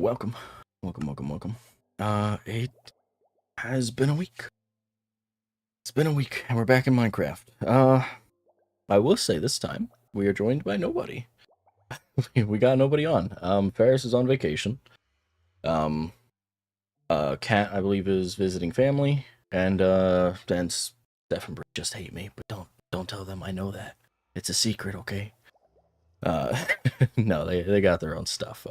welcome. Welcome. It has been a week. It's been a week, and we're back in Minecraft. I will say this time, we are joined by nobody. We got nobody on. Ferris is on vacation. Cat, I believe, is visiting family, and Steph and Brick just hate me, but don't tell them I know that. It's a secret, okay? No, they got their own stuff.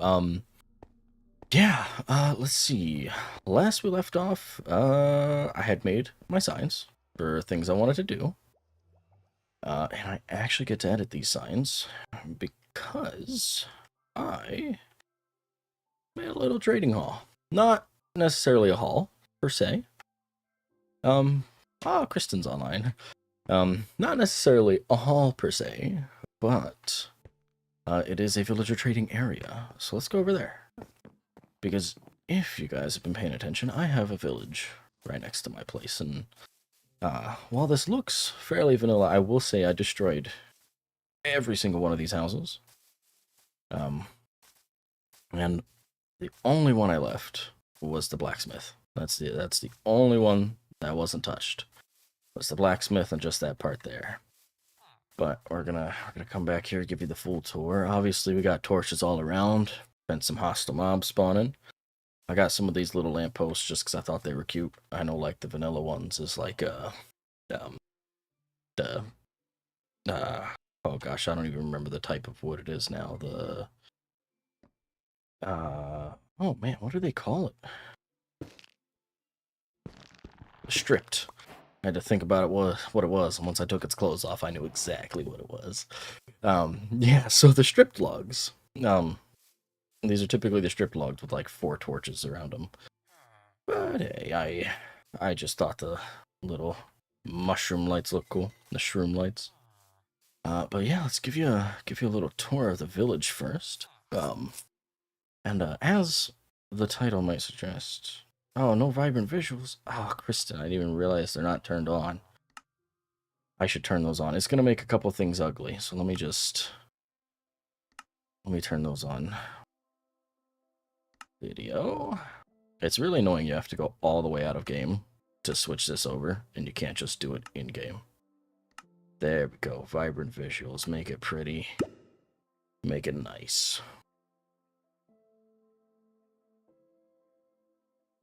Let's see. Last we left off, I had made my signs for things I wanted to do. And I actually get to edit these signs because I made a little trading hall. Not necessarily a hall, per se. Kristen's online. Not necessarily a hall, per se, but it is a villager trading area. So let's go over there. Because if you guys have been paying attention, I have a village right next to my place, and while this looks fairly vanilla, I will say I destroyed every single one of these houses. And the only one I left was the blacksmith. That's the only one that wasn't touched. Was the blacksmith and just that part there. But we're gonna come back here, give you the full tour. Obviously, we got torches all around. Been some hostile mobs spawning. I got some of these little lampposts just because I thought they were cute. I know, like, the vanilla ones is like, oh gosh, I don't even remember the type of wood it is now. Oh man, what do they call it? Stripped. I had to think about what it was, and once I took its clothes off, I knew exactly what it was. Yeah, so the stripped logs. These are typically the stripped logs with like 4 torches around them. But hey, I just thought the little mushroom lights look cool. The shroom lights. But yeah, let's give you a little tour of the village first. As the title might suggest. Oh, no vibrant visuals. Oh, Kristen, I didn't even realize they're not turned on. I should turn those on. It's gonna make a couple things ugly, so let me turn those on. Video. It's really annoying you have to go all the way out of game to switch this over, and you can't just do it in game. There we go. Vibrant visuals. Make it pretty. Make it nice.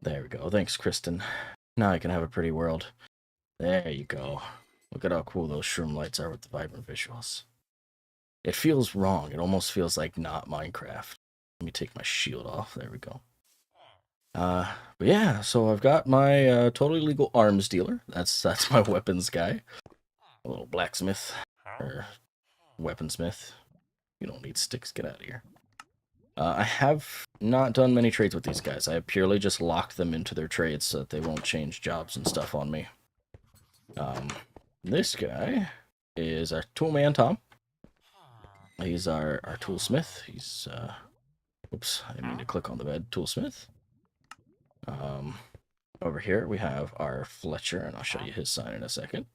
There we go. Thanks, Kristen. Now I can have a pretty world. There you go. Look at how cool those shroom lights are with the vibrant visuals. It feels wrong. It almost feels like not Minecraft. Let me take my shield off. There we go. But yeah, so I've got my totally legal arms dealer. That's my weapons guy. A little blacksmith. Or weaponsmith. You don't need sticks. Get out of here. I have not done many trades with these guys. I have purely just locked them into their trades so that they won't change jobs and stuff on me. This guy is our toolman, Tom. He's our toolsmith. He's, oops, I didn't mean to click on the bed. Toolsmith. Over here we have our Fletcher, and I'll show you his sign in a second.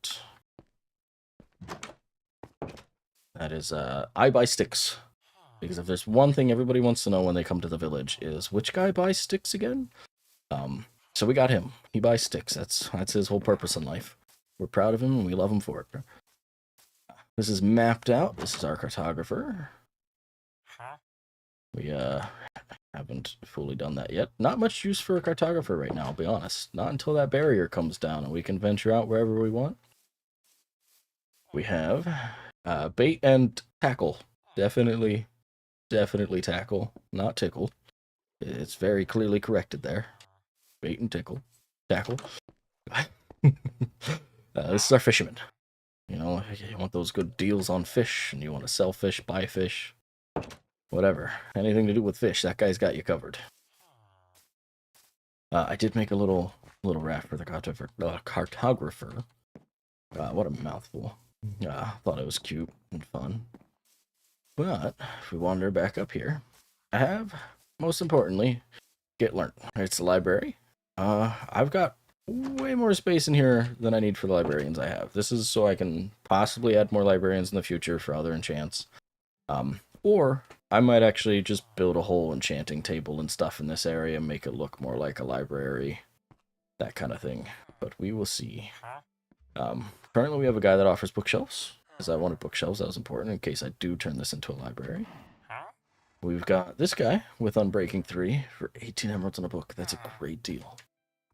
That is, I buy sticks. Because if there's one thing everybody wants to know when they come to the village is, which guy buys sticks again? So we got him. He buys sticks. That's his whole purpose in life. We're proud of him, and we love him for it. This is mapped out. This is our cartographer. We, haven't fully done that yet. Not much use for a cartographer right now, I'll be honest. Not until that barrier comes down and we can venture out wherever we want. We have, bait and tackle. Definitely tackle, not tickle. It's very clearly corrected there. Bait and tackle. This is our fisherman. You know, you want those good deals on fish, and you want to sell fish, buy fish, whatever. Anything to do with fish, that guy's got you covered. I did make a little raft for the cartographer. What a mouthful. Thought it was cute and fun. But if we wander back up here, I have, most importantly, get learnt. It's the library. I've got way more space in here than I need for the librarians I have. This is so I can possibly add more librarians in the future for other enchants. Or I might actually just build a whole enchanting table and stuff in this area and make it look more like a library, that kind of thing. But we will see. Currently we have a guy that offers bookshelves, because I wanted bookshelves. That was important in case I do turn this into a library. We've got this guy with Unbreaking 3 for 18 emeralds and a book. That's a great deal.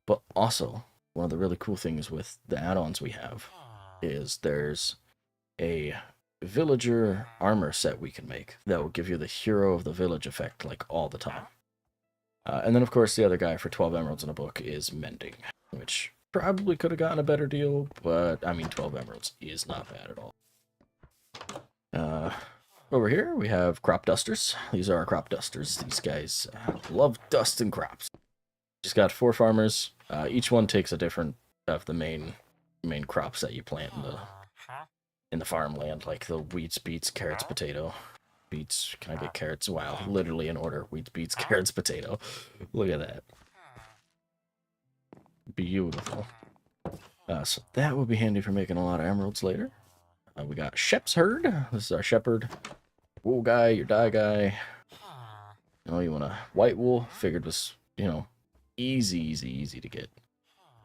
But also, one of the really cool things with the add-ons we have is there's a villager armor set we can make that will give you the hero of the village effect like all the time. And then, of course, the other guy for 12 emeralds in a book is mending, which probably could have gotten a better deal, but I mean, 12 emeralds is not bad at all. Over here, we have crop dusters. These are our crop dusters. These guys love dusting crops. Just got 4 farmers. Each one takes a different of the main crops that you plant in the farmland, like the wheats, beets, carrots, potato. Beets, can I get carrots? Wow, literally in order. Wheat, beets, carrots, potato. Look at that. Beautiful. So that will be handy for making a lot of emeralds later. We got Shep's Herd. This is our shepherd. Wool guy, your dye guy. You want a white wool. Figured was, easy to get.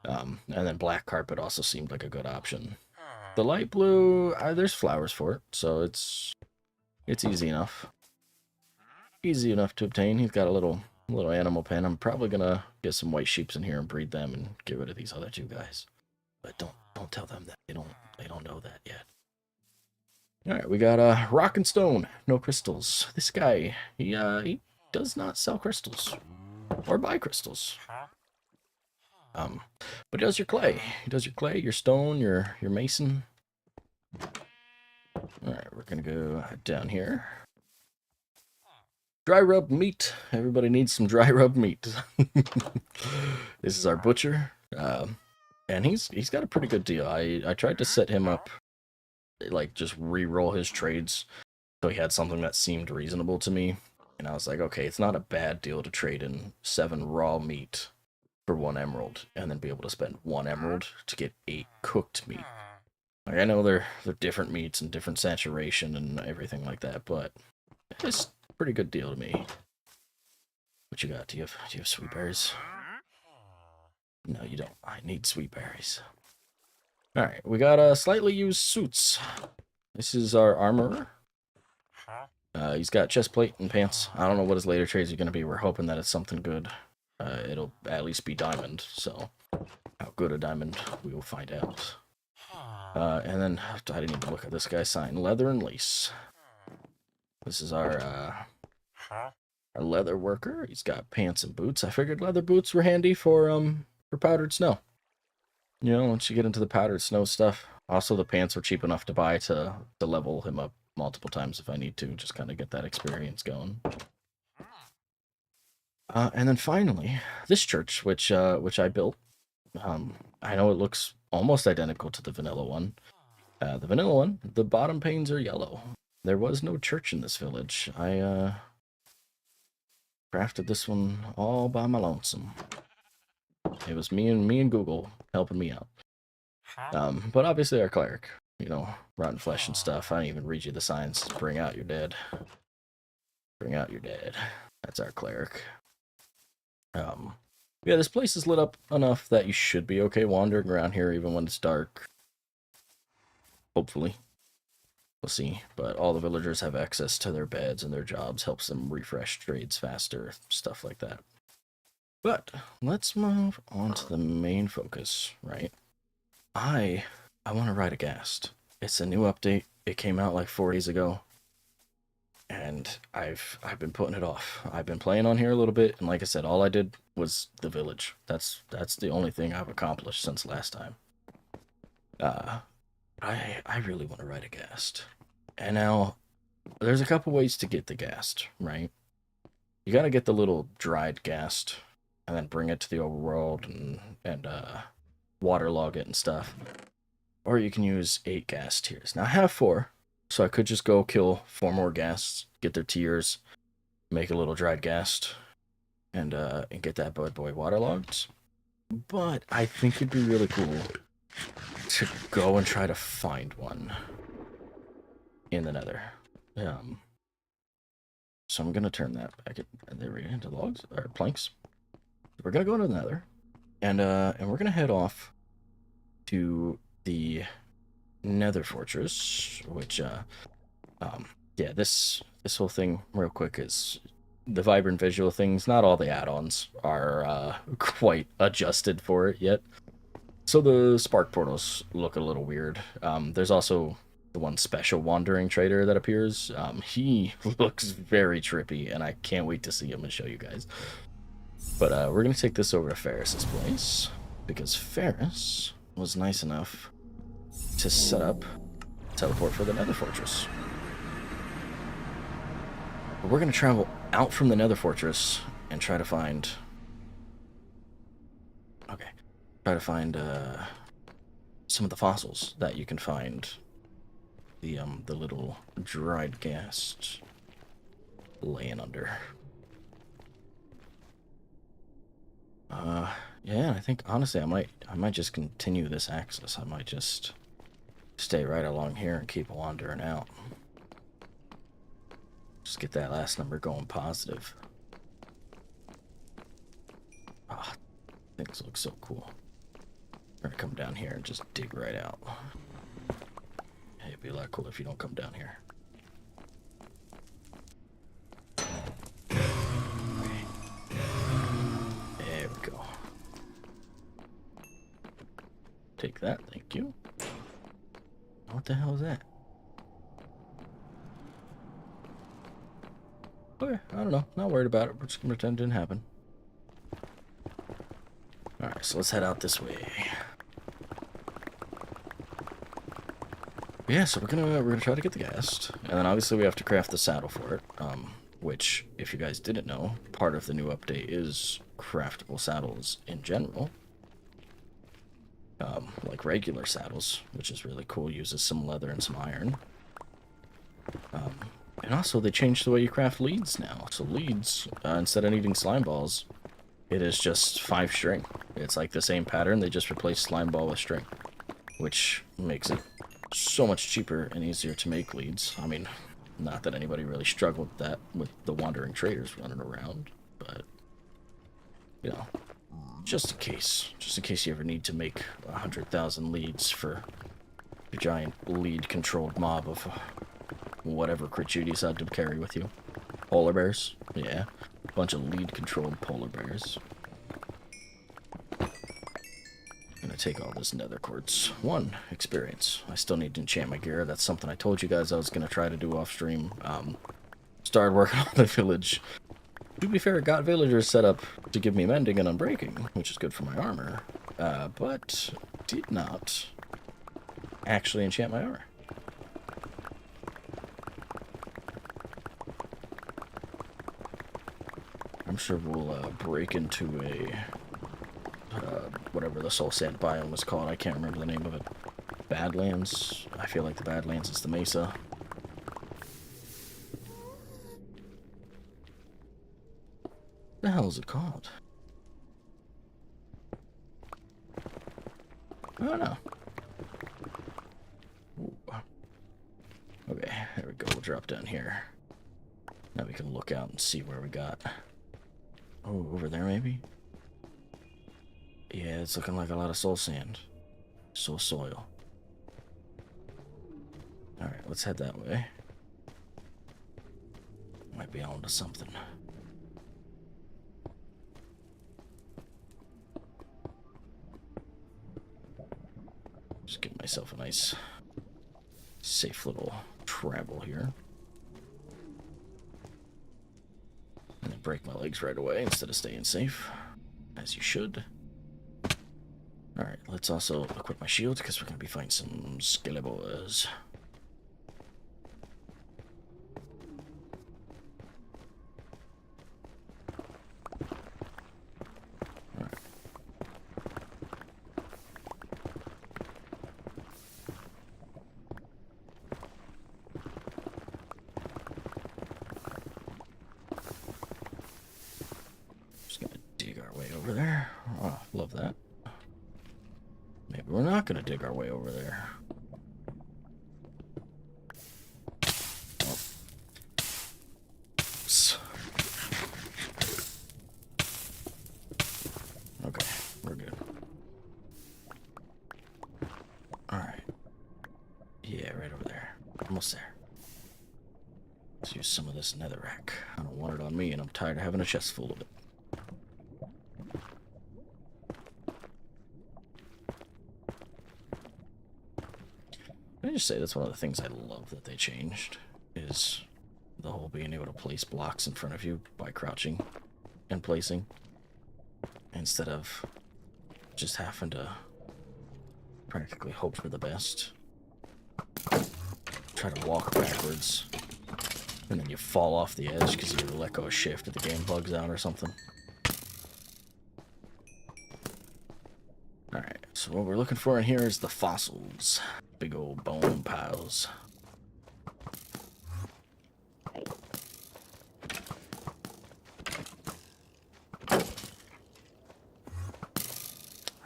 And then black carpet also seemed like a good option. The light blue, there's flowers for it, so it's easy enough. Easy enough to obtain. He's got a little animal pen. I'm probably gonna get some white sheeps in here and breed them and get rid of these other 2 guys. But don't tell them that. They don't know that yet. Alright, we got rock and stone, no crystals. This guy, he does not sell crystals. Or buy crystals. But he does your clay. He does your clay, your stone, your mason. Alright, we're gonna go down here. Dry rubbed meat. Everybody needs some dry rubbed meat. This is our butcher. And he's got a pretty good deal. I tried to set him up, like, just re-roll his trades so he had something that seemed reasonable to me. And I was like, okay, it's not a bad deal to trade in 7 raw meat for 1 emerald, and then be able to spend 1 emerald to get 8 cooked meat. Like, I know they're different meats and different saturation and everything like that, but it's a pretty good deal to me. What you got? Do you have sweet berries? No, you don't. I need sweet berries. Alright, we got slightly used suits. This is our armorer. He's got chest plate and pants. I don't know what his later trades are going to be. We're hoping that it's something good. It'll at least be diamond, so how good a diamond, we will find out. And then, I didn't even look at this guy's sign. Leather and lace. This is our leather worker. He's got pants and boots. I figured leather boots were handy for powdered snow. Once you get into the powdered snow stuff. Also, the pants were cheap enough to buy to level him up multiple times if I need to, just kind of get that experience going. And then finally, this church, which I built. I know it looks almost identical to the vanilla one. The vanilla one, the bottom panes are yellow. There was no church in this village. I crafted this one all by my lonesome. It was me and Google helping me out. But obviously our cleric, rotten flesh and stuff. I didn't even read you the signs. Bring out your dead. Bring out your dead. That's our cleric. Yeah, this place is lit up enough that you should be okay wandering around here even when it's dark. Hopefully. We'll see. But all the villagers have access to their beds and their jobs, helps them refresh trades faster, stuff like that. But let's move on to the main focus, right? I want to ride a Ghast. It's a new update. It came out like 4 days ago. And I've been putting it off. I've been playing on here a little bit, and like I said, all I did was the village. That's the only thing I've accomplished since last time. I really want to ride a Ghast. And now, there's a couple ways to get the Ghast, right? You gotta get the little dried Ghast, and then bring it to the overworld and waterlog it and stuff. Or you can use 8 Ghast tiers. Now I have 4. So I could just go kill 4 more Ghasts, get their tiers, make a little dried Ghast, and get that bad boy waterlogged. But I think it'd be really cool to go and try to find one in the Nether. So I'm gonna turn that back there into logs or planks. We're gonna go into the Nether, and we're gonna head off to the Nether Fortress, which yeah, this whole thing real quick is the vibrant visual things. Not all the add-ons are quite adjusted for it yet. So the spark portals look a little weird. There's also the one special wandering trader that appears. He looks very trippy, and I can't wait to see him and show you guys. But we're going to take this over to Ferris's place, because Ferris was nice enough to set up teleport for the Nether Fortress. But we're going to travel out from the Nether Fortress and try to find... Okay. Try to find some of the fossils that you can find the little dried ghast laying under. Yeah, I think honestly I might just continue this axis. I might just stay right along here and keep wandering out. Just get that last number going positive. Ah, things look so cool. We're gonna come down here and just dig right out. Hey, it'd be a lot cooler if you don't come down here. There we go. Take that, thank you. What the hell is that? Okay, I don't know. Not worried about it. We're just gonna pretend it didn't happen. Alright, so let's head out this way. Yeah, so we're gonna try to get the ghast, and then obviously we have to craft the saddle for it. Which, if you guys didn't know, part of the new update is craftable saddles in general. Like regular saddles, which is really cool. Uses some leather and some iron. And also they changed the way you craft leads now. So leads, instead of needing slime balls, it is just 5 string. It's like the same pattern. They just replace slime ball with string, which makes it so much cheaper and easier to make leads. I mean, not that anybody really struggled with that with the wandering traders running around, but you know, just in case you ever need to make 100,000 leads for a giant lead-controlled mob of whatever crit you decide to carry with you. Polar bears, yeah, a bunch of lead-controlled polar bears. I'm gonna take all this nether quartz. 1 experience. I still need to enchant my gear. That's something I told you guys I was gonna try to do off stream. Started working on the village. To be fair, got villagers set up to give me mending and unbreaking, which is good for my armor. But did not actually enchant my armor. I'm sure we'll break into a whatever the soul sand biome was called. I can't remember the name of it. Badlands. I feel like the Badlands is the mesa. What the hell is it called? I don't know. Ooh. Okay, there we go. We'll drop down here. Now we can look out and see where we got. Oh, over there maybe? Yeah, it's looking like a lot of soul sand. Soul soil. Alright, let's head that way. Might be onto something. Just give myself a nice, safe little travel here. And then break my legs right away instead of staying safe. As you should. Alright, let's also equip my shield because we're going to be fighting some skeleboas. Over there. Oh, love that. Maybe we're not gonna dig our way over there. Oh. We're good. Alright. Yeah, right over there. Almost there. Let's use some of this netherrack. I don't want it on me, and I'm tired of having a chest full of it. Can I just say that's one of the things I love that they changed, is the whole being able to place blocks in front of you by crouching and placing, instead of just having to practically hope for the best. Try to walk backwards, and then you fall off the edge because you let go of shift and the game bugs out or something. Alright, so what we're looking for in here is the fossils. Big old bone piles.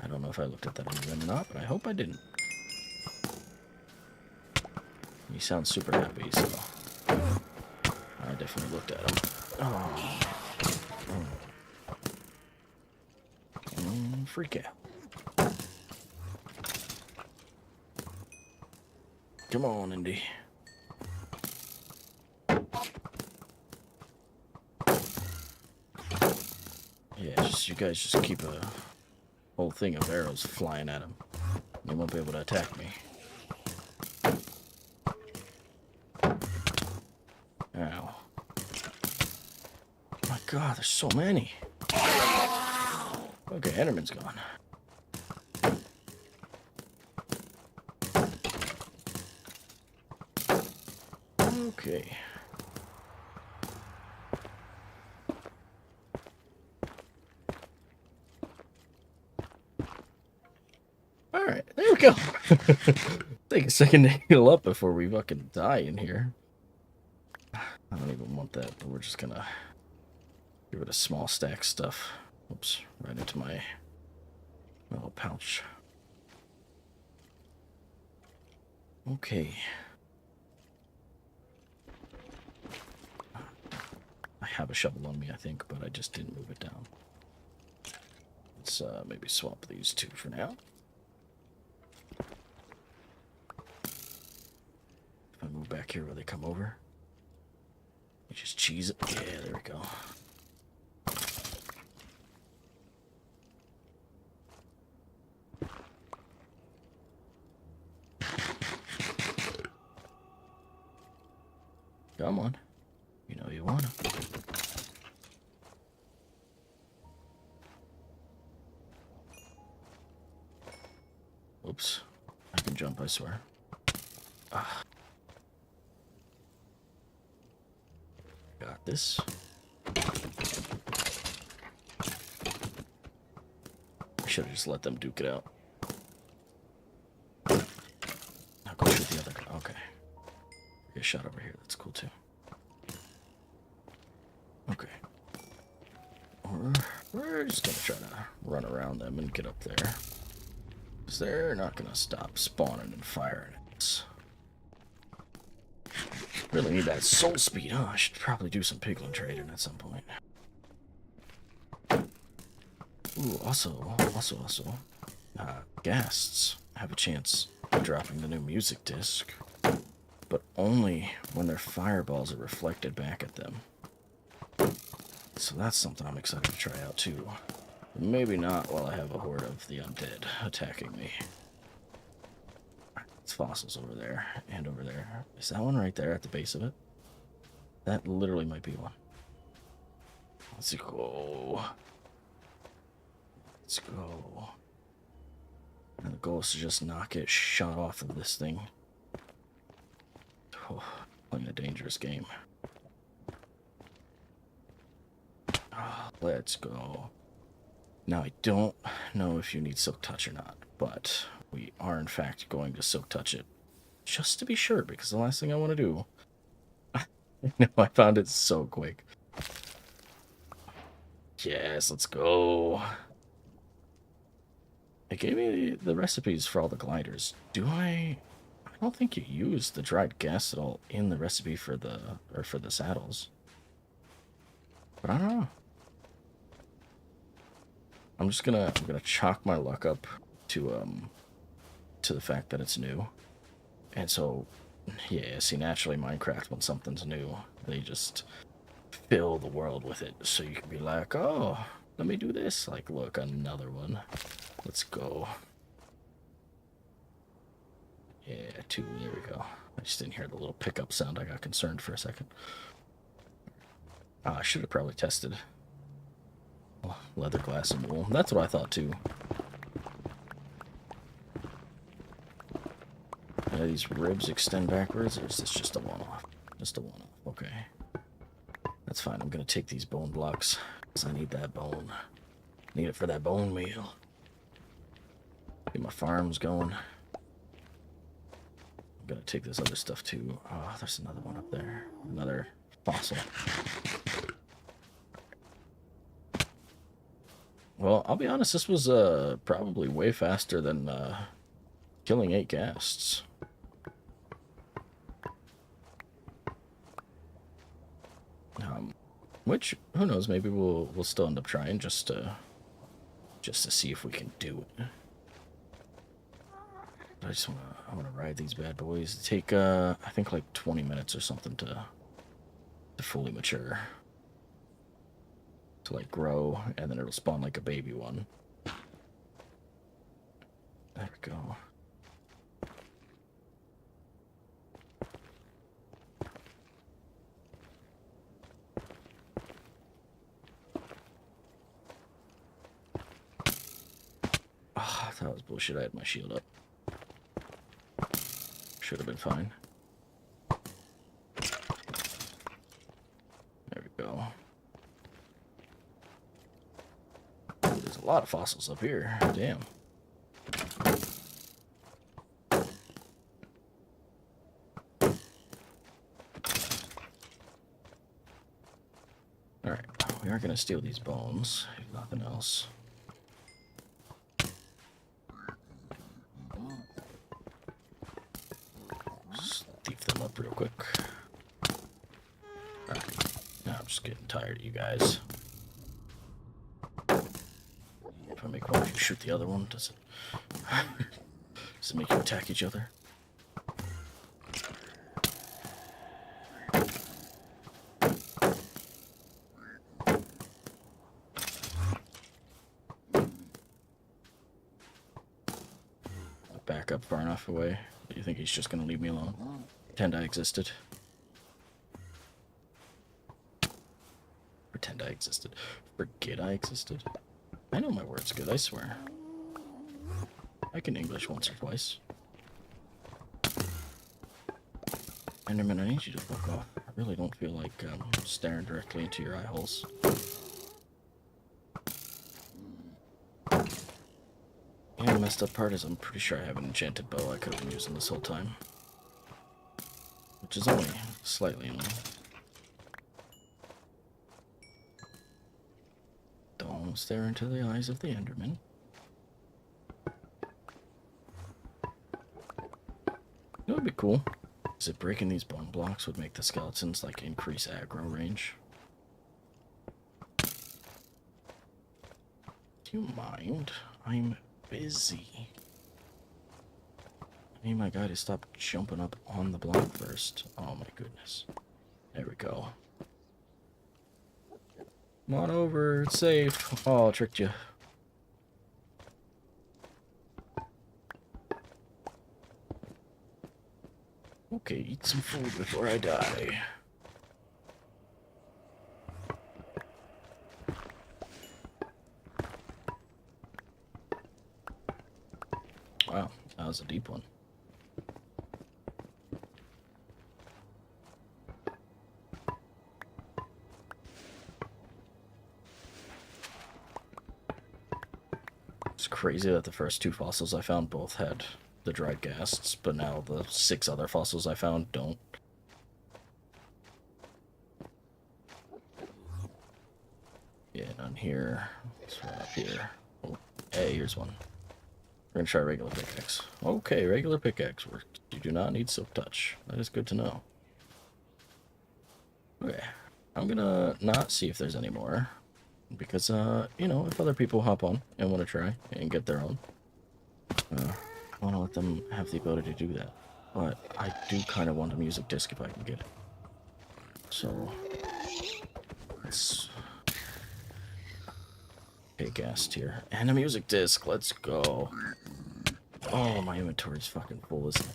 I don't know if I looked at that even or not, but I hope I didn't. He sounds super happy, so I definitely looked at him. Oh. Freak out. Come on, Indy. Yeah, just you guys just keep a whole thing of arrows flying at him. He won't be able to attack me. Ow. Oh my god, there's so many. Okay, Enderman's gone. Okay. Alright, there we go. Take a second to heal up before we fucking die in here. I don't even want that, but we're just gonna give it a small stack stuff. Oops, right into my little pouch. Okay. I have a shovel on me, I think, but I just didn't move it down. Let's maybe swap these two for now. If I move back here, will they come over? You just cheese it. Yeah, there we go. Come on. You know you wanna. Oops. I can jump, I swear. Ah. Got this. I should have just let them duke it out. I'll go shoot the other guy. Okay. Get a shot over here. That's cool too. Okay. We're just gonna try to run around them and get up there. Because they're not gonna stop spawning and firing at us. Really need that soul speed, huh? I should probably do some piglin trading at some point. Ooh, also, Ghasts have a chance of dropping the new music disc, but only when their fireballs are reflected back at them. So that's something I'm excited to try out too. Maybe not while I have a horde of the undead attacking me. It's fossils over there and over there. Is that one right there at the base of it? That literally might be one. Let's go. Let's go. And the goal is to just not get shot off of this thing. Oh, playing a dangerous game. Oh, let's go. Now, I don't know if you need Silk Touch or not, but we are, in fact, going to Silk Touch it. Just to be sure, because the last thing I want to do... No, I found it so quick. Yes, let's go. It gave me the recipes for all the gliders. Do I... I don't think you use the dried gas at all in the recipe for the saddles. But I don't know. I'm gonna chalk my luck up to the fact that it's new. And so, yeah, see, naturally Minecraft, when something's new, they just fill the world with it. So you can be like, oh, let me do this. Like, look, another one. Let's go. Yeah, 2, there we go. I just didn't hear the little pickup sound. I got concerned for a second. I should have probably tested. Oh, leather, glass, and wool. That's what I thought, too. Yeah, these ribs extend backwards, or is this just a one-off? Just a one-off, okay. That's fine, I'm gonna take these bone blocks, because I need that bone. Need it for that bone meal. Get my farms going. I'm gonna take this other stuff, too. Oh, there's another one up there. Another fossil. Well, I'll be honest, this was probably way faster than killing 8 ghasts. Which, who knows, maybe we'll still end up trying just to see if we can do it. But I wanna ride these bad boys. Take I think like 20 minutes or something to fully mature. To like grow, and then it'll spawn like a baby one. There we go. Ah, that was bullshit. I had my shield up. Should have been fine. There we go. There's a lot of fossils up here. Damn. Alright, we are gonna steal these bones, if nothing else. Just thief them up real quick. Alright, now I'm just getting tired of you guys. If I make one of you shoot the other one, does it make you attack each other? Back up far enough away. Do you think he's just gonna leave me alone? Pretend I existed. Pretend I existed. Forget I existed. I know my words good, I swear. I can English once or twice. Enderman, I need you to fuck off. I really don't feel like staring directly into your eye holes. Yeah, the messed up part is I'm pretty sure I have an enchanted bow I could have been using this whole time. Which is only slightly annoying. Don't stare into the eyes of the Enderman. It would be cool. Is it breaking these bone blocks would make the skeletons like increase aggro range? Do you mind? I'm busy. I need my guy to stop jumping up on the block first. Oh my goodness. There we go. Come on over, it's safe. Oh, I tricked you. Okay, eat some food before I die. Wow, that was a deep one. It's crazy that the first 2 fossils I found both had the dried ghasts, but now the 6 other fossils I found don't. Yeah, none here. Let's run up here. Oh, hey, here's one. We're gonna try regular pickaxe. Okay, regular pickaxe worked. You do not need silk touch. That is good to know. Okay, I'm gonna not see if there's any more. Because, you know, if other people hop on and want to try and get their own, I want to let them have the ability to do that. But I do kind of want a music disc if I can get it. So, let's... Okay, Ghast here. And a music disc, let's go. Oh, my inventory's fucking full, isn't it?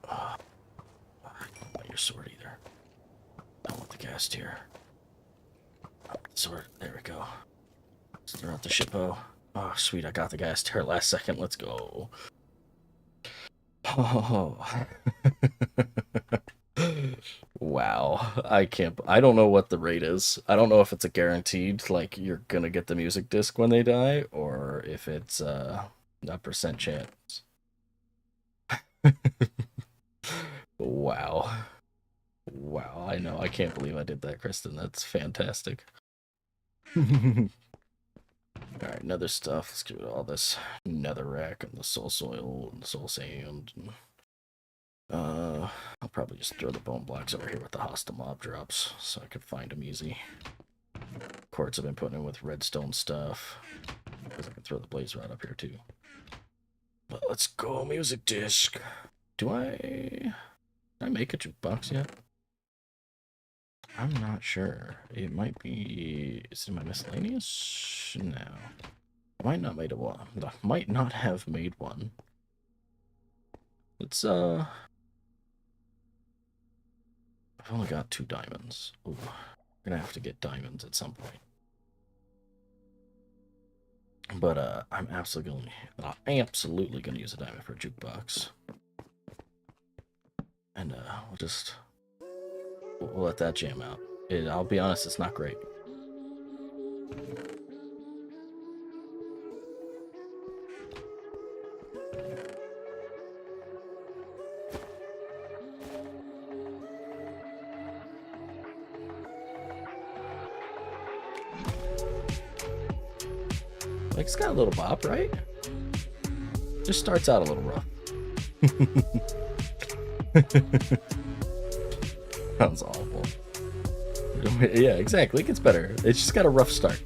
I don't want your sword either. I want the Ghast here. Sword, there we go. Let's throw out the shippo. Oh, sweet, I got the Ghast here last second, let's go. Oh. Wow, I don't know what the rate is. I don't know if it's a guaranteed, like, you're gonna get the music disc when they die, or if it's, a percent chance. Wow. Wow, I know, I can't believe I did that, Kristen, that's fantastic. Alright, nether stuff, let's give it all this netherrack and the soul soil and the soul sand, and I'll probably just throw the bone blocks over here with the hostile mob drops, so I could find them easy. Quartz I've been putting in with redstone stuff, because I can throw the blaze rod up here too. But let's go, music disc. Did I make a jukebox yet? I'm not sure. It might be... Is it in my miscellaneous? No. I might not made one. I might not have made one. Let's, I've only got 2 diamonds. Ooh. I'm gonna have to get diamonds at some point. But, I'm absolutely gonna use a diamond for a jukebox. And, we'll let that jam out. I'll be honest, it's not great. Like, it's got a little bop, right? Just starts out a little rough. Sounds awful. Yeah, exactly. It gets better. It's just got a rough start.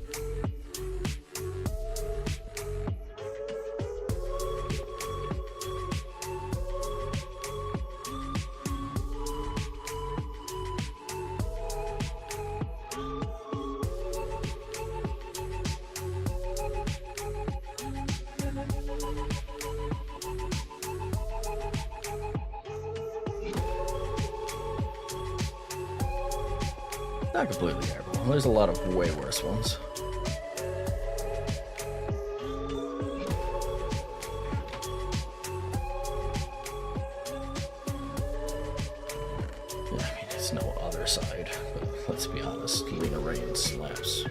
Not completely terrible. There's a lot of way worse ones. Yeah, I mean, it's no other side, but let's be honest, Lena Rain slaps.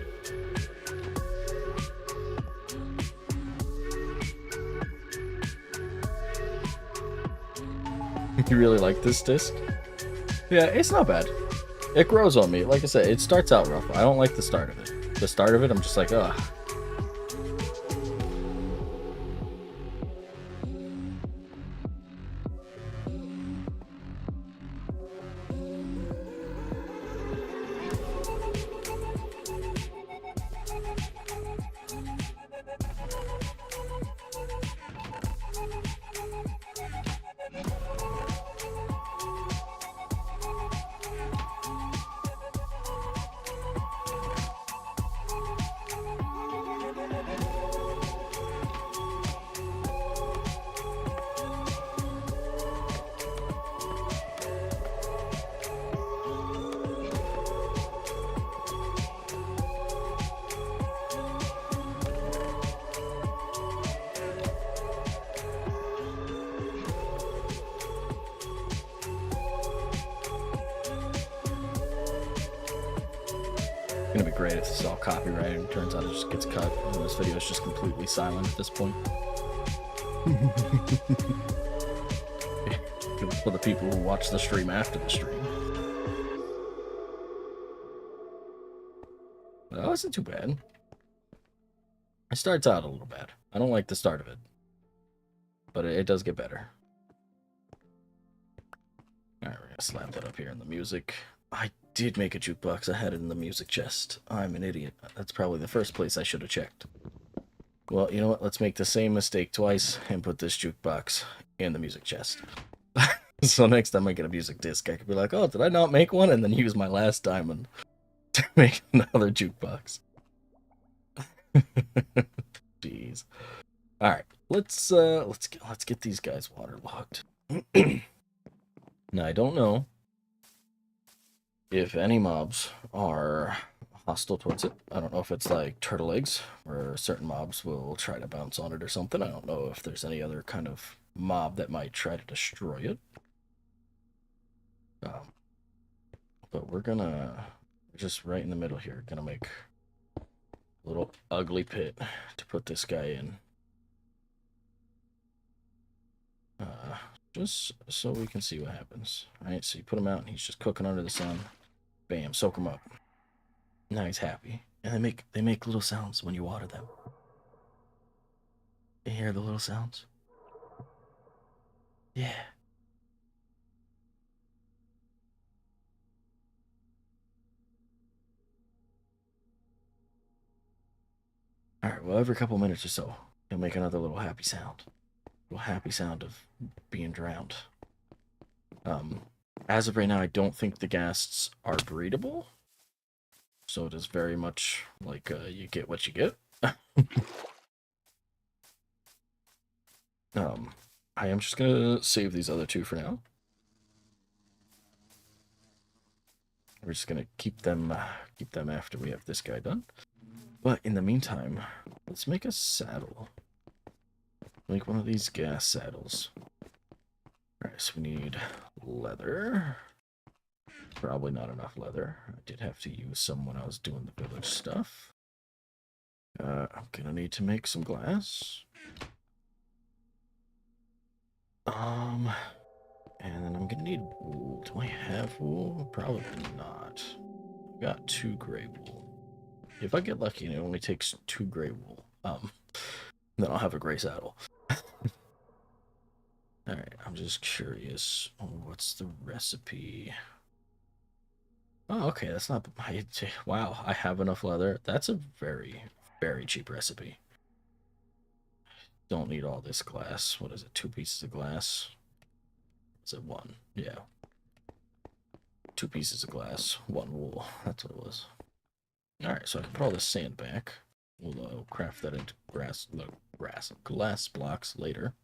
You really like this disc? Yeah, it's not bad. It grows on me. Like I said, it starts out rough. I don't like the start of it. The start of it, I'm just like, ugh. It's gonna be great if this is all copyrighted and turns out it just gets cut and this video is just completely silent at this point. For the people who watch the stream after the stream. That wasn't too bad. It starts out a little bad. I don't like the start of it. But it does get better. Alright, we're gonna slap that up here in the music. I did make a jukebox. I had it in the music chest. I'm an idiot. That's probably the first place I should have checked. Well, you know what? Let's make the same mistake twice and put this jukebox in the music chest. So next time I get a music disc, I could be like, oh, did I not make one? And then use my last diamond to make another jukebox. Jeez. Alright, let's get these guys waterlogged. Now, I don't know if any mobs are hostile towards it. I don't know if it's like turtle eggs, where certain mobs will try to bounce on it or something. I don't know if there's any other kind of mob that might try to destroy it. But we're just right in the middle here, gonna make a little ugly pit to put this guy in. Just so we can see what happens. Alright, so you put him out and he's just cooking under the sun. Bam, soak him up. Now he's happy. And they make little sounds when you water them. You hear the little sounds? Yeah. Alright, well, every couple minutes or so, he'll make another little happy sound. Little happy sound of being drowned. As of right now, I don't think the ghasts are breedable. So it is very much like you get what you get. I am just gonna save these other two for now. We're just gonna keep them after we have this guy done. But in the meantime, let's make a saddle. Make one of these gas saddles. Alright, so we need leather. Probably not enough leather. I did have to use some when I was doing the village stuff. I'm gonna need to make some glass. And then I'm gonna need wool. Do I have wool? Probably not. I've got 2 gray wool. If I get lucky and it only takes 2 gray wool, then I'll have a gray saddle. Alright, I'm just curious. What's the recipe? Oh, okay, that's not... Wow, I have enough leather. That's a very, very cheap recipe. Don't need all this glass. What is it, 2 pieces of glass? Is it 1? Yeah. 2 pieces of glass, 1 wool. That's what it was. Alright, so I can put all this sand back. We'll craft that into glass blocks later.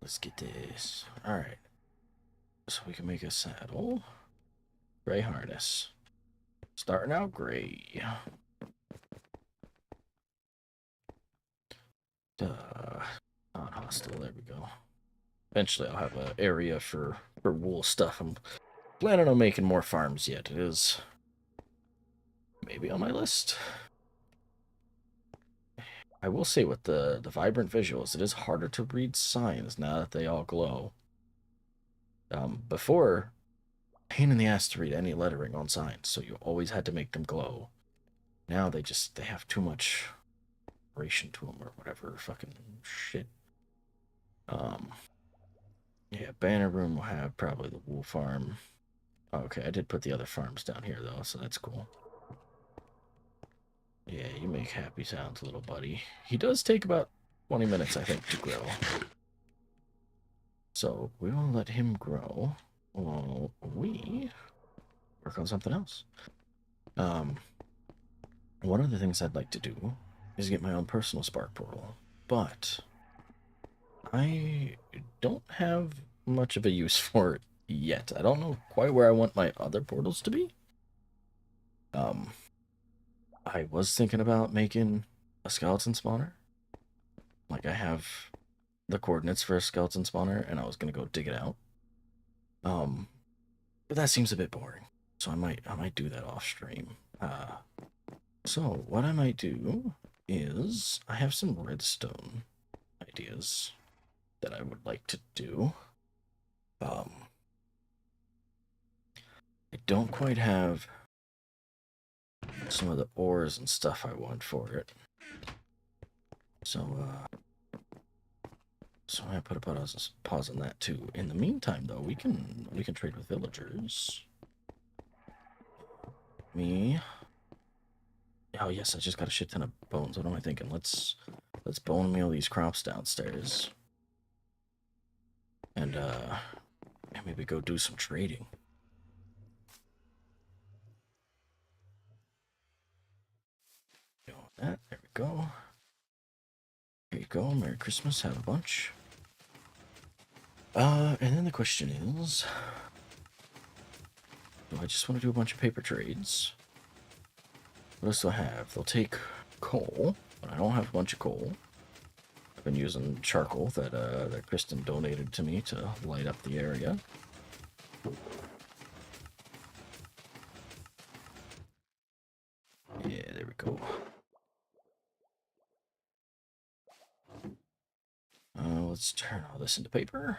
Let's get this. Alright. So we can make a saddle. Gray harness. Starting out gray. Not hostile, there we go. Eventually I'll have an area for wool stuff. I'm planning on making more farms yet. It is maybe on my list. I will say with the vibrant visuals, it is harder to read signs now that they all glow. Before, pain in the ass to read any lettering on signs, so you always had to make them glow. Now they have too much vibration to them or whatever fucking shit. Yeah, Banner Room will have probably the wool farm. Okay, I did put the other farms down here though, so that's cool. Yeah, you make happy sounds, little buddy. He does take about 20 minutes, I think, to grow. So we will let him grow while we work on something else. One of the things I'd like to do is get my own personal spark portal, but I don't have much of a use for it yet. I don't know quite where I want my other portals to be. I was thinking about making a skeleton spawner. Like, I have the coordinates for a skeleton spawner, and I was gonna go dig it out. But that seems a bit boring, so I might do that off stream. So what I might do is I have some redstone ideas that I would like to do. I don't quite have some of the ores and stuff I want for it. So So I put a pause on that too. In the meantime, though, we can trade with villagers. Me. Oh yes, I just got a shit ton of bones. What am I thinking? Let's bone meal these crops downstairs. And maybe go do some trading. That, there we go. There you go. Merry Christmas. Have a bunch. And then the question is, do I just want to do a bunch of paper trades? What else do I have? They'll take coal, but I don't have a bunch of coal. I've been using charcoal that Kristen donated to me to light up the area. Yeah, there we go. Let's turn all this into paper.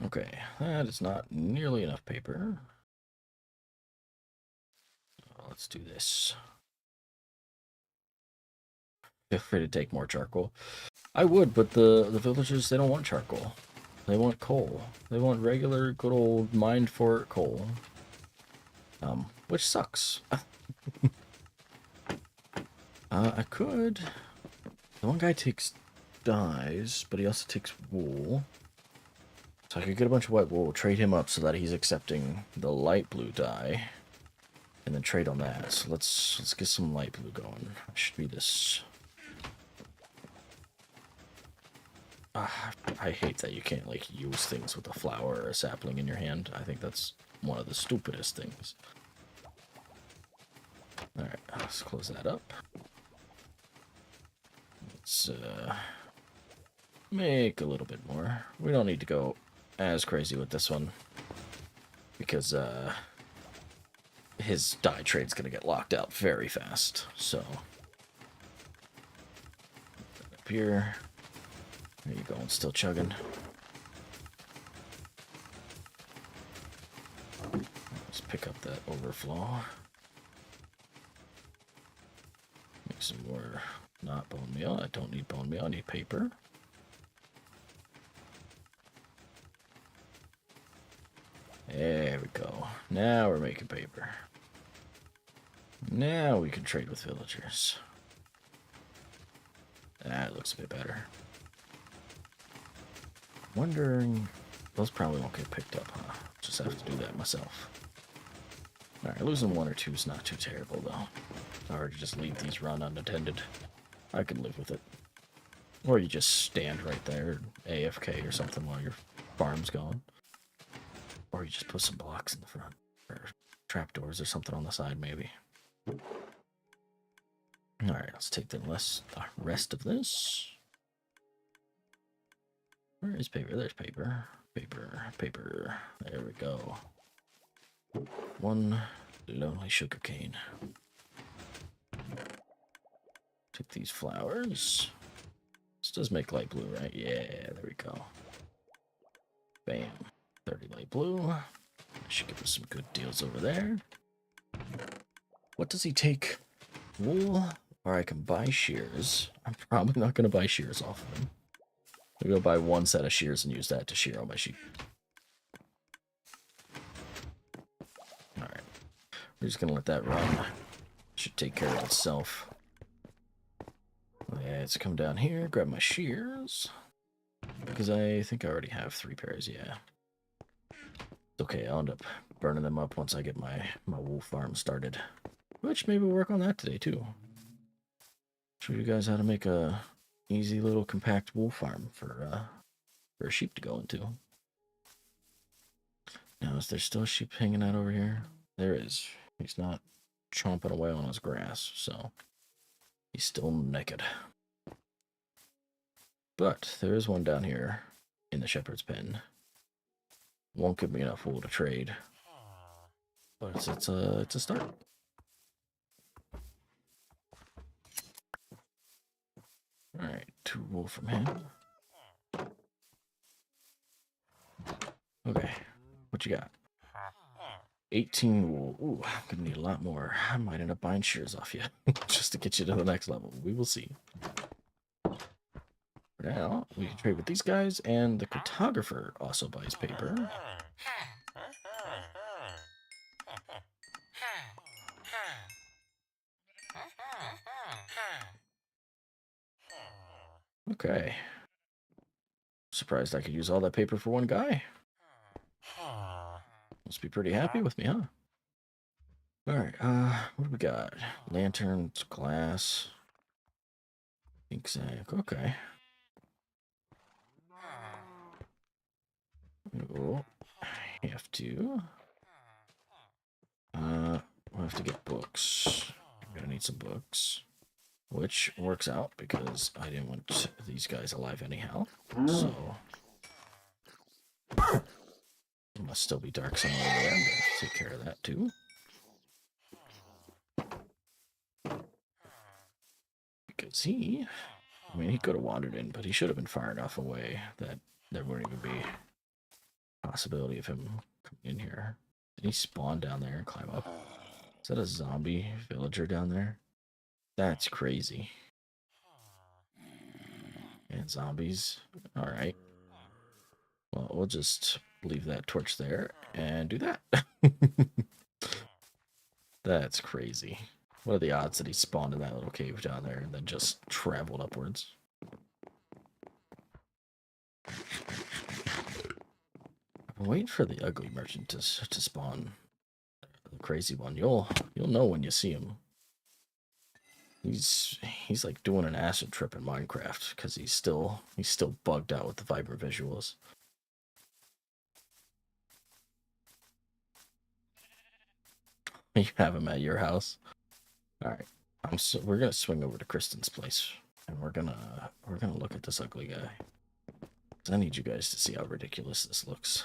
Okay, that is not nearly enough paper. Let's do this. Feel free to take more charcoal. I would, but the villagers, they don't want charcoal. They want coal. They want regular, good old mined for coal. Which sucks. I could. The one guy takes dyes, but he also takes wool. So I could get a bunch of white wool, trade him up so that he's accepting the light blue dye, and then trade on that. So let's get some light blue going. It should be this. I hate that you can't like use things with a flower or a sapling in your hand. I think that's one of the stupidest things. All right, let's close that up. Let's make a little bit more. We don't need to go as crazy with this one because his dye trade's gonna get locked out very fast. So up here, there you go. It's still chugging. Let's pick up that overflow. Make some more. Not bone meal. I don't need bone meal. I need paper. There we go. Now we're making paper. Now we can trade with villagers. That looks a bit better. Wondering... Those probably won't get picked up, huh? Just have to do that myself. Alright, losing one or two is not too terrible, though. Or just leave these run unattended. I can live with it. Or you just stand right there, AFK or something while your farm's going. Or you just put some blocks in the front. Or trapdoors or something on the side, maybe. Alright, let's take the rest of this. Where is paper? There's paper. Paper, paper. There we go. One lonely sugar cane. Took these flowers. This does make light blue, right? Yeah, there we go. Bam. 30 light blue. I should give us some good deals over there. What does he take? Wool? Or I can buy shears. I'm probably not going to buy shears off of him. I'm going to buy one set of shears and use that to shear all my sheep. Alright. We're just going to let that run. Should take care of itself. Let's come down here, grab my shears. Because I think I already have 3 pairs, yeah. It's okay, I'll end up burning them up once I get my wool farm started. Which maybe we'll work on that today, too. Show you guys how to make a easy little compact wool farm for sheep to go into. Now, is there still sheep hanging out over here? There is. He's not chomping away on his grass, so he's still naked. But there is one down here in the shepherd's pen. Won't give me enough wool to trade, but it's a start. All right, 2 wool from him. Okay, what you got? 18 wool. Ooh, I'm gonna need a lot more. I might end up buying shears off you just to get you to the next level. We will see. For now, we can trade with these guys, and the cartographer also buys paper. Okay. Surprised I could use all that paper for one guy. Must be pretty happy with me, huh? Alright, what do we got? Lanterns, glass. Exact. Okay. Oh, I have to. We'll have to get books. I'm gonna need some books. Which works out because I didn't want these guys alive anyhow. So it must still be dark somewhere over there. I'm gonna have to take care of that too. Because he could have wandered in, but he should have been far enough away that there wouldn't even be a possibility of him coming in here. Did he spawn down there and climb up? Is that a zombie villager down there? That's crazy. And zombies. Alright. Well, we'll just leave that torch there and do that. That's crazy. What are the odds that he spawned in that little cave down there and then just traveled upwards? I'm waiting for the ugly merchant to spawn. The crazy one. You'll know when you see him. He's like doing an acid trip in Minecraft because he's still bugged out with the vibrant visuals. You have him at your house. All right, we're gonna swing over to Kristen's place, and we're gonna look at this ugly guy. I need you guys to see how ridiculous this looks.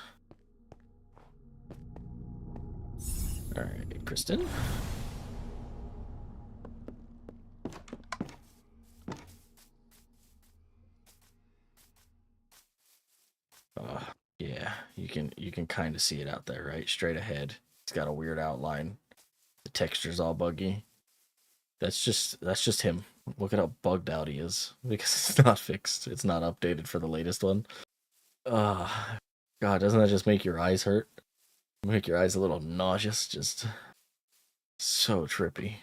All right, Kristen. Yeah, you can kind of see it out there, right? Straight ahead. It's got a weird outline. The texture's all buggy. That's just him. Look at how bugged out he is because it's not fixed. It's not updated for the latest one. God, doesn't that just make your eyes hurt? Make your eyes a little nauseous. Just so trippy.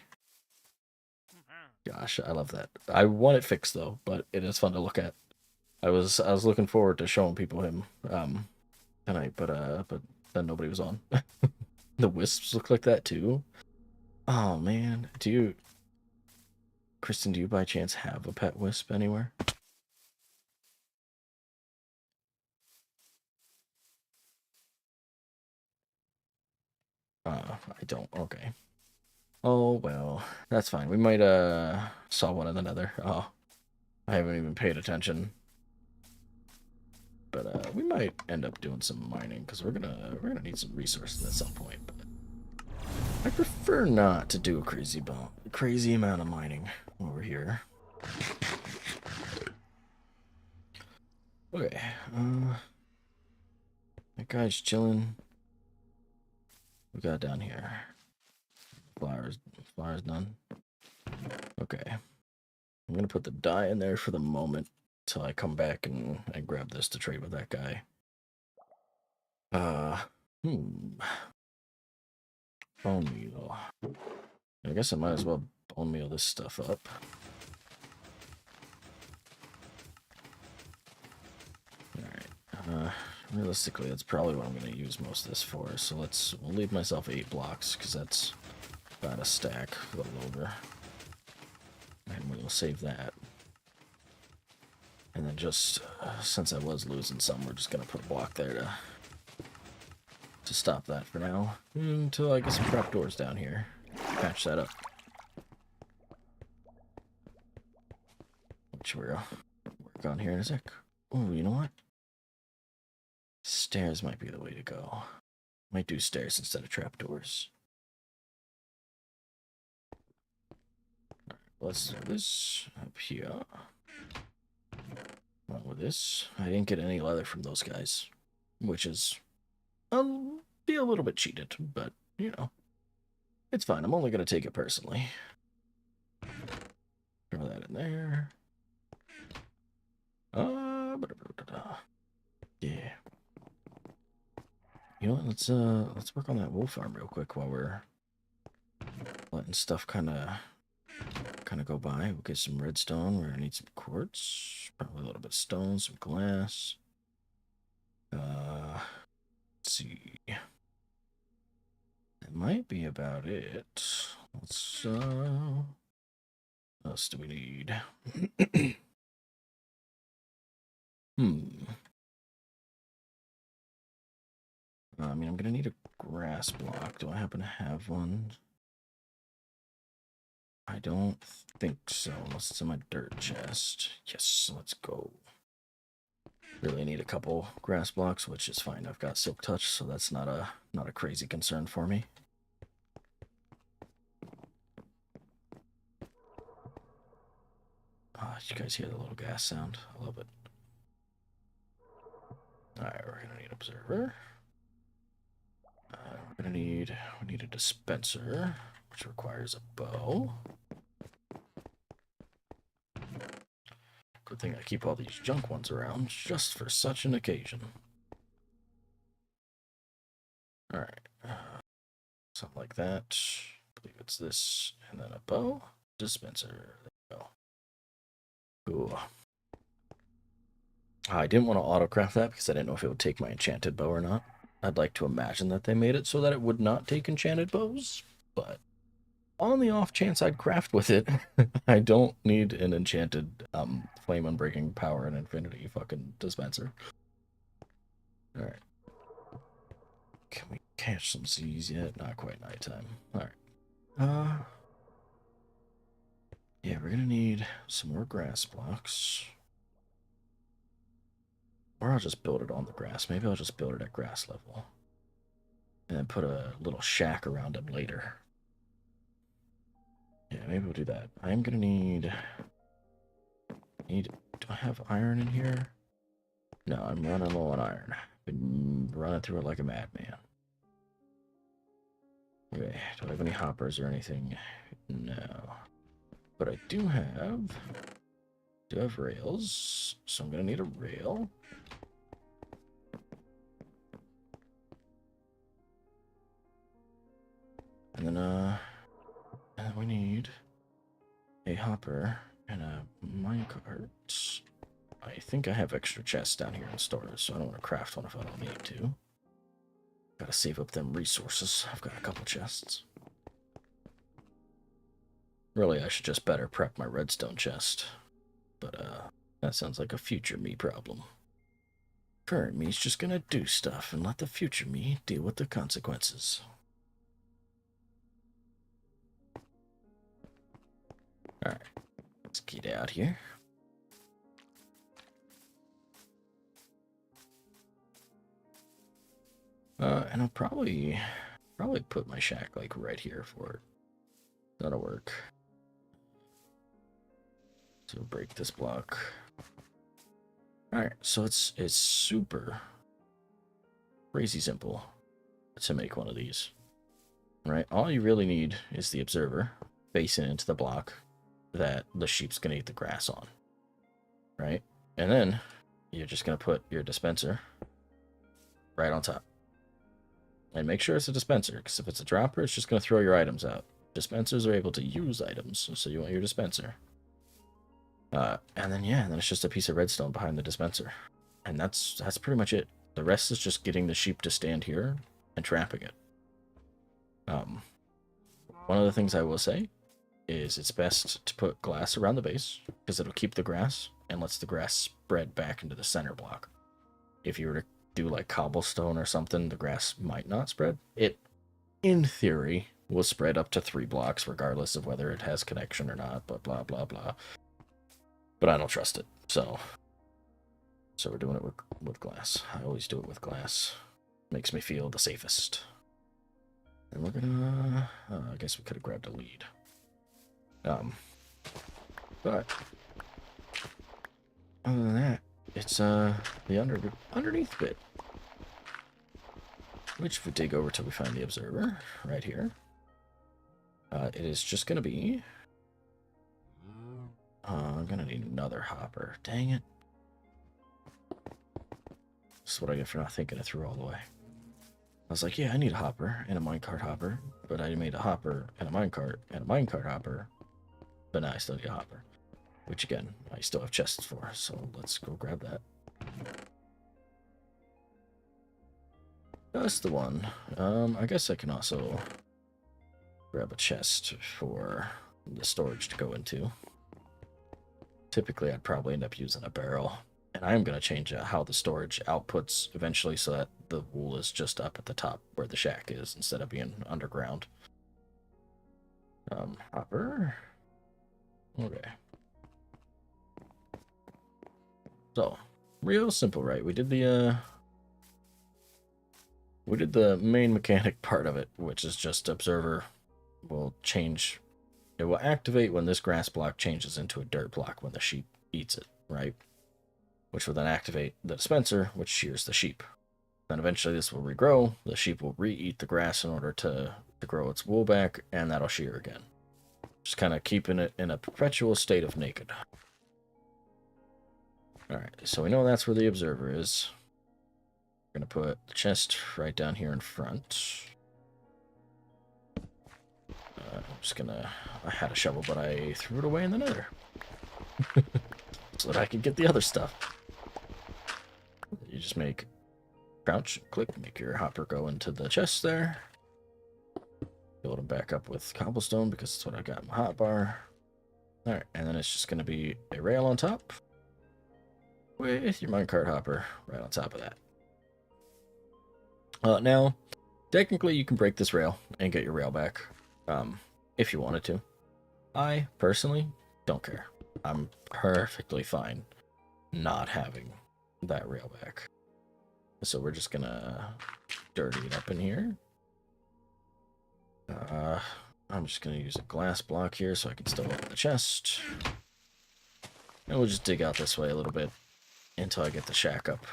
Gosh, I love that. I want it fixed though, but it is fun to look at. I was looking forward to showing people him tonight, but then nobody was on. The wisps look like that too. Oh man, Kristen, do you by chance have a pet wisp anywhere? I don't. Okay. Oh well, that's fine. We might saw one in the nether. Oh, I haven't even paid attention. But we might end up doing some mining because we're gonna need some resources at some point. But I prefer not to do a crazy amount of mining over here. Okay, that guy's chilling. We got down here. Flowers done. Okay, I'm gonna put the dye in there for the moment till I come back and grab this to trade with that guy. Bone meal. I guess I might as well bone meal this stuff up. Alright. Realistically, that's probably what I'm going to use most of this for. So we'll leave myself 8 blocks, because that's about a stack for the loader. And we'll save that. And then just, since I was losing some, we're just going to put a block there to stop that for now. Until I get some trapdoors down here. Patch that up. Which we'll work on here in a sec. Oh, you know what? Stairs might be the way to go. Might do stairs instead of trapdoors. Alright, let's do this up here. Well, with this, I didn't get any leather from those guys, which is be a little bit cheated, but you know, it's fine. I'm only going to take it personally. Throw that in there. Yeah. You know what? Let's work on that wool farm real quick while we're letting stuff kind of go by. We'll get some redstone. We're gonna need some quartz, probably a little bit of stone, some glass. Let's see. That might be about it. Let's what else do we need? I mean, I'm gonna need a grass block. Do I happen to have one? I don't think so, unless it's in my dirt chest. Yes, let's go. Really need a couple grass blocks, which is fine. I've got silk touch, so that's not a crazy concern for me. You guys hear the little gas sound? I love it. Alright, we're gonna need observer. We need a dispenser, which requires a bow. Good thing I keep all these junk ones around just for such an occasion. Alright. Something like that. I believe it's this. And then a bow. Dispenser. There we go. Cool. I didn't want to autocraft that because I didn't know if it would take my enchanted bow or not. I'd like to imagine that they made it so that it would not take enchanted bows, but on the off chance I'd craft with it, I don't need an enchanted flame unbreaking power and infinity fucking dispenser. Alright. Can we catch some Z's yet? Not quite nighttime. Alright. Yeah, we're gonna need some more grass blocks. Or I'll just build it on the grass. Maybe I'll just build it at grass level. And then put a little shack around it later. Yeah, maybe we'll do that. I am gonna need... Do I have iron in here? No, I'm running low on iron. Been running through it like a madman. Okay, do I have any hoppers or anything? No. But I do have rails, so I'm gonna need a rail. And then we need a hopper and a minecart. I think I have extra chests down here in storage, so I don't want to craft one if I don't need to. Gotta save up them resources. I've got a couple chests. Really, I should just better prep my redstone chest. But, that sounds like a future me problem. Current me's just gonna do stuff and let the future me deal with the consequences. Alright, let's get out here. And I'll probably put my shack, like, right here for it. That'll work. So break this block. Alright, so it's super crazy simple to make one of these. Right? All you really need is the observer facing into the block that the sheep's gonna eat the grass on. Right? And then you're just gonna put your dispenser right on top. And make sure it's a dispenser, because if it's a dropper, it's just gonna throw your items out. Dispensers are able to use items, so you want your dispenser. And then it's just a piece of redstone behind the dispenser. And that's pretty much it. The rest is just getting the sheep to stand here and trapping it. One of the things I will say is it's best to put glass around the base, because it'll keep the grass and lets the grass spread back into the center block. If you were to do like cobblestone or something, the grass might not spread. It, in theory, will spread up to 3 blocks regardless of whether it has connection or not, but blah, blah, blah. But I don't trust it, so we're doing it with glass. I always do it with glass. Makes me feel the safest. And we're gonna... I guess we could have grabbed a lead. But other than that, it's the underneath bit. which if we dig over till we find the observer, right here, it is just going to be... I'm going to need another hopper. Dang it. This is what I get for not thinking it through all the way. I was like, yeah, I need a hopper and a minecart hopper, but I made a hopper and a minecart hopper, but now I still need a hopper, which again, I still have chests for, so let's go grab that. That's the one. I guess I can also grab a chest for the storage to go into. Typically, I'd probably end up using a barrel. And I am going to change how the storage outputs eventually so that the wool is just up at the top where the shack is instead of being underground. Hopper. Okay. So, real simple, right? We did the main mechanic part of it, which is just observer will change. It will activate when this grass block changes into a dirt block when the sheep eats it, right? Which will then activate the dispenser, which shears the sheep. Then eventually this will regrow. The sheep will re-eat the grass in order to grow its wool back, and that'll shear again. Just kind of keeping it in a perpetual state of naked. Alright, so we know that's where the observer is. We're going to put the chest right down here in front. I'm just going to... I had a shovel, but I threw it away in the nether. So that I could get the other stuff. You just make crouch, click, make your hopper go into the chest there. Build them back up with cobblestone because that's what I got in my hotbar. Alright, and then it's just going to be a rail on top with your minecart hopper right on top of that. Now, technically you can break this rail and get your rail back if you wanted to. I, personally, don't care. I'm perfectly fine not having that rail back. So we're just gonna dirty it up in here. I'm just gonna use a glass block here so I can still open the chest. And we'll just dig out this way a little bit until I get the shack up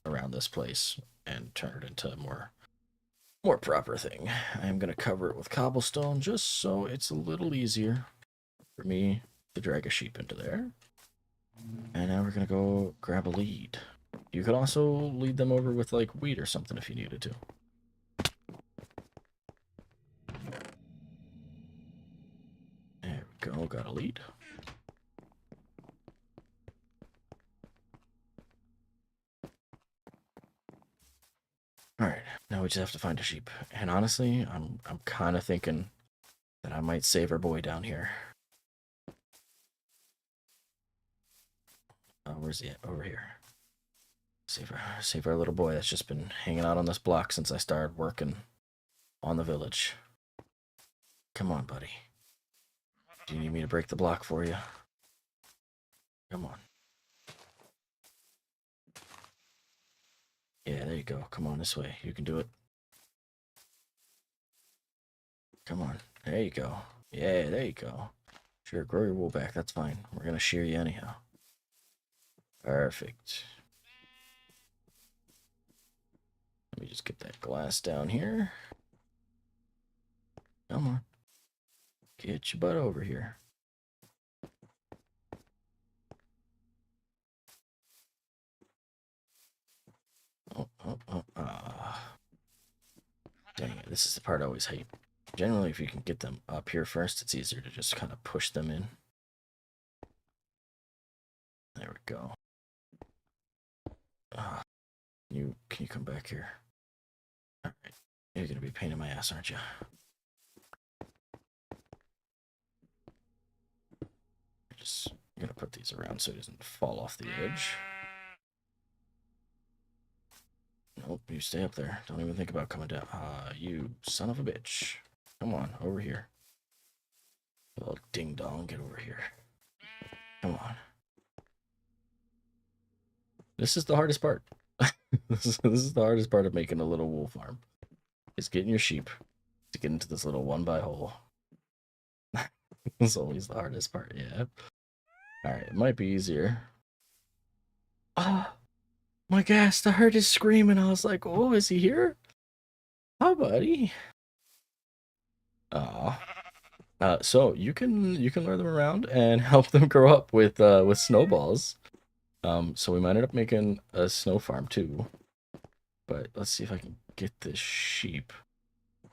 around this place and turn it into a more proper thing. I'm gonna cover it with cobblestone just so it's a little easier for me to drag a sheep into there. And now we're gonna go grab a lead. You could also lead them over with like wheat or something if you needed to. There we go, got a lead. Alright, now we just have to find a sheep. And honestly, I'm kind of thinking that I might save our boy down here. Where's he at? Over here. Save our little boy that's just been hanging out on this block since I started working on the village. Come on, buddy. Do you need me to break the block for you? Come on. Yeah, there you go. Come on this way. You can do it. Come on. There you go. Yeah, there you go. Sure, grow your wool back. That's fine. We're going to shear you anyhow. Perfect. Let me just get that glass down here. Come on. Get your butt over here. Dang it, this is the part I always hate. Generally, if you can get them up here first, it's easier to just kind of push them in. There we go. Can you come back here? Alright. You're gonna be a pain in my ass, aren't you? Just gonna put these around so it doesn't fall off the edge. Nope, you stay up there. Don't even think about coming down. You son of a bitch. Come on, over here. Little ding dong, get over here. Come on. This is the hardest part. This is the hardest part of making a little wool farm. Is getting your sheep to get into this little 1x hole. It's always the hardest part, yeah. Alright, it might be easier. Ah, my Ghast, I heard his scream and I was like, oh, is he here? Aw, buddy. Aw. So you can lure them around and help them grow up with snowballs. So we might end up making a snow farm too. But let's see if I can get this sheep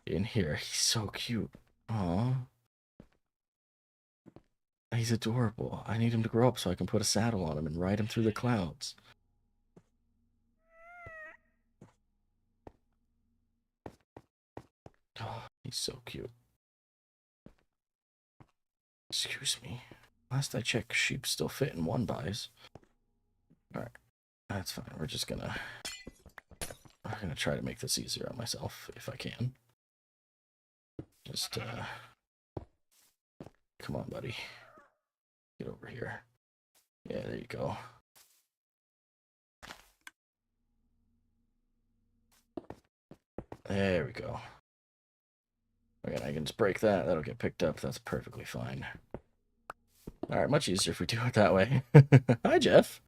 in here. He's so cute. Aw. He's adorable. I need him to grow up so I can put a saddle on him and ride him through the clouds. Oh, he's so cute. Excuse me. Last I checked, sheep still fit in one buys. Alright. That's fine. I'm gonna try to make this easier on myself if I can. Just come on, buddy. Get over here. Yeah, there you go. There we go. Again, I can just break that. That'll get picked up. That's perfectly fine. Alright, much easier if we do it that way. Hi, Jeff.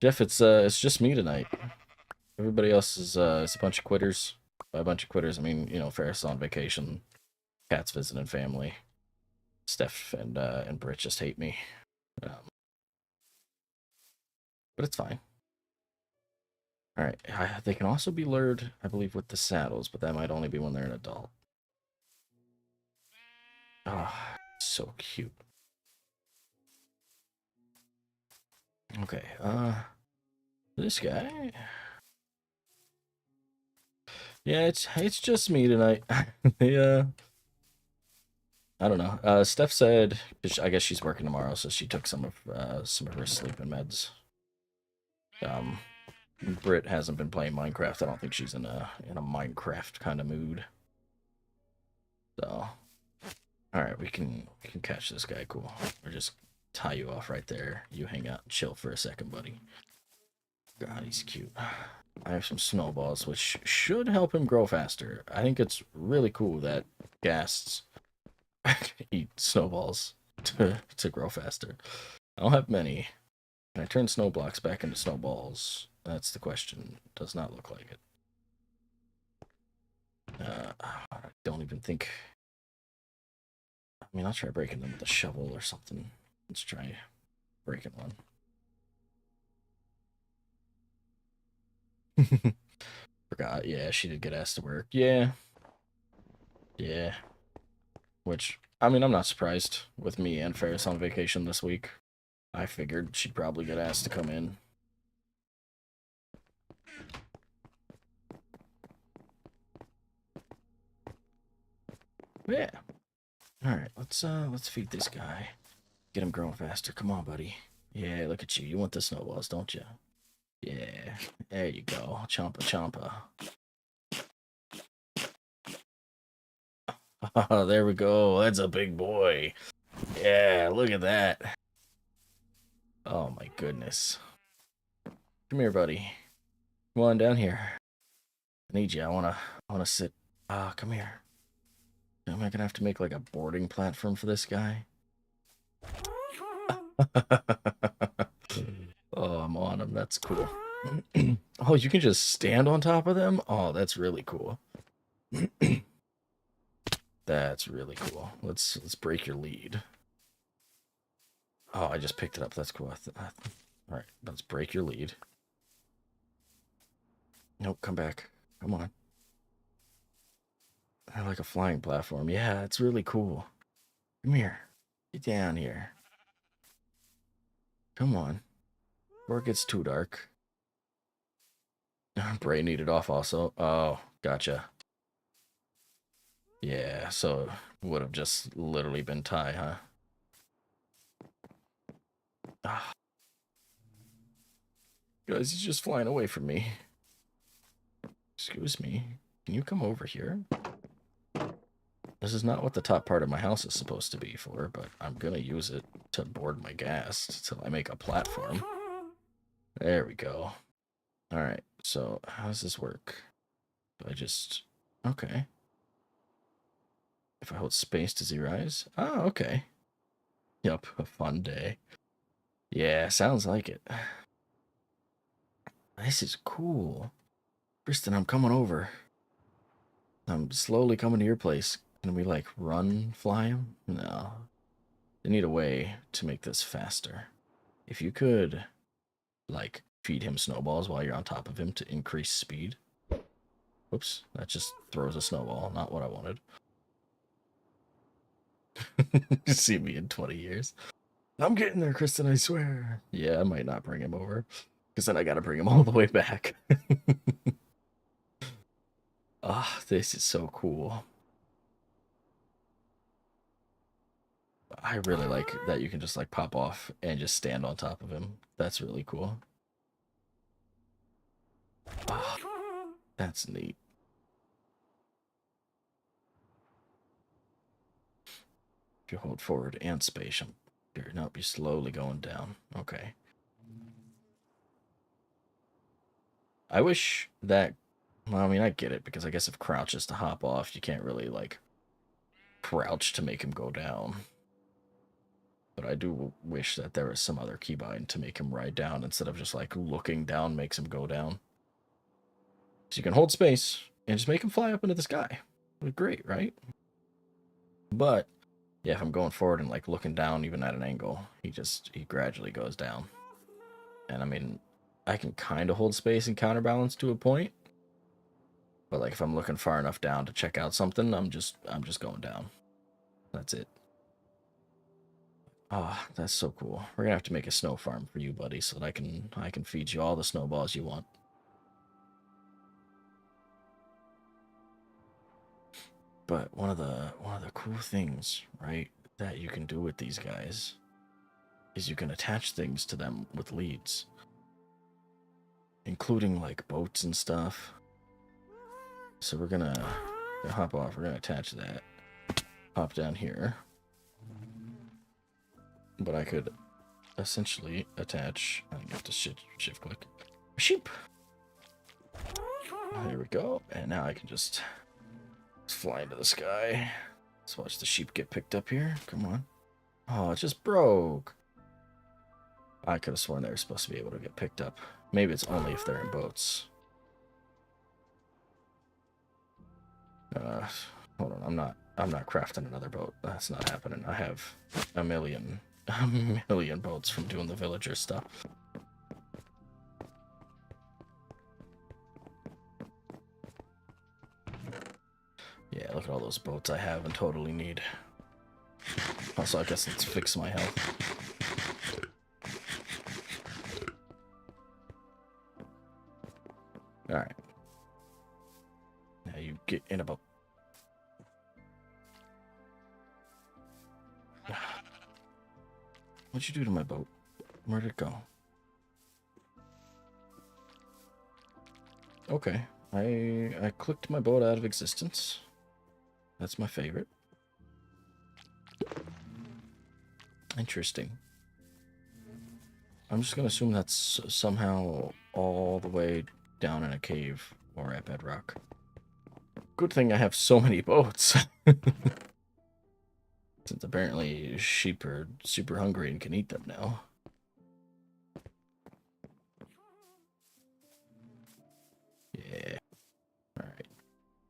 Jeff, it's just me tonight. Everybody else is a bunch of quitters. By a bunch of quitters, I mean, you know, Ferris on vacation, Cat's visiting family. Steph and Britt just hate me. But it's fine. Alright, they can also be lured, I believe, with the saddles, but that might only be when they're an adult. Ah, so cute. Okay, this guy. Yeah, it's just me tonight. Yeah. I don't know. Steph said, I guess she's working tomorrow, so she took some of her sleeping meds. Britt hasn't been playing Minecraft. I don't think she's in a Minecraft kind of mood. So, all right, we can catch this guy. Cool. Or just tie you off right there. You hang out and chill for a second, buddy. God, he's cute. I have some snowballs, which should help him grow faster. I think it's really cool that Ghasts eat snowballs to grow faster. I don't have many. Can I turn snow blocks back into snowballs? That's the question. Does not look like it. I don't even think... I mean, I'll try breaking them with a shovel or something. Let's try breaking one. Forgot. Yeah, she did get asked to work. Yeah. Yeah. Which, I mean, I'm not surprised with me and Ferris on vacation this week. I figured she'd probably get asked to come in. Yeah. Alright, let's feed this guy. Get him growing faster. Come on, buddy. Yeah, look at you. You want the snowballs, don't you? Yeah. There you go. Chompa chompa. Oh, there we go. That's a big boy. Yeah, look at that. Oh my goodness. Come here, buddy. Come on down here. I need you. I wanna sit. Come here. Am I gonna have to make like a boarding platform for this guy? Oh, I'm on him. That's cool. Oh, you can just stand on top of them? Oh, that's really cool. That's really cool. Let's break your lead. Oh, I just picked it up. That's cool. All right, let's break your lead. Nope, come back. Come on. I like a flying platform. Yeah, it's really cool. Come here. Get down here. Come on. Before it gets too dark. Bray needed off also. Oh, gotcha. Yeah, so it would have just literally been Ty, huh? Ah. Guys, he's just flying away from me. Excuse me. Can you come over here? This is not what the top part of my house is supposed to be for, but I'm gonna use it to board my gas till I make a platform. There we go. Alright, so how does this work? Do I just... Okay. If I hold space, does he rise? Oh, okay. Yep, a fun day. Yeah, sounds like it. This is cool. Kristen, I'm coming over. I'm slowly coming to your place. Can we, like, run fly him? No. They need a way to make this faster. If you could, like, feed him snowballs while you're on top of him to increase speed. Whoops, that just throws a snowball. Not what I wanted. See me in 20 years. I'm getting there, Kristen, I swear. Yeah, I might not bring him over. Because then I gotta bring him all the way back. Ah, this is so cool. I really like that you can just, like, pop off and just stand on top of him. That's really cool. Ah, that's neat. If you hold forward and space, nope, you're slowly going down. Okay. I wish that, well, I mean, I get it, because I guess if crouch is to hop off, you can't really, like, crouch to make him go down. But I do wish that there was some other keybind to make him ride down instead of just, like, looking down makes him go down. So you can hold space and just make him fly up into the sky. Great, right? But yeah, if I'm going forward and, like, looking down even at an angle, he gradually goes down. And I mean, I can kind of hold space and counterbalance to a point. But, like, if I'm looking far enough down to check out something, I'm just going down. That's it. Ah, that's so cool. We're gonna have to make a snow farm for you, buddy, so that I can feed you all the snowballs you want. But one of the cool things, right, that you can do with these guys is you can attach things to them with leads, including, like, boats and stuff. So we're gonna hop off. We're gonna attach that. Hop down here. But I could essentially attach. I have to shift click. Sheep. There we go. And now I can just fly into the sky. Let's watch the sheep get picked up here. Come on. Oh, it just broke. I could have sworn they were supposed to be able to get picked up. Maybe it's only if they're in boats. Hold on, I'm not crafting another boat. That's not happening. I have a million boats from doing the villager stuff. Yeah, look at all those boats I have and totally need. Also, I guess let's fix my health. Alright. Now you get in a boat. What'd you do to my boat? Where'd it go? Okay. I clicked my boat out of existence. That's my favorite. Interesting. I'm just gonna assume that's somehow all the way down in a cave or at bedrock. Good thing I have so many boats. Since apparently sheep are super hungry and can eat them now. Yeah. Alright.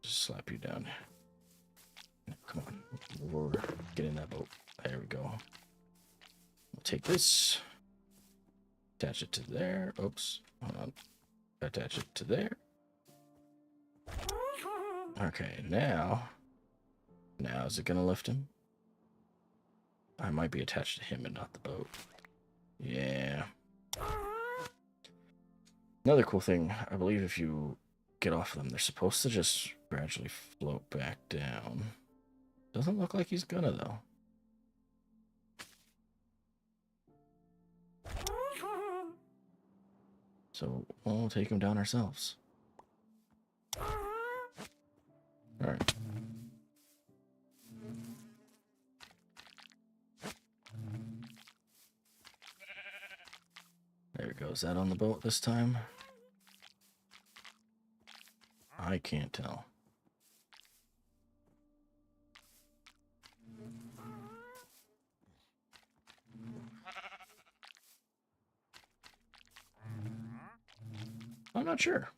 Just slap you down. Come on. Move over. Get in that boat. There we go. We'll take this. Attach it to there. Oops. Hold on. Attach it to there. Okay, now is it gonna lift him? I might be attached to him and not the boat. Yeah. Another cool thing, I believe if you get off of them, they're supposed to just gradually float back down. Doesn't look like he's gonna, though. So we'll take him down ourselves. Alright. There it goes. Is that on the boat this time? I can't tell. I'm not sure.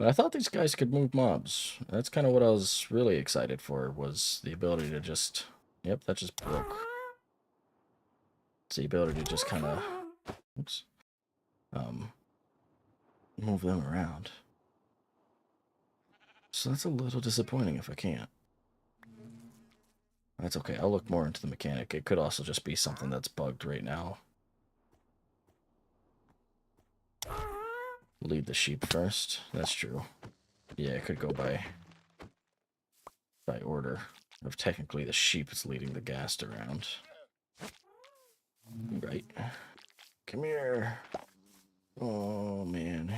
But I thought these guys could move mobs. That's kind of what I was really excited for, was the ability to just... Yep, that just broke. It's the ability to just kind of... Oops. Move them around. So that's a little disappointing if I can't. That's okay. I'll look more into the mechanic. It could also just be something that's bugged right now. Lead the sheep first. That's true. Yeah, it could go by order of technically the sheep is leading the ghast around. Right. Come here. Oh, man.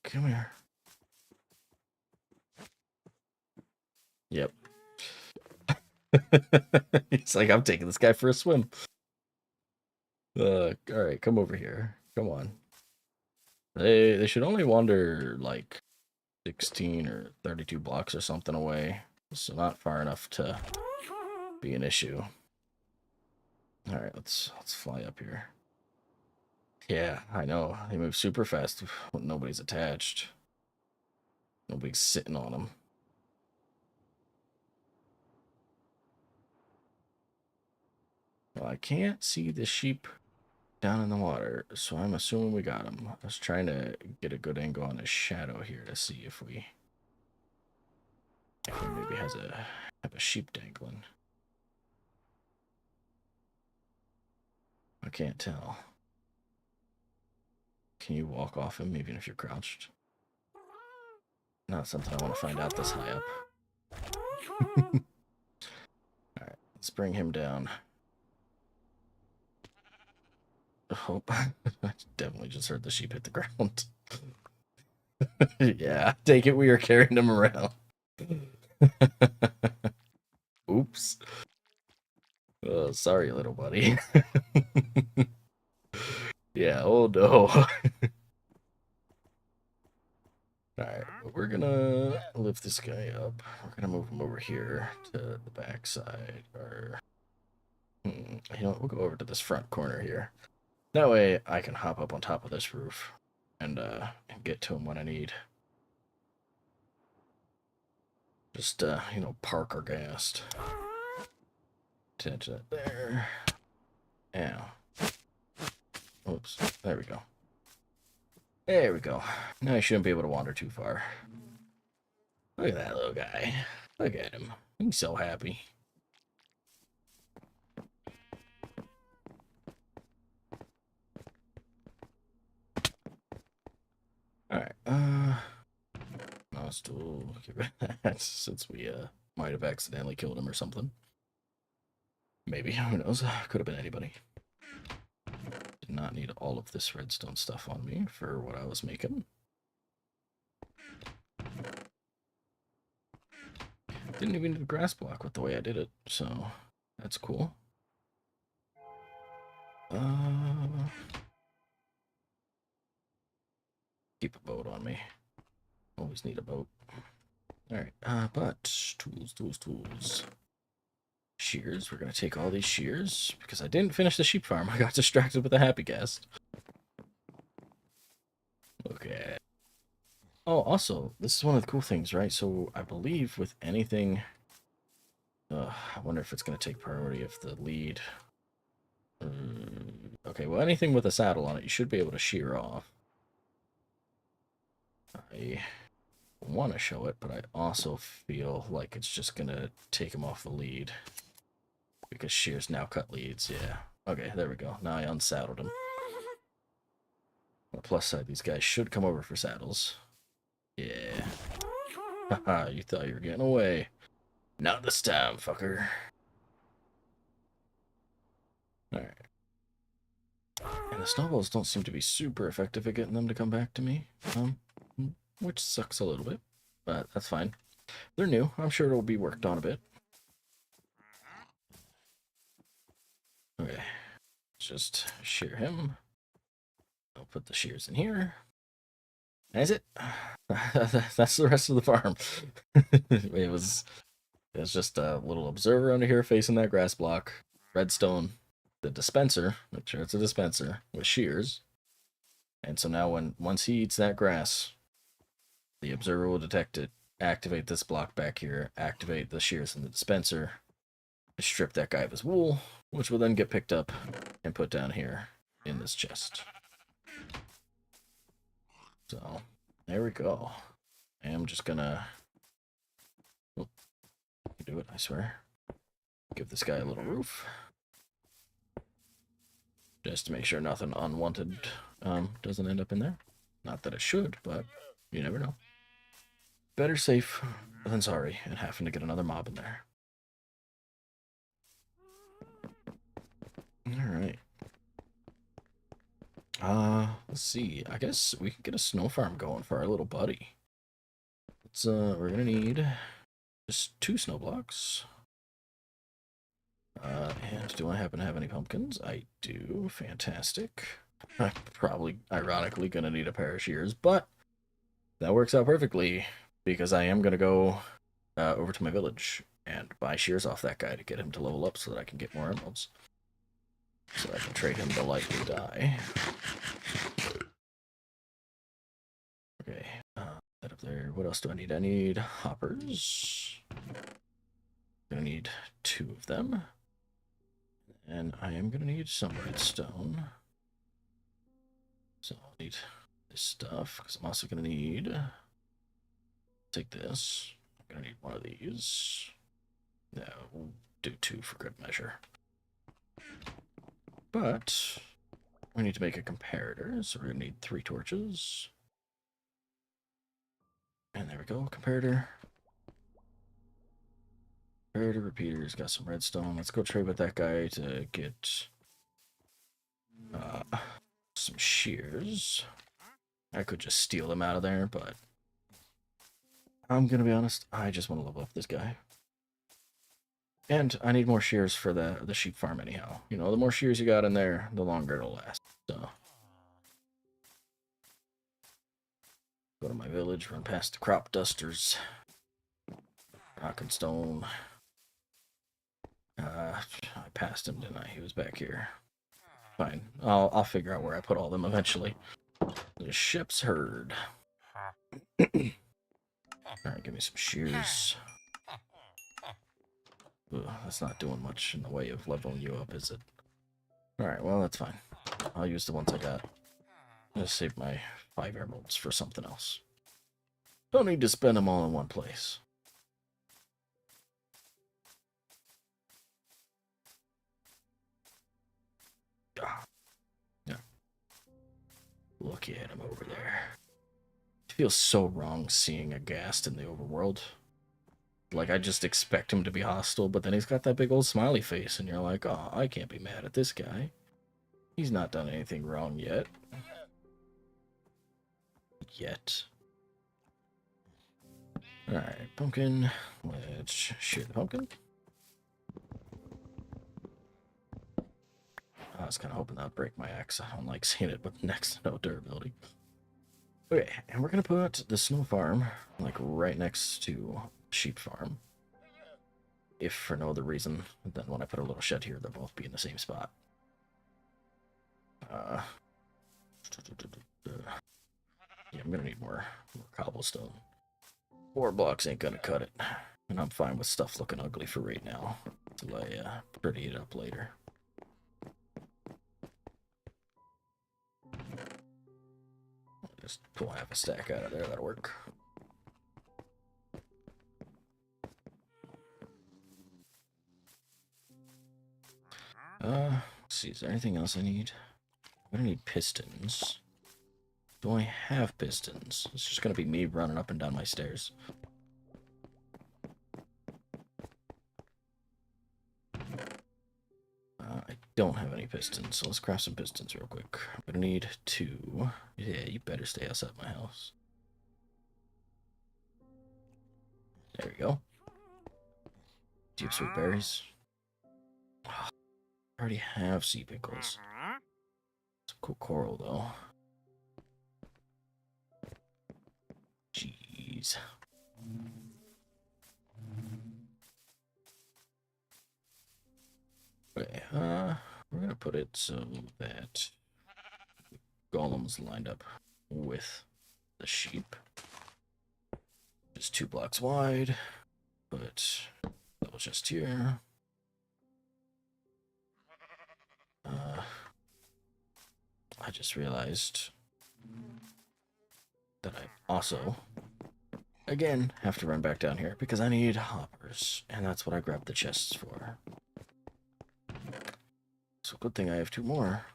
Come here. Yep. He's like, I'm taking this guy for a swim. Alright, come over here. Come on. They should only wander, like, 16 or 32 blocks or something away. So not far enough to be an issue. Alright, let's fly up here. Yeah, I know. They move super fast when nobody's attached. Nobody's sitting on them. Well, I can't see the sheep down in the water, so I'm assuming we got him. I was trying to get a good angle on his shadow here to see if he maybe have a sheep dangling. I can't tell. Can you walk off him even if you're crouched? Not something I want to find out this high up. Alright, let's bring him down. Oh, I definitely just heard the sheep hit the ground. Yeah, take it we are carrying him around. Oops. Oh, sorry, little buddy. Yeah, oh no. Alright, we're gonna lift this guy up. We're gonna move him over here to the back side. Or, you know what, we'll go over to this front corner here. That way I can hop up on top of this roof and get to him when I need. Just, you know, park our ghast. Attach that there. Yeah. Oops. There we go. There we go. Now I shouldn't be able to wander too far. Look at that little guy. Look at him. He's so happy. Alright, I'll still get rid of that since we might have accidentally killed him or something. Maybe, who knows? Could have been anybody. Did not need all of this redstone stuff on me for what I was making. Didn't even need a grass block with the way I did it, so that's cool. Keep a boat on me. Always need a boat. Alright, but tools. Shears. We're going to take all these shears because I didn't finish the sheep farm. I got distracted with the happy ghast. Okay. Oh, also, this is one of the cool things, right? So I believe with anything... I wonder if it's going to take priority if the lead... okay, well, anything with a saddle on it, you should be able to shear off. I want to show it, but I also feel like it's just going to take him off the lead. Because shears now cut leads, yeah. Okay, there we go. Now I unsaddled him. On the plus side, these guys should come over for saddles. Yeah. Haha, you thought you were getting away. Not this time, fucker. Alright. And the snowballs don't seem to be super effective at getting them to come back to me. Which sucks a little bit, but that's fine. They're new. I'm sure it'll be worked on a bit. Okay. Let's just shear him. I'll put the shears in here. That's it. That's the rest of the farm. It was just a little observer under here facing that grass block. Redstone. The dispenser. Make sure it's a dispenser with shears. And so now once he eats that grass, the observer will detect it, activate this block back here, activate the shears in the dispenser, strip that guy of his wool, which will then get picked up and put down here in this chest. So, there we go. I'm just gonna... Oh, do it, I swear. Give this guy a little roof. Just to make sure nothing unwanted doesn't end up in there. Not that it should, but you never know. Better safe than sorry and having to get another mob in there. Alright. Let's see. I guess we can get a snow farm going for our little buddy. Let's, we're gonna need just 2 snow blocks. And do I happen to have any pumpkins? I do. Fantastic. I'm probably, ironically, gonna need a pair of shears, but that works out perfectly because I am gonna go over to my village and buy shears off that guy to get him to level up so that I can get more emeralds. So I can trade him the likely die. Okay, that up there. What else do I need? I need hoppers. I'm gonna need 2 of them. And I am gonna need some redstone. So I'll need this stuff, because I'm also gonna need... Take this. I'm gonna need one of these. Yeah, we'll do 2 for good measure. But we need to make a comparator, so we're gonna need 3 torches. And there we go, comparator. Comparator, repeaters, got some redstone. Let's go trade with that guy to get some shears. I could just steal them out of there, but I'm gonna be honest, I just want to level up this guy. And I need more shears for the sheep farm anyhow. You know, the more shears you got in there, the longer it'll last. So go to my village, run past the crop dusters. Rock and stone. I passed him, didn't I? He was back here. Fine. I'll figure out where I put all them eventually. The ship's herd. Alright, give me some shears. Ugh, that's not doing much in the way of leveling you up, is it? Alright, well, that's fine. I'll use the ones I got. Just save my 5 emeralds for something else. Don't need to spend them all in one place. Yeah. Look at him over there. It feels so wrong seeing a Ghast in the overworld. Like, I just expect him to be hostile, but then he's got that big old smiley face, and you're like, oh, I can't be mad at this guy. He's not done anything wrong yet. Alright, pumpkin. Let's shoot the pumpkin. I was kind of hoping that would break my axe. I don't like seeing it with next to no durability. Okay, and we're going to put the snow farm, like, right next to sheep farm. If for no other reason, then when I put a little shed here, they'll both be in the same spot. Yeah, I'm going to need more cobblestone. 4 blocks ain't going to cut it. And I'm fine with stuff looking ugly for right now, until I pretty it up later. Just pull half a stack out of there, that'll work. Let's see, is there anything else I need? I'm gonna need pistons. Do I have pistons? It's just gonna be me running up and down my stairs. I don't have any pistons, so let's craft some pistons real quick. I'm gonna need 2. Yeah, you better stay outside my house. There we go. Deep sweet berries. Oh, I already have sea pickles. It's a cool coral, though. Jeez. Okay, we're gonna put it so that golems lined up with the sheep. Just 2 blocks wide, but that was just here. I just realized that I also, again, have to run back down here because I need hoppers, and that's what I grabbed the chests for. So good thing I have 2 more.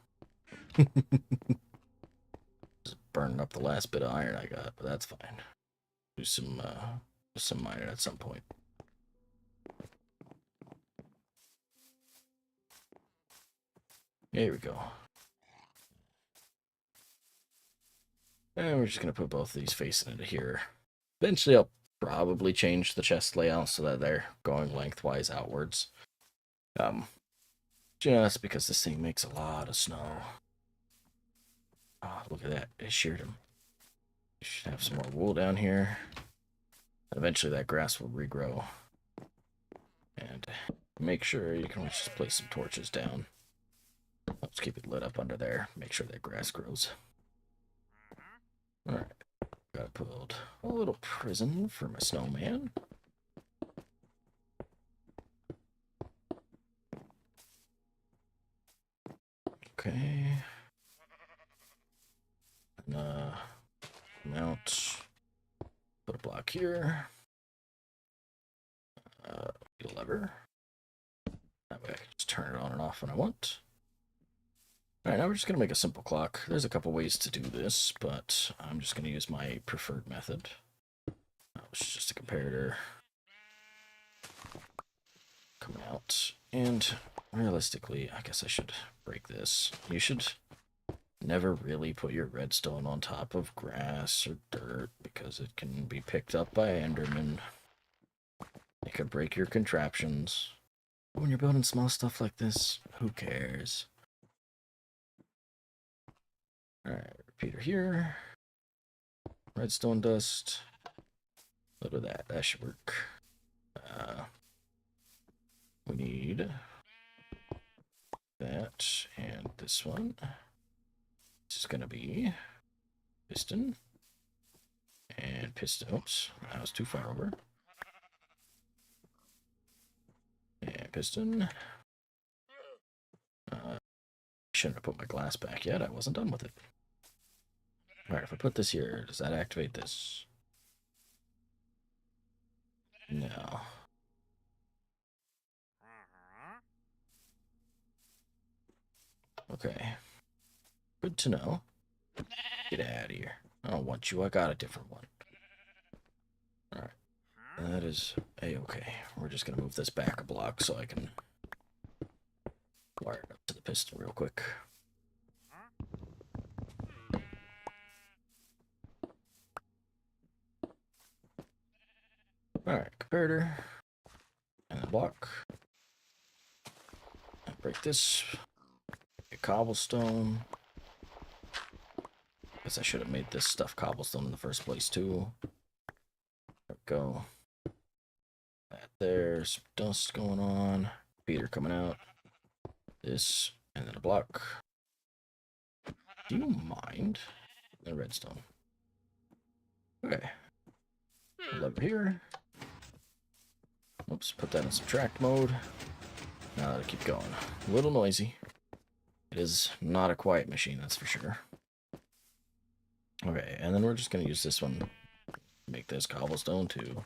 Just burning up the last bit of iron I got, but that's fine. Do some mining at some point. Here we go. And we're just going to put both of these facing into here. Eventually I'll probably change the chest layout so that they're going lengthwise outwards. Just because this thing makes a lot of snow. Oh, look at that. It sheared him. We should have some more wool down here. Eventually that grass will regrow. And make sure you can just place some torches down. Let's keep it lit up under there. Make sure that grass grows. Alright. Gotta build a little prison for my snowman. Okay. And, mount. Put a block here. Get a lever. That way I can just turn it on and off when I want. Alright, now we're just going to make a simple clock. There's a couple ways to do this, but I'm just going to use my preferred method. Which is just a comparator. Coming out. And realistically, I guess I should break this. You should never really put your redstone on top of grass or dirt because it can be picked up by Enderman. It could break your contraptions. When you're building small stuff like this, who cares? Alright, repeater here. Redstone dust. A little of that. That should work. We need that and this one. This is going to be piston. And piston. Oops, that was too far over. And piston. Shouldn't have put my glass back yet. I wasn't done with it. Alright, if I put this here, does that activate this? No. Okay. Good to know. Get out of here. I don't want you. I got a different one. Alright. That is a-okay. We're just going to move this back a block so I can wire it up to the piston real quick. Alright, comparator. And a block. And break this. A cobblestone. Guess I should have made this stuff cobblestone in the first place too. There we go. That there, some dust going on. Peter coming out. This, and then a block. Do you mind? The redstone. Okay. Lever here. Oops, put that in subtract mode. Now that'll keep going. A little noisy. It is not a quiet machine, that's for sure. Okay, and then we're just going to use this one to make this cobblestone too.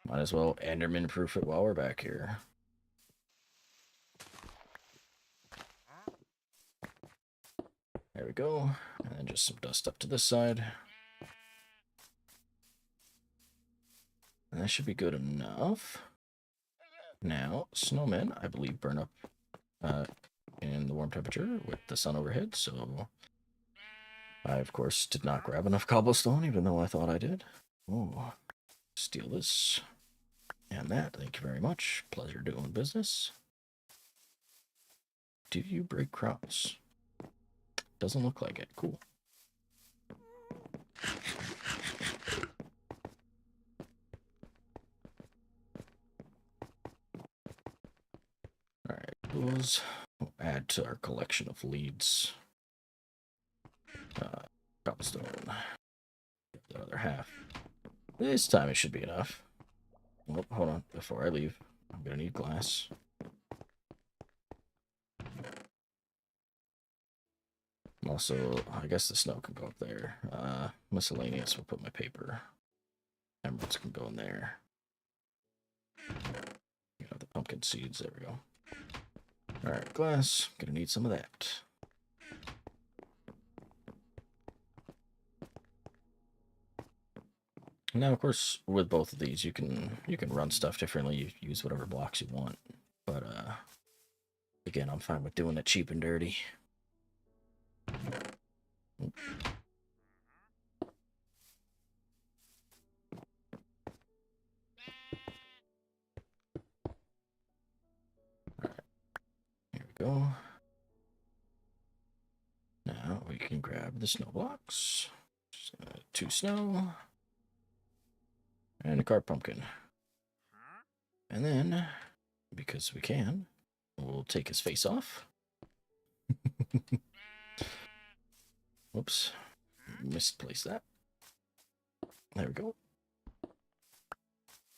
Might as well Enderman proof it while we're back here. There we go. And then just some dust up to this side. And that should be good enough. Now, snowmen, I believe, burn up in the warm temperature with the sun overhead, so I, of course, did not grab enough cobblestone, even though I thought I did. Oh, steal this and that. Thank you very much. Pleasure doing business. Do you break crops? Doesn't look like it. Cool. Alright, those will add to our collection of leads. Cobblestone. The other half. This time it should be enough. Oh, hold on. Before I leave, I'm gonna need glass. Also, I guess the snow can go up there. Miscellaneous, we'll put my paper. Emeralds can go in there. You know, the pumpkin seeds, there we go. Alright, glass. Gonna need some of that. Now, of course, with both of these, you can run stuff differently. You use whatever blocks you want. But, again, I'm fine with doing it cheap and dirty. Oop. Here we go. Now we can grab the snow blocks. 2 snow. And a carved pumpkin. And then, because we can, we'll take his face off. Whoops. Misplaced that. There we go.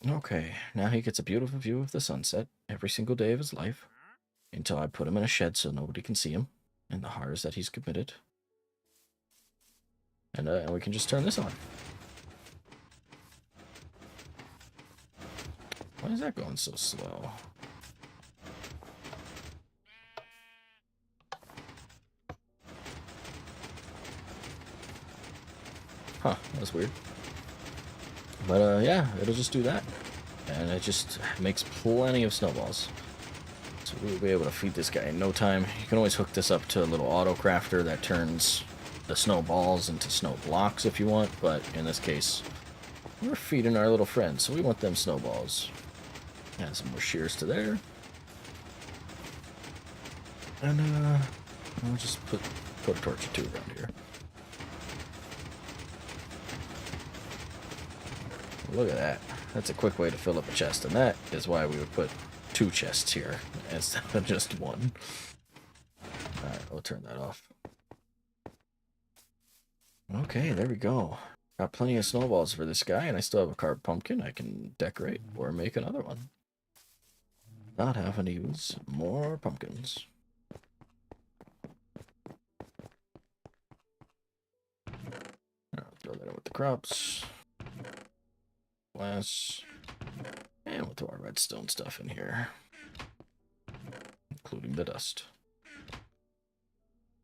Okay, now he gets a beautiful view of the sunset every single day of his life. Until I put him in a shed so nobody can see him and the horrors that he's committed. And we can just turn this on. Why is that going so slow? Huh, that's weird. But yeah, it'll just do that. And it just makes plenty of snowballs. So we'll be able to feed this guy in no time. You can always hook this up to a little auto crafter that turns the snowballs into snow blocks if you want. But in this case, we're feeding our little friends, so we want them snowballs. Add some more shears to there. And I'll just put a torch or two around here. Look at that. That's a quick way to fill up a chest, and that is why we would put 2 chests here instead of just 1. Alright, we'll turn that off. Okay, there we go. Got plenty of snowballs for this guy, and I still have a carved pumpkin I can decorate or make another one. Not having to use more pumpkins. I'll throw that in with the crops. Glass. And we'll throw our redstone stuff in here. Including the dust.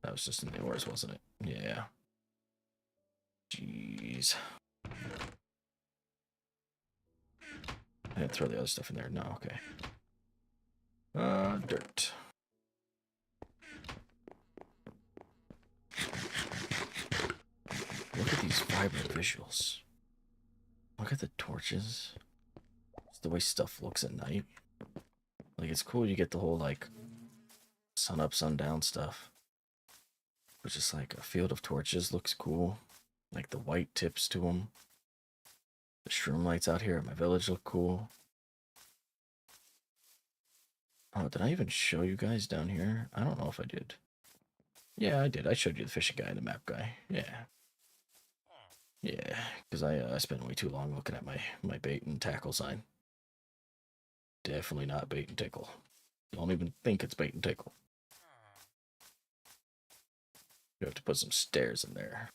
That was just in the ores, wasn't it? Yeah. Jeez. I didn't throw the other stuff in there. No, okay. Dirt. Look at these vibrant visuals. Look at the torches. It's the way stuff looks at night. Like, it's cool you get the whole, like, sun up, sun down stuff. But just, like, a field of torches looks cool. Like, the white tips to them. The shroom lights out here at my village look cool. Oh, did I even show you guys down here? I don't know if I did. Yeah, I did. I showed you the fishing guy and the map guy. Yeah. Yeah, because I spent way too long looking at my bait and tackle sign. Definitely not bait and tickle. Don't even think it's bait and tickle. You have to put some stairs in there.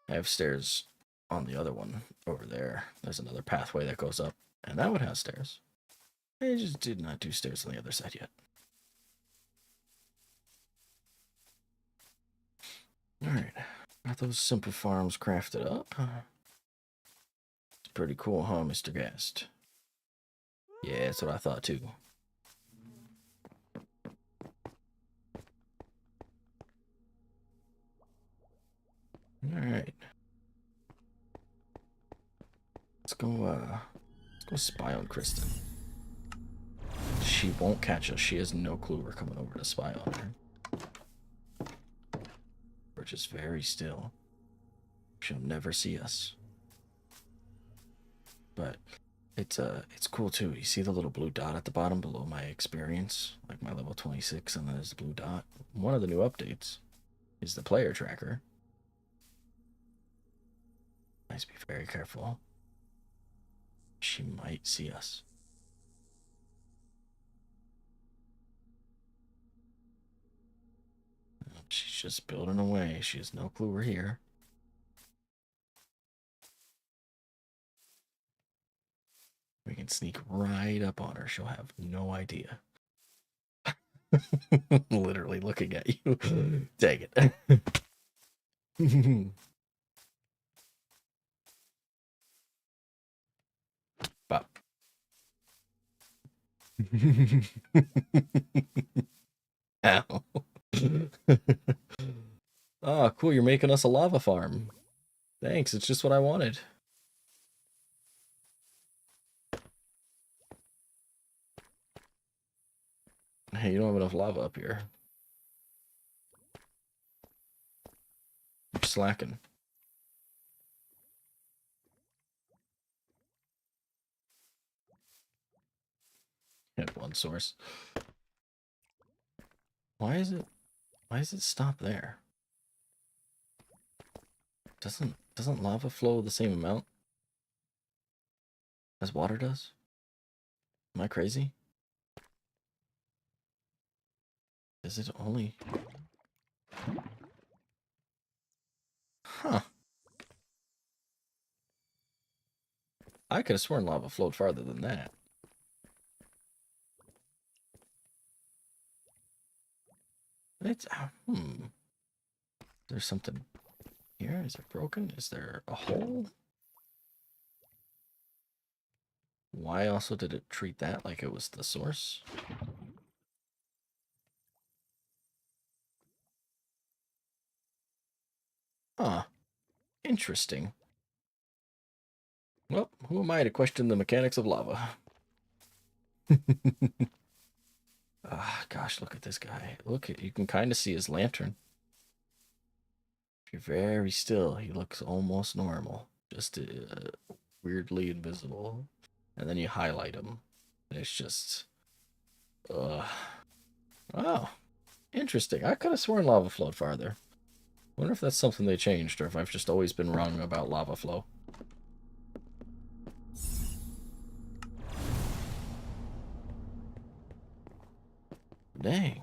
I have stairs on the other one over there. There's another pathway that goes up, and that one has stairs. I just did not do stairs on the other side yet. Alright, got those simple farms crafted up. It's pretty cool, huh, Mr. Ghast? Yeah, that's what I thought too. Alright. Let's go spy on Kristen. She won't catch us. She has no clue we're coming over to spy on her. We're just very still. She'll never see us. But it's cool too. You see the little blue dot at the bottom below my experience? Like my level 26, and then there's the blue dot. One of the new updates. is the player tracker. Let's be very careful. She might see us. She's just building away. She has no clue we're here. We can sneak right up on her. She'll have no idea. Literally looking at you. Dang it. Bop. Ow. Oh, cool. You're making us a lava farm. Thanks. It's just what I wanted. Hey, you don't have enough lava up here. You're slacking. Hit one source. Why is it stop there? Doesn't lava flow the same amount as water does? Am I crazy? Is it only... Huh. I could have sworn lava flowed farther than that. It's... There's something here? Is it broken? Is there a hole? Why also did it treat that like it was the source? Huh. Interesting. Well, who am I to question the mechanics of lava? Ah, gosh, look at this guy. Look, you can kind of see his lantern. If you're very still, he looks almost normal. Just weirdly invisible. And then you highlight him. And it's just... Oh, interesting. I could have sworn lava flowed farther. Wonder if that's something they changed, or if I've just always been wrong about lava flow. Dang.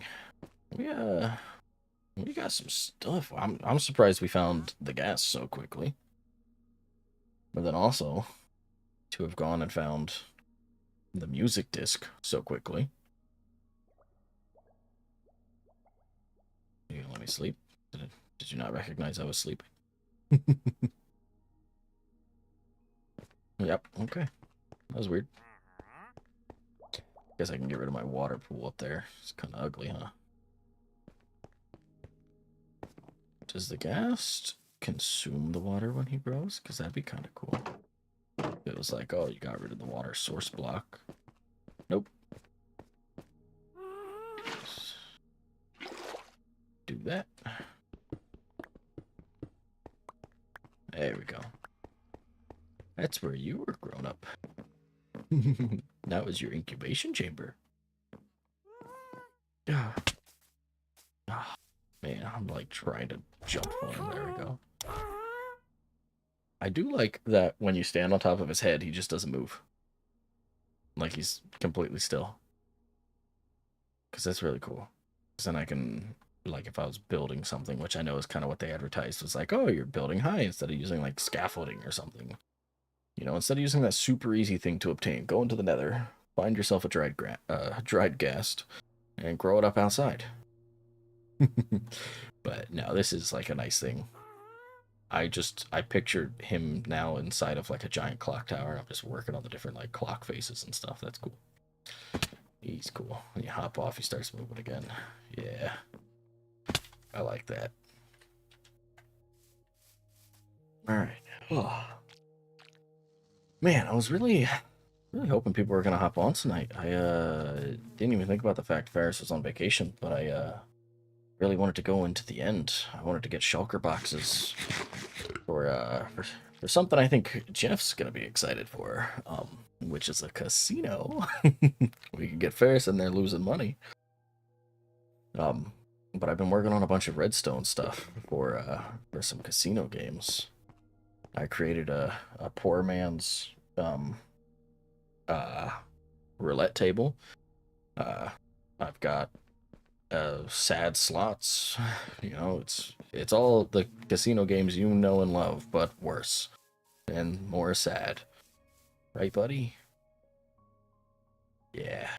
We got some stuff. I'm surprised we found the gas so quickly. But then also, to have gone and found the music disc so quickly. You let me sleep? Did you not recognize I was sleeping? Yep, okay. That was weird. Guess I can get rid of my water pool up there. It's kind of ugly, huh? Does the ghast consume the water when he grows? Because that'd be kind of cool. It was like, oh, you got rid of the water source block. Nope. Do that. There we go. That's where you were grown up. That was your incubation chamber. Oh, man, I'm like trying to jump for him. There we go. I do like that when you stand on top of his head, he just doesn't move. Like he's completely still. Because that's really cool. Because then I can, like if I was building something, which I know is kind of what they advertised, was like, oh, you're building high instead of using like scaffolding or something. You know, instead of using that super easy thing to obtain, go into the nether, find yourself a dried ghast, and grow it up outside. But no, this is like a nice thing. I pictured him now inside of like a giant clock tower, and I'm just working on the different like clock faces and stuff. That's cool. He's cool. When you hop off, he starts moving again. Yeah. I like that. Alright. Oh. Man, I was really hoping people were gonna hop on tonight. I didn't even think about the fact Ferris was on vacation, but I really wanted to go into the end. I wanted to get shulker boxes for something I think Jeff's gonna be excited for, which is a casino. We can get Ferris in there losing money. But I've been working on a bunch of Redstone stuff for some casino games. I created a poor man's uh roulette table. Uh, I've got sad slots. You know, it's all the casino games you know and love, but worse and more sad. Right, buddy? Yeah.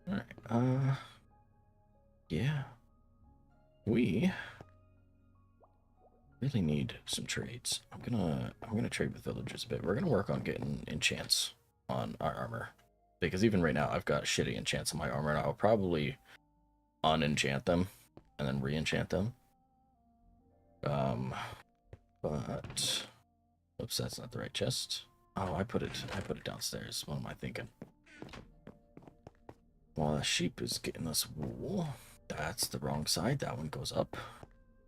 All right. Yeah. We really need some trades. I'm gonna trade with villagers a bit. We're gonna work on getting enchants on our armor. Because even right now I've got shitty enchants on my armor and I'll probably unenchant them and then re-enchant them. Um but oops, that's not the right chest. Oh, I put it downstairs. What am I thinking? Well, that sheep is getting us wool. That's the wrong side. That one goes up.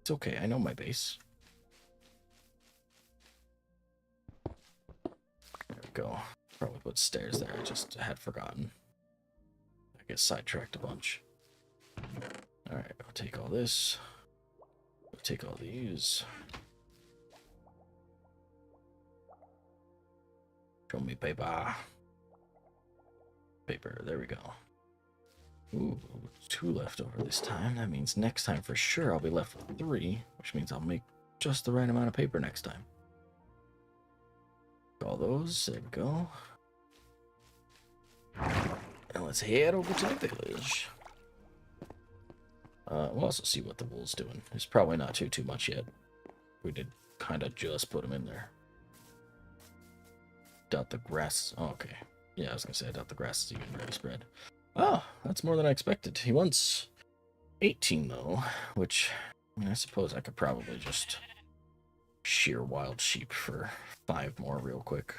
It's okay. I know my base. There we go. Probably put stairs there. I just had forgotten. I get sidetracked a bunch. Alright, I'll take all this. I'll take all these. Show me paper. Paper. There we go. Ooh, 2 left over this time. That means next time for sure I'll be left with 3, which means I'll make just the right amount of paper next time. All those. There we go. And let's head over to the village. We'll also see what the wool's doing. It's probably not too much yet. We did kind of just put him in there. Doubt the grass. Oh, okay. Yeah, I was gonna say I doubt the grass is even really spread. Oh, that's more than I expected. He wants 18 though, which I mean I suppose I could probably just shear wild sheep for 5 more real quick.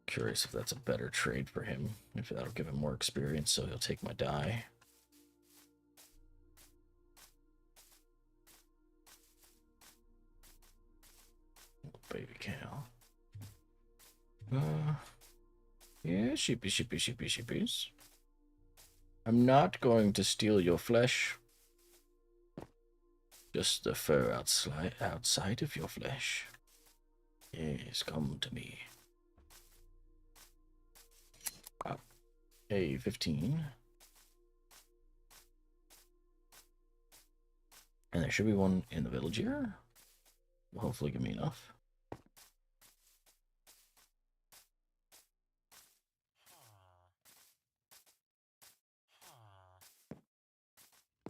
Curious if that's a better trade for him. If that'll give him more experience, so he'll take my dye. Little baby cow. Yeah, sheepy, sheepy, sheepy, sheepies. I'm not going to steal your flesh. Just the fur outside of your flesh. Yes, come to me. Hey, 15. And there should be one in the village here. Will hopefully give me enough.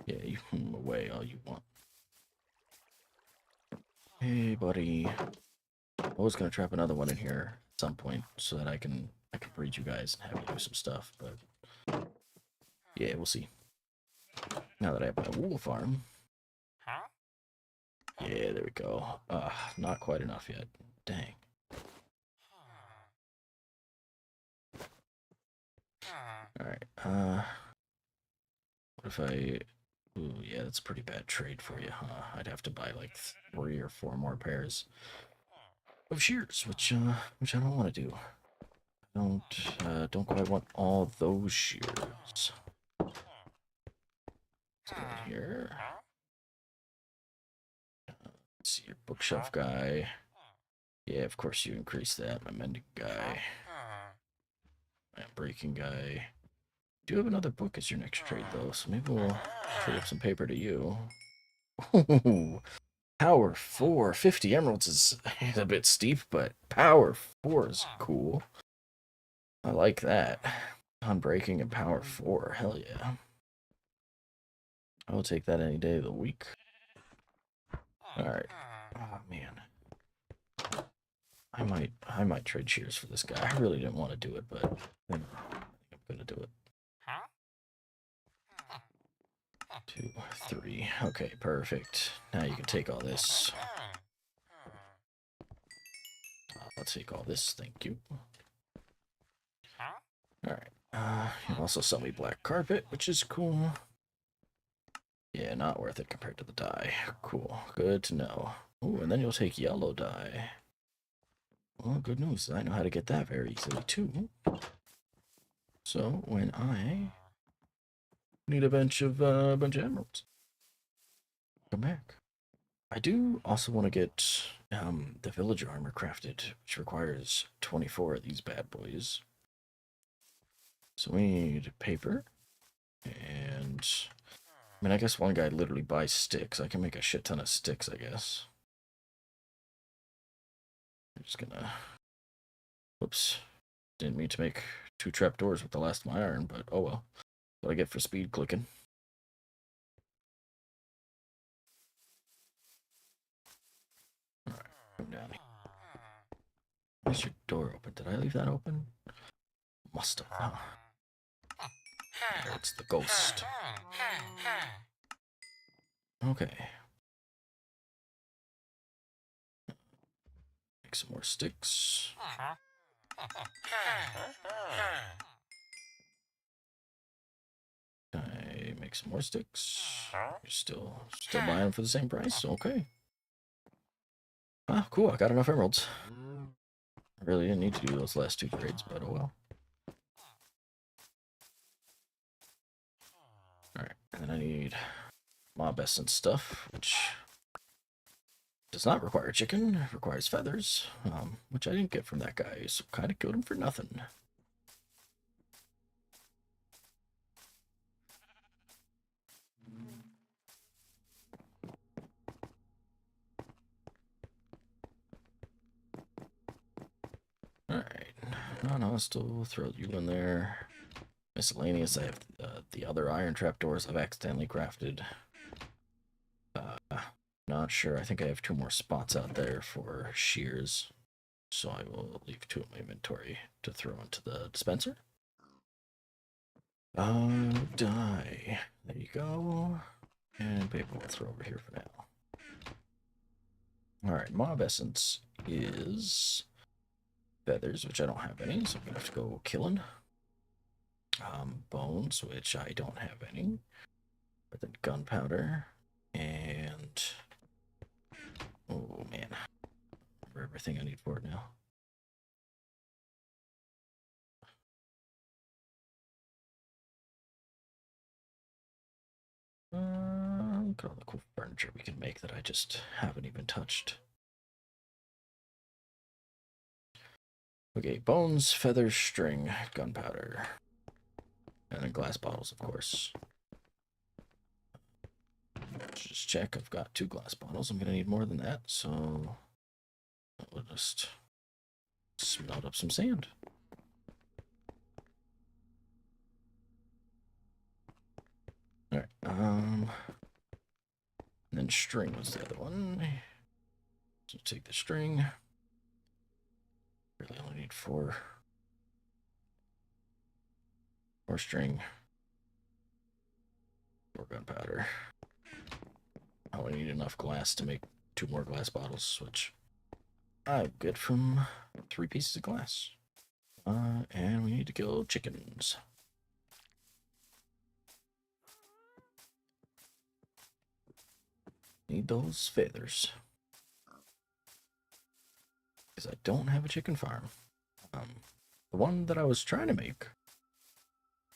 Yeah, you can away all you want. Hey, buddy. I was gonna trap another one in here at some point so that I can breed you guys and have you do some stuff, but yeah, we'll see. Now that I have my wool farm. Yeah, there we go. Not quite enough yet. Dang. Alright, what if I... Ooh, yeah, that's a pretty bad trade for you, huh? I'd have to buy like 3 or 4 more pairs of shears, which I don't want to do. Don't quite want all those shears. Let's go in here. Let's see your bookshelf guy. Yeah, of course you increase that. My mending guy. My breaking guy. Do have another book as your next trade though, so maybe we'll trade up some paper to you. Ooh, power 4, 50 emeralds is a bit steep, but power 4 is cool. I like that. Unbreaking and power 4, hell yeah. I will take that any day of the week. Alright. Oh man. I might trade cheers for this guy. I really didn't want to do it, but I think I'm gonna do it. 2, 3. Okay, perfect. Now you can take all this. I'll take all this, thank you. Alright. You also sell me black carpet, which is cool. Yeah, not worth it compared to the dye. Cool. Good to know. Ooh, and then you'll take yellow dye. Well, good news. I know how to get that very easily, too. So, when I need a bunch of emeralds, come back. I do also want to get the villager armor crafted, which requires 24 of these bad boys. So we need paper, and I mean, I guess one guy literally buys sticks. I can make a shit ton of sticks, I guess. I'm just gonna... Whoops. Didn't mean to make 2 trapdoors with the last of my iron, but oh well. What I get for speed clicking. Alright, come down here. Where's your door open? Did I leave that open? Must have, huh? There, it's the ghost. Okay. Make some more sticks. I make some more sticks. You're still buying them for the same price? Okay. Ah, cool. I got enough emeralds. I really didn't need to do those last 2 trades, but oh well. Alright, and then I need mob essence stuff, which does not require chicken. It requires feathers, which I didn't get from that guy, so kind of killed him for nothing. Alright. No, I'll still throw you in there. Miscellaneous, I have the other iron trapdoors I've accidentally crafted. Not sure. I think I have 2 more spots out there for shears. So I will leave 2 in my inventory to throw into the dispenser. Dye. There you go. And paper we'll throw over here for now. Alright, mob essence is feathers, which I don't have any, so I'm gonna have to go killing. Bones, which I don't have any. But then gunpowder. And oh man. I remember everything I need for it now. Look at all the cool furniture we can make that I just haven't even touched. Okay, bones, feathers, string, gunpowder. And then glass bottles, of course. Just check, I've got 2 glass bottles. I'm gonna need more than that, so we'll just smelt up some sand. Alright, and then string was the other one. So take the string. Really only need 4 string. 4 gunpowder. I only need enough glass to make 2 more glass bottles, which I get from 3 pieces of glass. And we need to kill chickens. Need those feathers. Because I don't have a chicken farm. The one that I was trying to make,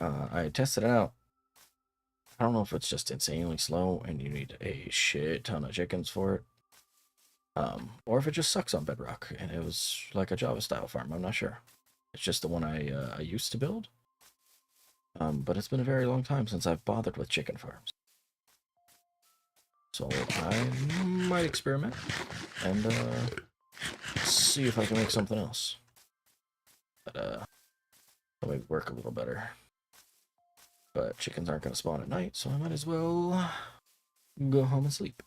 I tested it out. I don't know if it's just insanely slow and you need a shit ton of chickens for it. Or if it just sucks on Bedrock and it was like a Java style farm. I'm not sure. It's just the one I used to build. But it's been a very long time since I've bothered with chicken farms. So I might experiment and see if I can make something else. But that might work a little better. But chickens aren't going to spawn at night, so I might as well go home and sleep.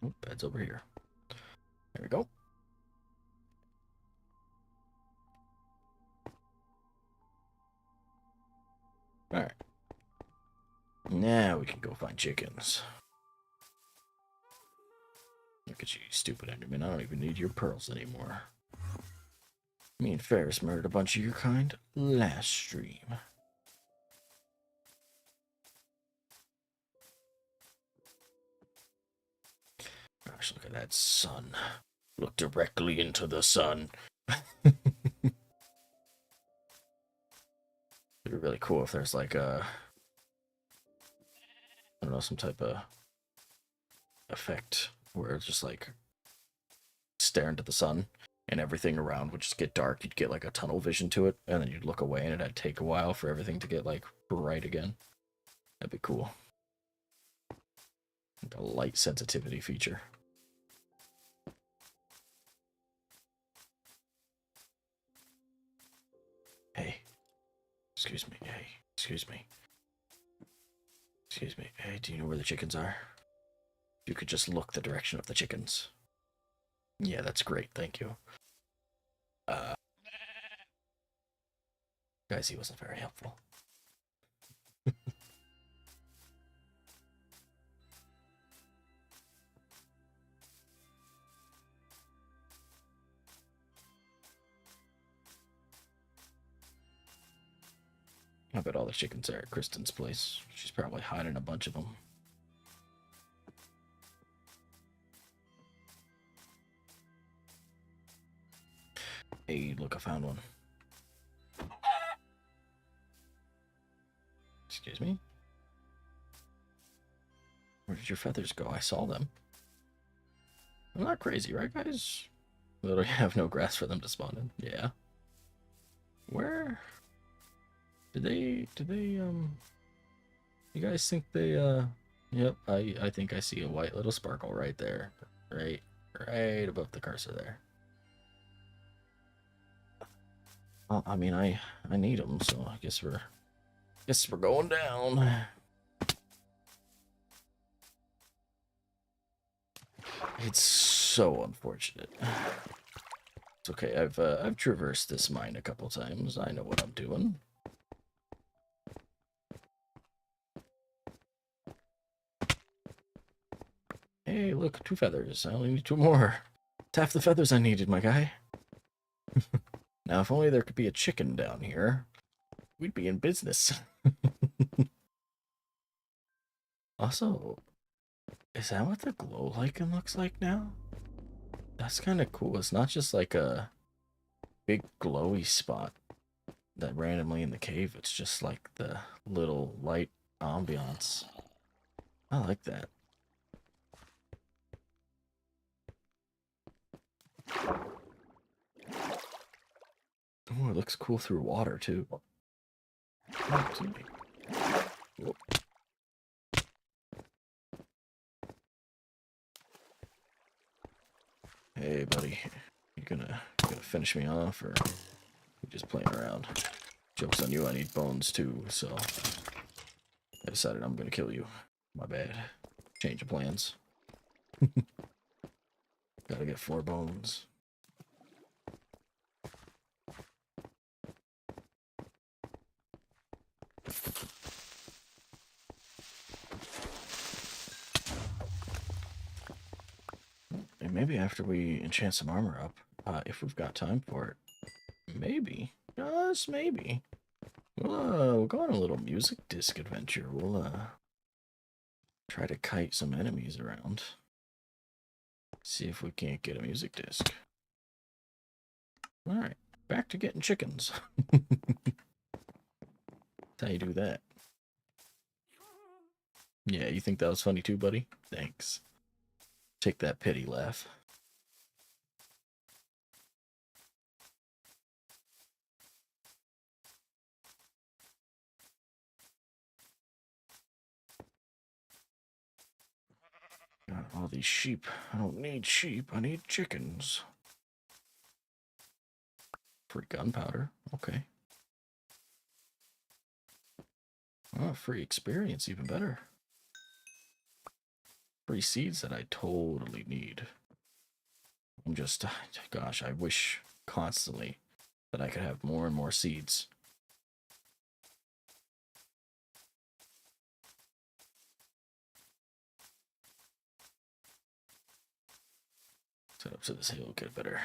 Oh, bed's over here. There we go. Alright. Now we can go find chickens. Look at you, stupid Enderman. I don't even need your pearls anymore. Me and Ferris murdered a bunch of your kind last stream. Gosh, look at that sun. Look directly into the sun. It'd be really cool if there's like a, I don't know, some type of effect where it's just like stare into the sun and everything around would just get dark. You'd get like a tunnel vision to it, and then you'd look away and it'd take a while for everything to get like bright again. That'd be cool. Like a light sensitivity feature. Hey. Excuse me. Hey. Excuse me. Excuse me. Hey, do you know where the chickens are? You could just look the direction of the chickens. Yeah, that's great. Thank you. Guys, he wasn't very helpful. I bet all the chickens are at Kristen's place. She's probably hiding a bunch of them. Hey, look, I found one. Excuse me? Where did your feathers go? I saw them. I'm not crazy, right, guys? Literally have no grass for them to spawn in. Yeah. Where? Did they, you guys think they, yep, I think I see a white little sparkle right there. Right above the cursor there. Well, I mean, I need them, so I guess we're going down. It's so unfortunate. It's okay. I've traversed this mine a couple times. I know what I'm doing. Hey, look, 2 feathers. I only need 2 more. It's half the feathers I needed, my guy. Now, if only there could be a chicken down here, we'd be in business. Also, is that what the glow lichen looks like now? That's kind of cool. It's not just like a big glowy spot that randomly in the cave. It's just like the little light ambiance. I like that. Oh, it looks cool through water, too. Whoop. Hey, buddy. You gonna finish me off, or you just playing around? Joke's on you, I need bones, too, so I decided I'm gonna kill you. My bad. Change of plans. Gotta get 4 bones. And maybe after we enchant some armor up, if we've got time for it, maybe, just maybe, we'll go on a little music disc adventure. We'll try to kite some enemies around. See if we can't get a music disc. Alright, back to getting chickens. That's how you do that. Yeah, you think that was funny too, buddy? Thanks. Take that pity laugh. Got all these sheep. I don't need sheep, I need chickens. Free gunpowder. Okay. Oh, free experience, even better. Free seeds that I totally need. I'm just, gosh, I wish constantly that I could have more and more seeds. Set up to this hill, get better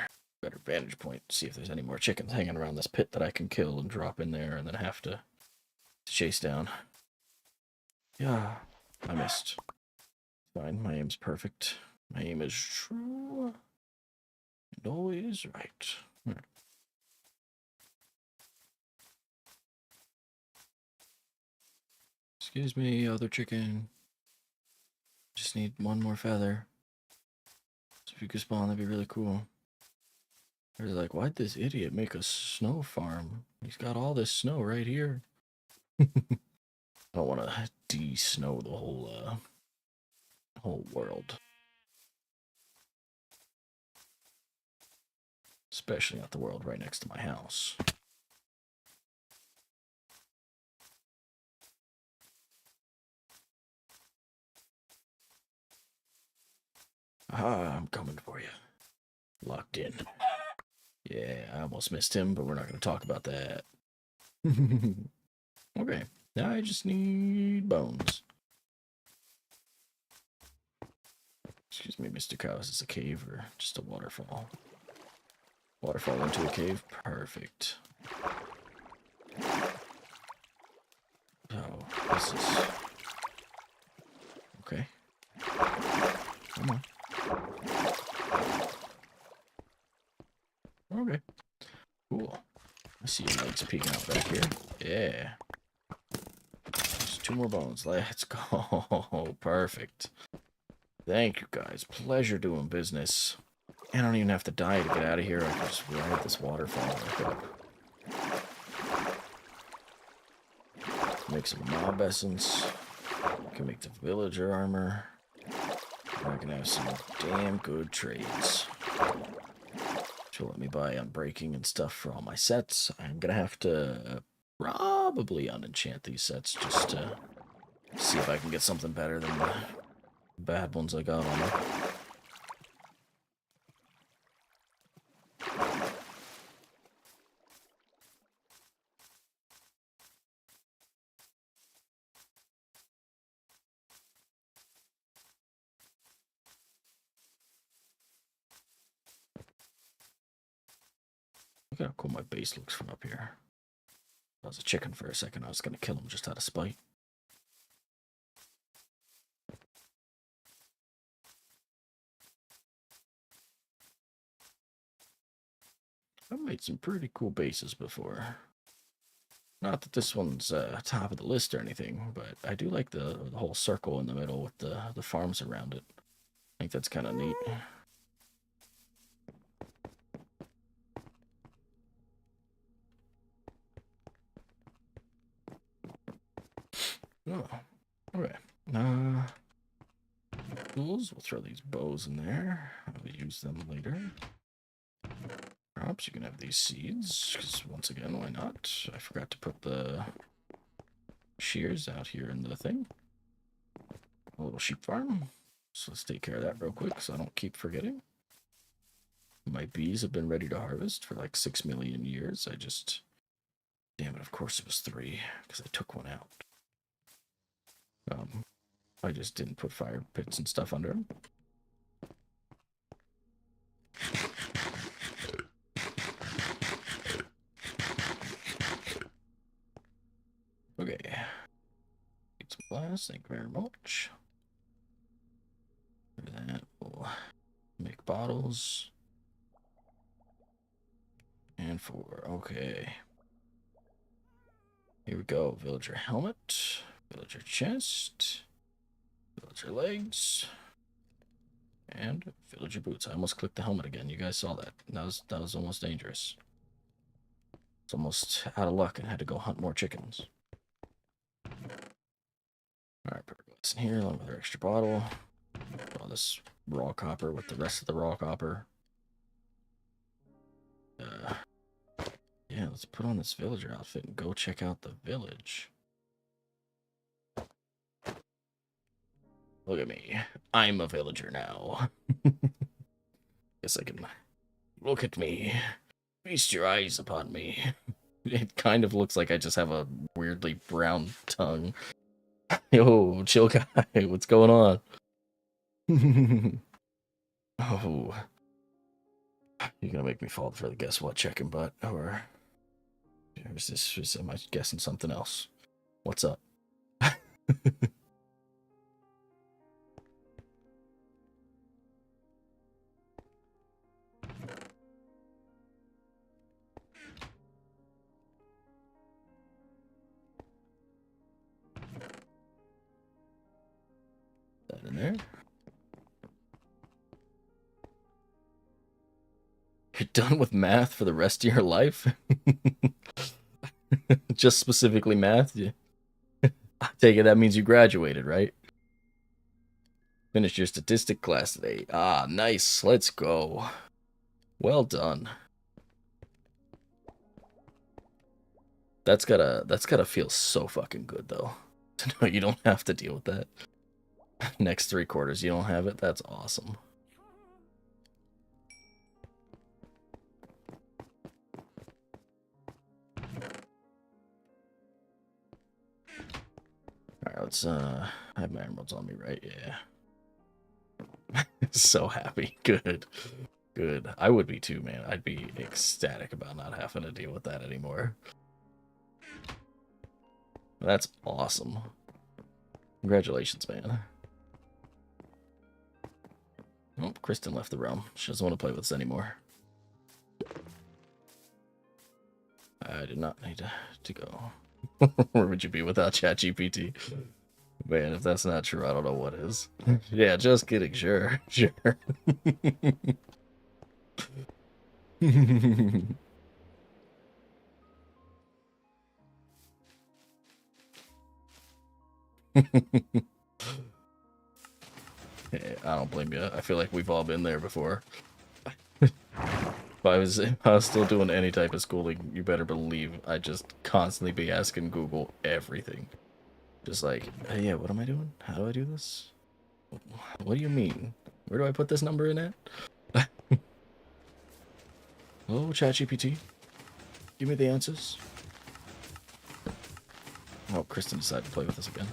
better vantage point, see if there's any more chickens hanging around this pit that I can kill and drop in there and then have to chase down. Yeah, I missed. Fine, my aim's perfect. My aim is true and always right. Excuse me, other chicken. Just need one more feather. So if you could spawn, that'd be really cool. They're like, why'd this idiot make a snow farm? He's got all this snow right here. I don't want to de-snow the whole world. Especially not the world right next to my house. Ah, I'm coming for you. Locked in. Yeah, I almost missed him, but we're not going to talk about that. Okay, now I just need bones. Excuse me, Mr. Cow, is this a cave or just a waterfall? Waterfall into a cave? Perfect. Oh, this is... Okay. Come on. Okay. Cool. I see your legs peeking out back here. Yeah. Just 2 more bones. Let's go. Perfect. Thank you, guys. Pleasure doing business. I don't even have to die to get out of here. I can just ride this waterfall back up. Make some mob essence. I can make the villager armor. I can have some damn good trades. Which will let me buy unbreaking and stuff for all my sets. I'm gonna have to probably unenchant these sets just to see if I can get something better than the bad ones I got on them. Look how cool my base looks from up here. I was a chicken for a second. I was gonna kill him just out of spite. I've made some pretty cool bases before. Not that this one's top of the list or anything, but I do like the whole circle in the middle with the farms around it. I think that's kind of neat. Oh, okay. Tools. We'll throw these bows in there. I'll use them later. Crops. You can have these seeds. Because once again, why not? I forgot to put the shears out here in the thing. A little sheep farm. So let's take care of that real quick so I don't keep forgetting. My bees have been ready to harvest for like 6 million years. I just... Damn it, of course it was 3, because I took one out. I just didn't put fire pits and stuff under them. Okay. Get some glass, thank you very much. For that, we'll make bottles. And 4, okay. Here we go, villager helmet, villager chest, villager legs, and villager boots. I almost clicked the helmet again. You guys saw that. That was almost dangerous. It's almost out of luck and had to go hunt more chickens. Alright, put our glass in here along with our extra bottle. All this raw copper with the rest of the raw copper. Yeah, let's put on this villager outfit and go check out the village. Look at me. I'm a villager now. Guess I can look at me. Feast your eyes upon me. It kind of looks like I just have a weirdly brown tongue. Yo, chill guy, what's going on? Oh. You're gonna make me fall for the guess what checking butt, or am I guessing something else? What's up? That in there. You're done with math for the rest of your life? Just specifically math? Yeah. I take it that means you graduated, right? Finished your statistic class today. Ah, nice. Let's go. Well done. That's gotta feel so fucking good though. No, you don't have to deal with that. Next 3 quarters, you don't have it. That's awesome. Alright, let's have my emeralds on me, right? Yeah. So happy. Good. Good. I would be too, man. I'd be ecstatic about not having to deal with that anymore. That's awesome. Congratulations, man. Oh, Kristen left the realm. She doesn't want to play with us anymore. I did not need to go. Where would you be without ChatGPT? Man, if that's not true, I don't know what is. Yeah, just kidding. Sure. Sure. Hey, I don't blame you. I feel like we've all been there before. If I was still doing any type of schooling, you better believe I'd just constantly be asking Google everything. Just like, hey, yeah, what am I doing? How do I do this? What do you mean? Where do I put this number in at? Oh, ChatGPT, give me the answers. Oh, Kristen decided to play with us again.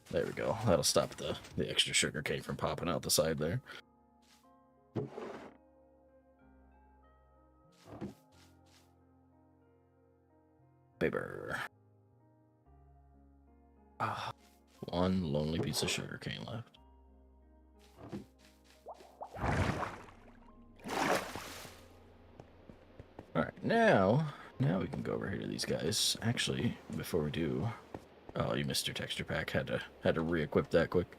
There we go. That'll stop the extra sugar cane from popping out the side there. Paper. Ah, one lonely piece of sugar cane left. Alright, now we can go over here to these guys. Actually, before we do... Oh, you missed your texture pack. Had to re-equip that quick.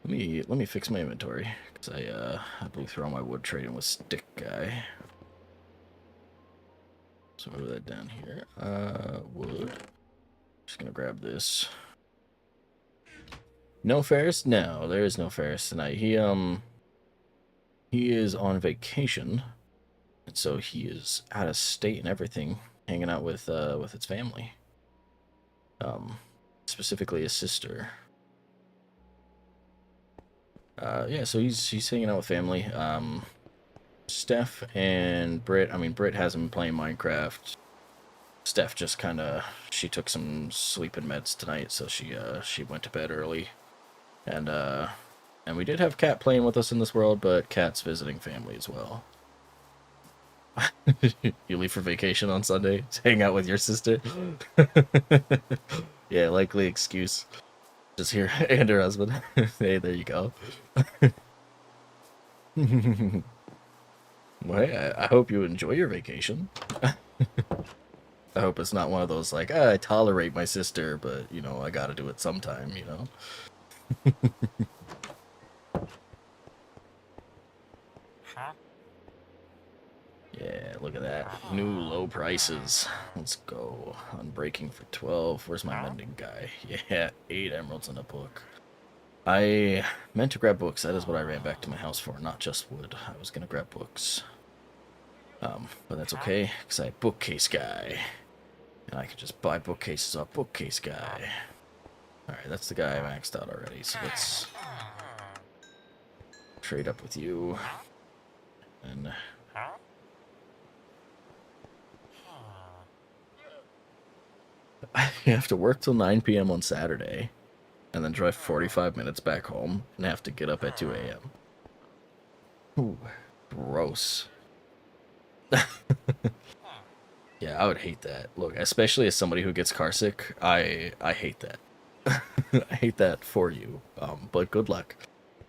Let me fix my inventory, because I blew through all my wood trading with Stick Guy. So move that down here. Wood. Just gonna grab this. No Ferris? No, there is no Ferris tonight. He is on vacation, and so he is out of state and everything, hanging out with its family. Specifically his sister. Yeah, so he's hanging out with family. Steph and Britt. I mean, Britt hasn't been playing Minecraft. Steph just kind of, she took some sleeping meds tonight, so she went to bed early. And we did have Kat playing with us in this world, but Kat's visiting family as well. You leave for vacation on Sunday to hang out with your sister? Yeah, likely excuse. Just here, and her husband. Hey, there you go. Well, hey, I hope you enjoy your vacation. I hope it's not one of those like, I tolerate my sister, but, you know, I gotta do it sometime, you know? Yeah, look at that. New low prices. Let's go. Unbreaking for 12. Where's my mending guy? Yeah, 8 emeralds and a book. I meant to grab books. That is what I ran back to my house for, not just wood. I was gonna grab books. But that's okay, because I have bookcase guy. And I can just buy bookcases off bookcase guy. Alright, that's the guy I maxed out already, so let's trade up with you. And I have to work till 9 p.m. on Saturday, and then drive 45 minutes back home, and have to get up at 2 a.m. Ooh. Gross. Yeah, I would hate that. Look, especially as somebody who gets car sick, I hate that. I hate that for you. But good luck.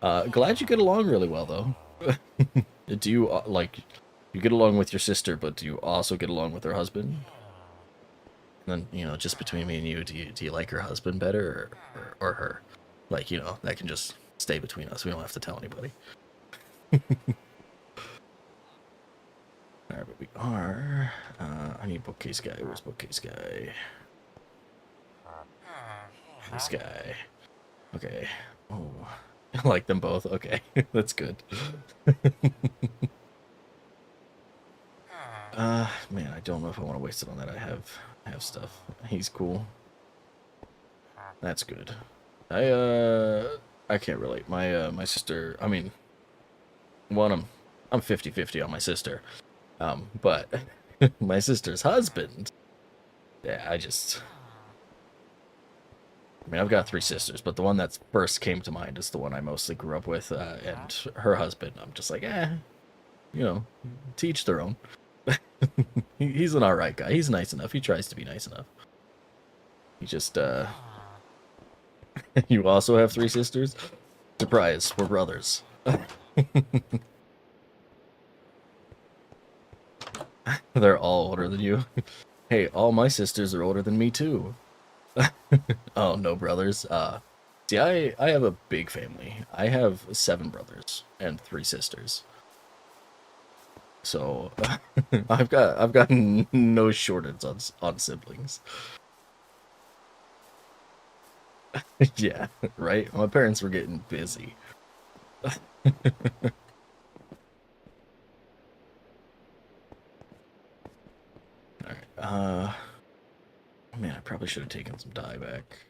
Glad you get along really well though. Do you like you get along with your sister, but do you also get along with her husband? And then, just between me and you, do you like her husband better or her? Like, that can just stay between us. We don't have to tell anybody. Alright, but we are. I need bookcase guy. Where's bookcase guy? This guy. Okay. Oh, I like them both. Okay, that's good. Man, I don't know if I want to waste it on that. I have stuff. He's cool. That's good. I can't relate. My sister. I mean, one, I'm 50-50 on my sister. But my sister's husband. Yeah, I mean, I've got 3 sisters, but the one that first came to mind is the one I mostly grew up with, and her husband. I'm just like, teach their own. He's an alright guy. He's nice enough. He tries to be nice enough. He just, You also have 3 sisters? Surprise, we're brothers. They're all older than you. Hey, all my sisters are older than me too. Oh, no brothers. See, I have a big family. I have 7 brothers and 3 sisters. So I've got no shortage on siblings. Yeah, right. My parents were getting busy. All right. Man, I probably should have taken some dye back.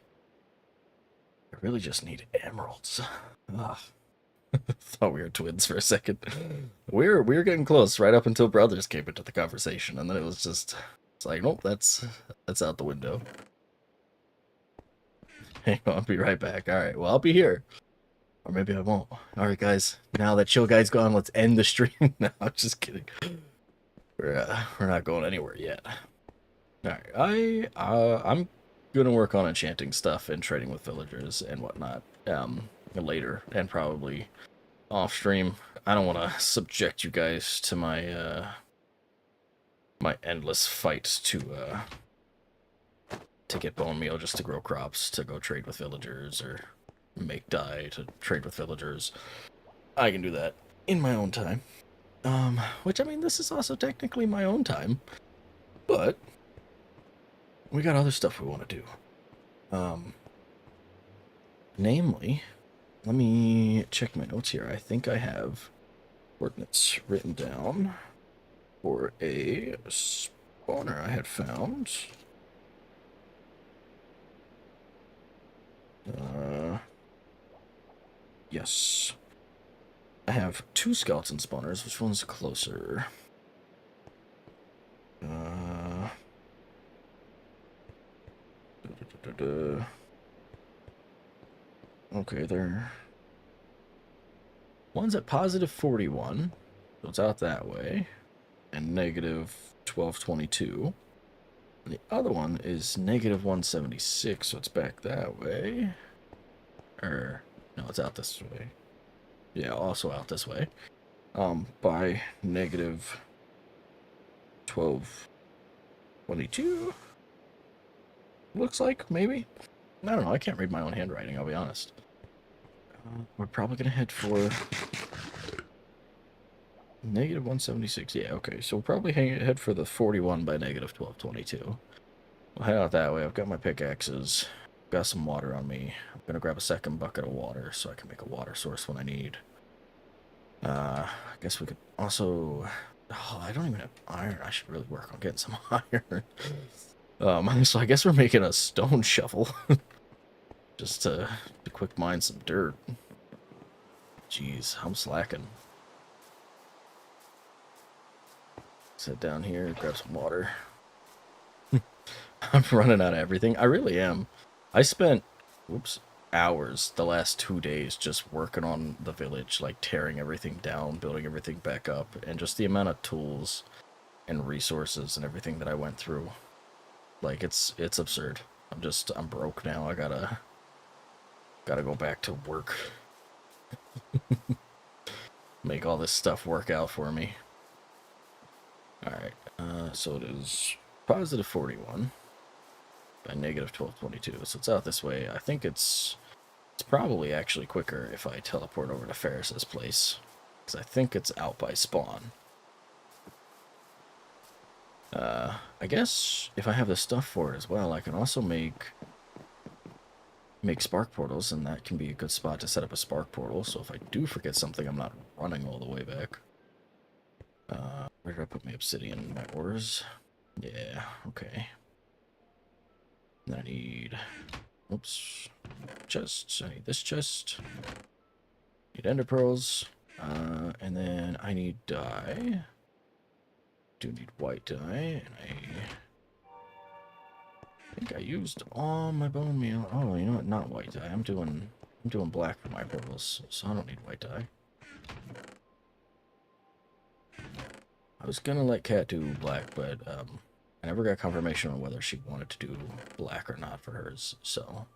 I really just need emeralds. Ugh. Thought we were twins for a second. We were getting close right up until brothers came into the conversation, and then it's like, nope, that's out the window. Hang on, I'll be right back. All right, well, I'll be here. Or maybe I won't. All right, guys. Now that Chill Guy's gone, let's end the stream. No, I'm just kidding. We're not going anywhere yet. All right, I'm gonna work on enchanting stuff and trading with villagers and whatnot later, and probably off stream. I don't want to subject you guys to my endless fights to get bone meal just to grow crops, to go trade with villagers, or make dye to trade with villagers. I can do that in my own time. Which, I mean, this is also technically my own time, but we got other stuff we want to do. Namely, let me check my notes here. I think I have coordinates written down for a spawner I had found. Yes. I have 2 skeleton spawners. Which one's closer? Okay, there. One's at positive 41, so it's out that way, and negative 1222. And the other one is negative 176, so it's back that way. No, it's out this way. Yeah, also out this way. By negative 1222. Looks like, maybe. I don't know, I can't read my own handwriting, I'll be honest. We're probably gonna head for negative 176. Yeah, okay, so we'll probably head for the 41 by negative 1222. We'll head out that way. I've got my pickaxes. Got some water on me. I'm gonna grab a second bucket of water so I can make a water source when I need. I guess we could also... Oh, I don't even have iron. I should really work on getting some iron. So I guess we're making a stone shovel. Just to quick mine some dirt. Jeez, I'm slacking. Sit down here, grab some water. I'm running out of everything. I really am. I spent... Whoops. hours the last 2 days just working on the village, like tearing everything down, building everything back up, and just the amount of tools and resources and everything that I went through. Like, it's absurd. I'm broke now. I gotta go back to work. Make all this stuff work out for me. Alright, so it is positive 41 by negative 1222, so it's out this way. I think it's probably actually quicker if I teleport over to Ferris's place, because I think it's out by spawn. I guess if I have the stuff for it as well, I can also make spark portals, and that can be a good spot to set up a spark portal, so if I do forget something, I'm not running all the way back. Where did I put my obsidian? My ores? Yeah, okay. Then I need... Oops. Chests. I need this chest. Need ender pearls. And then I need dye. Do need white dye, and I think I used all my bone meal. Oh, you know what? Not white dye. I'm doing black for my portals, so I don't need white dye. I was gonna let Kat do black, but I never got confirmation on whether she wanted to do black or not for hers. So,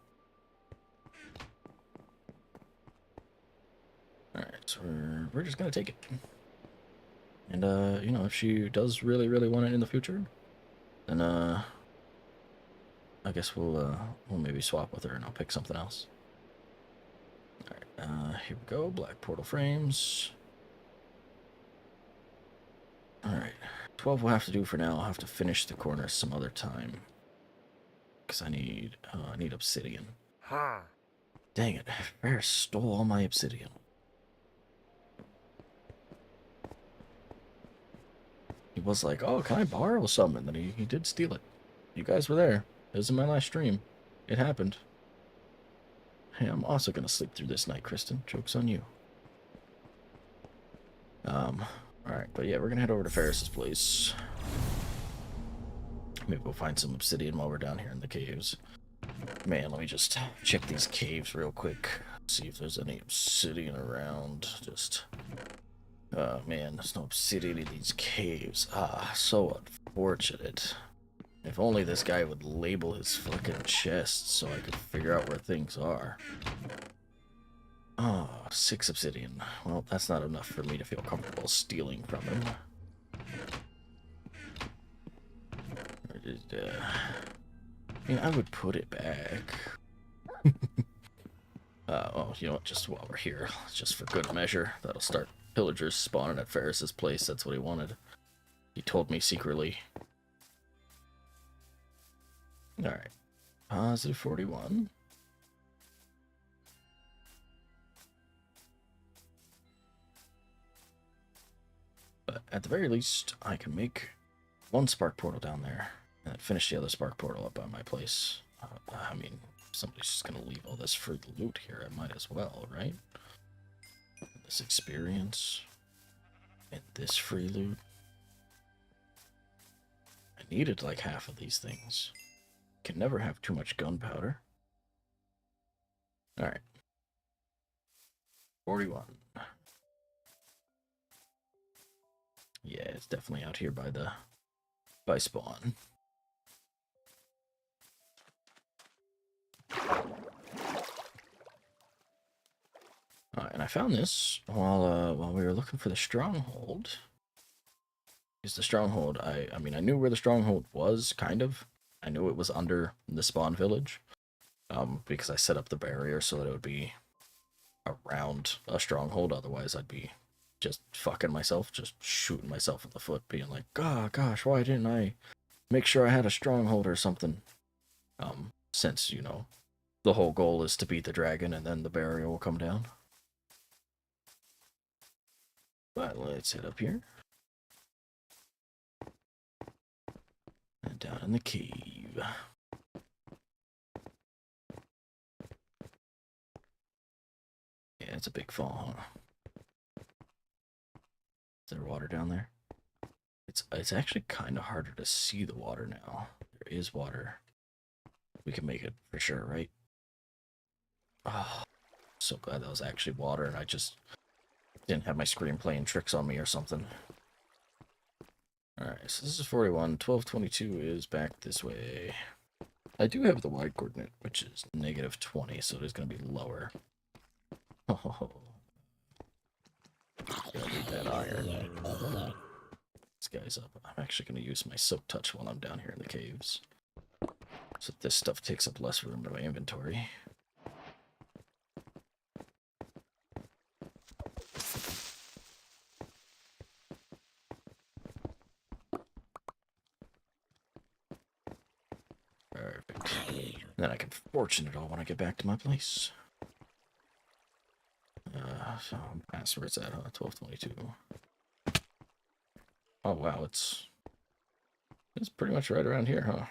all right, so we're just gonna take it. And you know, if she does really want it in the future, then I guess we'll maybe swap with her and I'll pick something else. Alright, here we go. Black portal frames. Alright. 12 we'll have to do for now. I'll have to finish the corners some other time. Because I need obsidian. Huh. Dang it. Ferris stole all my obsidian. He was like, oh, can I borrow some? And then he did steal it. You guys were there. It was in my last stream. It happened. Hey, I'm also gonna sleep through this night, Kristen. Joke's on you. Alright, but yeah, we're gonna head over to Ferris's place. Maybe we'll find some obsidian while we're down here in the caves. Man, let me just check these caves real quick. See if there's any obsidian around. Just... oh, man, there's no obsidian in these caves. Ah, so unfortunate. If only this guy would label his fucking chests so I could figure out where things are. Oh, 6 obsidian. Well, that's not enough for me to feel comfortable stealing from him. I mean, I would put it back. Well, you know what, just while we're here, just for good measure, that'll start pillagers spawning at Ferris's place. That's what he wanted. He told me secretly. Alright. Positive 41. But at the very least, I can make one spark portal down there and then finish the other spark portal up by my place. I mean, if somebody's just going to leave all this free loot here, I might as well, right? This experience and this free loot. I needed like half of these things. Can never have too much gunpowder. Alright. 41. Yeah, it's definitely out here by spawn. Alright, and I found this while we were looking for the stronghold. Is the stronghold, I mean, I knew where the stronghold was, kind of. I knew it was under the spawn village. Because I set up the barrier so that it would be around a stronghold, otherwise I'd be just fucking myself, just shooting myself in the foot, being like, oh gosh, why didn't I make sure I had a stronghold or something? Since, you know, the whole goal is to beat the dragon and then the barrier will come down. But let's head up here. And down in the cave. Yeah, it's a big fall, huh? Is there water down there? It's actually kind of harder to see the water now. There is water. We can make it for sure, right? Oh, so glad that was actually water, and I just didn't have my screen playing tricks on me or something. Alright, so this is 41. 1222 is back this way. I do have the y coordinate, which is -20, so it is going to be lower. Oh, gotta need that iron. This guy's up. I'm actually going to use my silk touch while I'm down here in the caves, so this stuff takes up less room in my inventory. Perfect. Then I can fortune it all when I get back to my place. So past where it's at, huh? 1222. Oh wow, it's pretty much right around here, huh?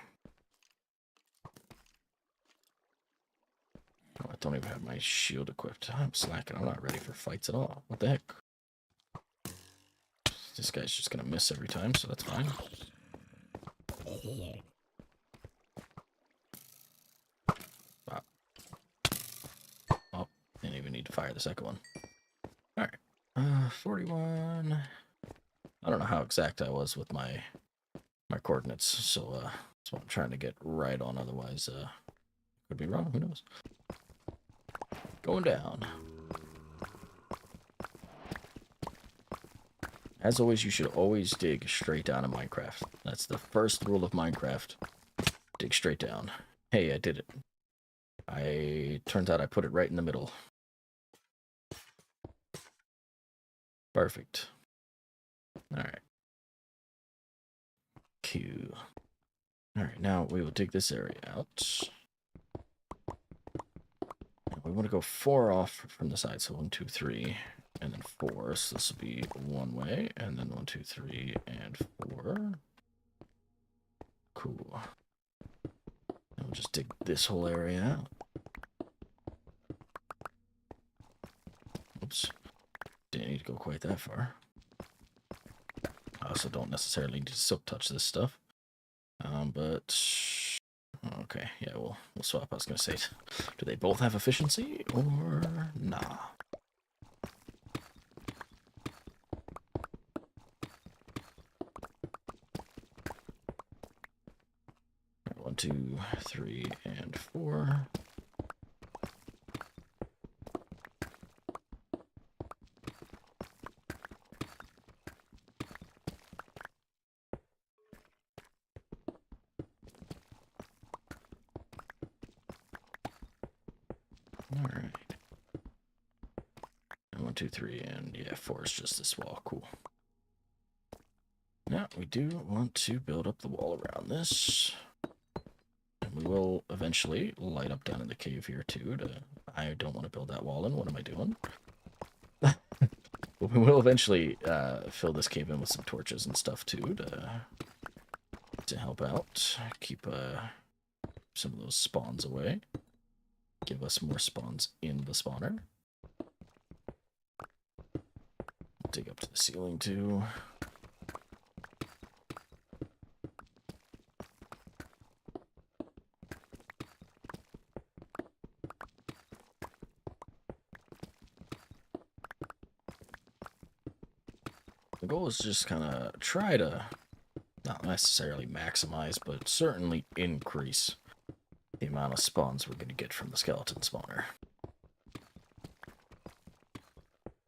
Oh, I don't even have my shield equipped. I'm slacking. I'm not ready for fights at all. What the heck? This guy's just gonna miss every time, so that's fine. Wow. Oh, didn't even need to fire the second one. Alright. 41. I don't know how exact I was with my coordinates, so that's what I'm trying to get right on, otherwise could be wrong, who knows. Going down. As always, you should always dig straight down in Minecraft. That's the first rule of Minecraft. Dig straight down. Hey, I did it. Turns out I put it right in the middle. Perfect. Alright. Q. Alright, now we will dig this area out. We want to go 4 off from the side, so 1, 2, 3, and then 4. So this will be one way, and then 1, 2, 3, and 4. Cool. And we'll just dig this whole area out. Oops. Didn't need to go quite that far. I also don't necessarily need to silk touch this stuff. But okay, yeah, we'll swap. I was gonna say, do they both have efficiency or nah? 1, 2, 3, and 4. Alright. 1, 2, 3, and yeah, 4 is just this wall. Cool. Now, we do want to build up the wall around this. And we will eventually light up down in the cave here, too. I don't want to build that wall in. What am I doing? But we will eventually fill this cave in with some torches and stuff, too, to help out. Keep some of those spawns away. Give us more spawns in the spawner. Dig up to the ceiling, too. The goal is just kind of try to, not necessarily maximize, but certainly increase the amount of spawns we're going to get from the skeleton spawner.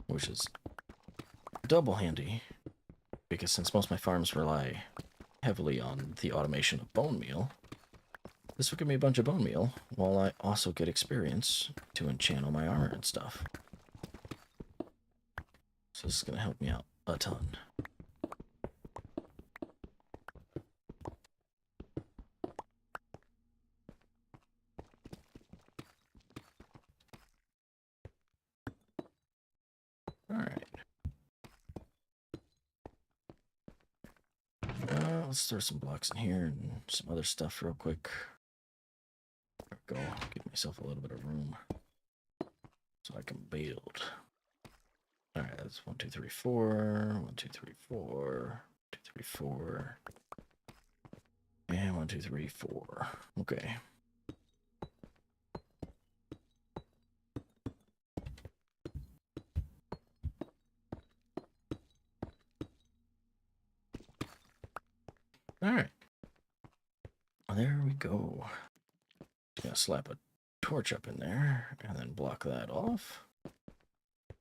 Which is double handy, because since most of my farms rely heavily on the automation of bone meal, this will give me a bunch of bone meal, while I also get experience to enchant all my armor and stuff. So this is going to help me out a ton. Alright. Let's throw some blocks in here and some other stuff real quick. There we go. Give myself a little bit of room so I can build. Alright, that's 1, 2, 3, 4. 1, 2, 3, 4. 2, 3, 4. And 1, 2, 3, 4. Okay. So, gonna slap a torch up in there and then block that off.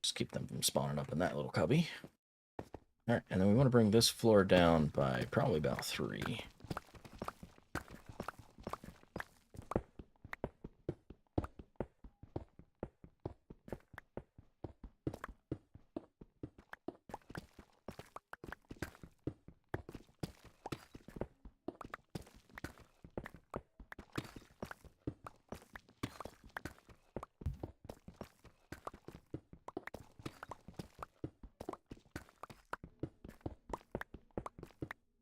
Just keep them from spawning up in that little cubby. Alright, and then we want to bring this floor down by probably about 3.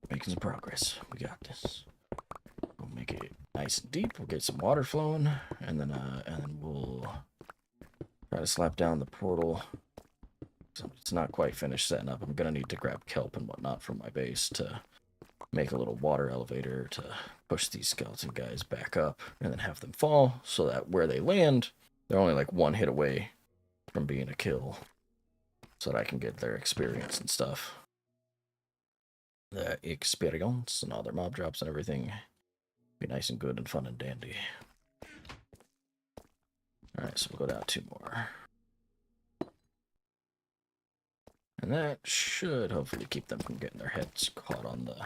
Making some progress. We got this. We'll make it nice and deep. We'll get some water flowing, and then we'll try to slap down the portal. So it's not quite finished setting up. I'm gonna need to grab kelp and whatnot from my base to make a little water elevator to push these skeleton guys back up, and then have them fall so that where they land, they're only like 1 hit away from being a kill, so that I can get their experience and stuff. The experience and all their mob drops and everything be nice and good and fun and dandy. Alright, so we'll go down 2 more. And that should hopefully keep them from getting their heads caught on the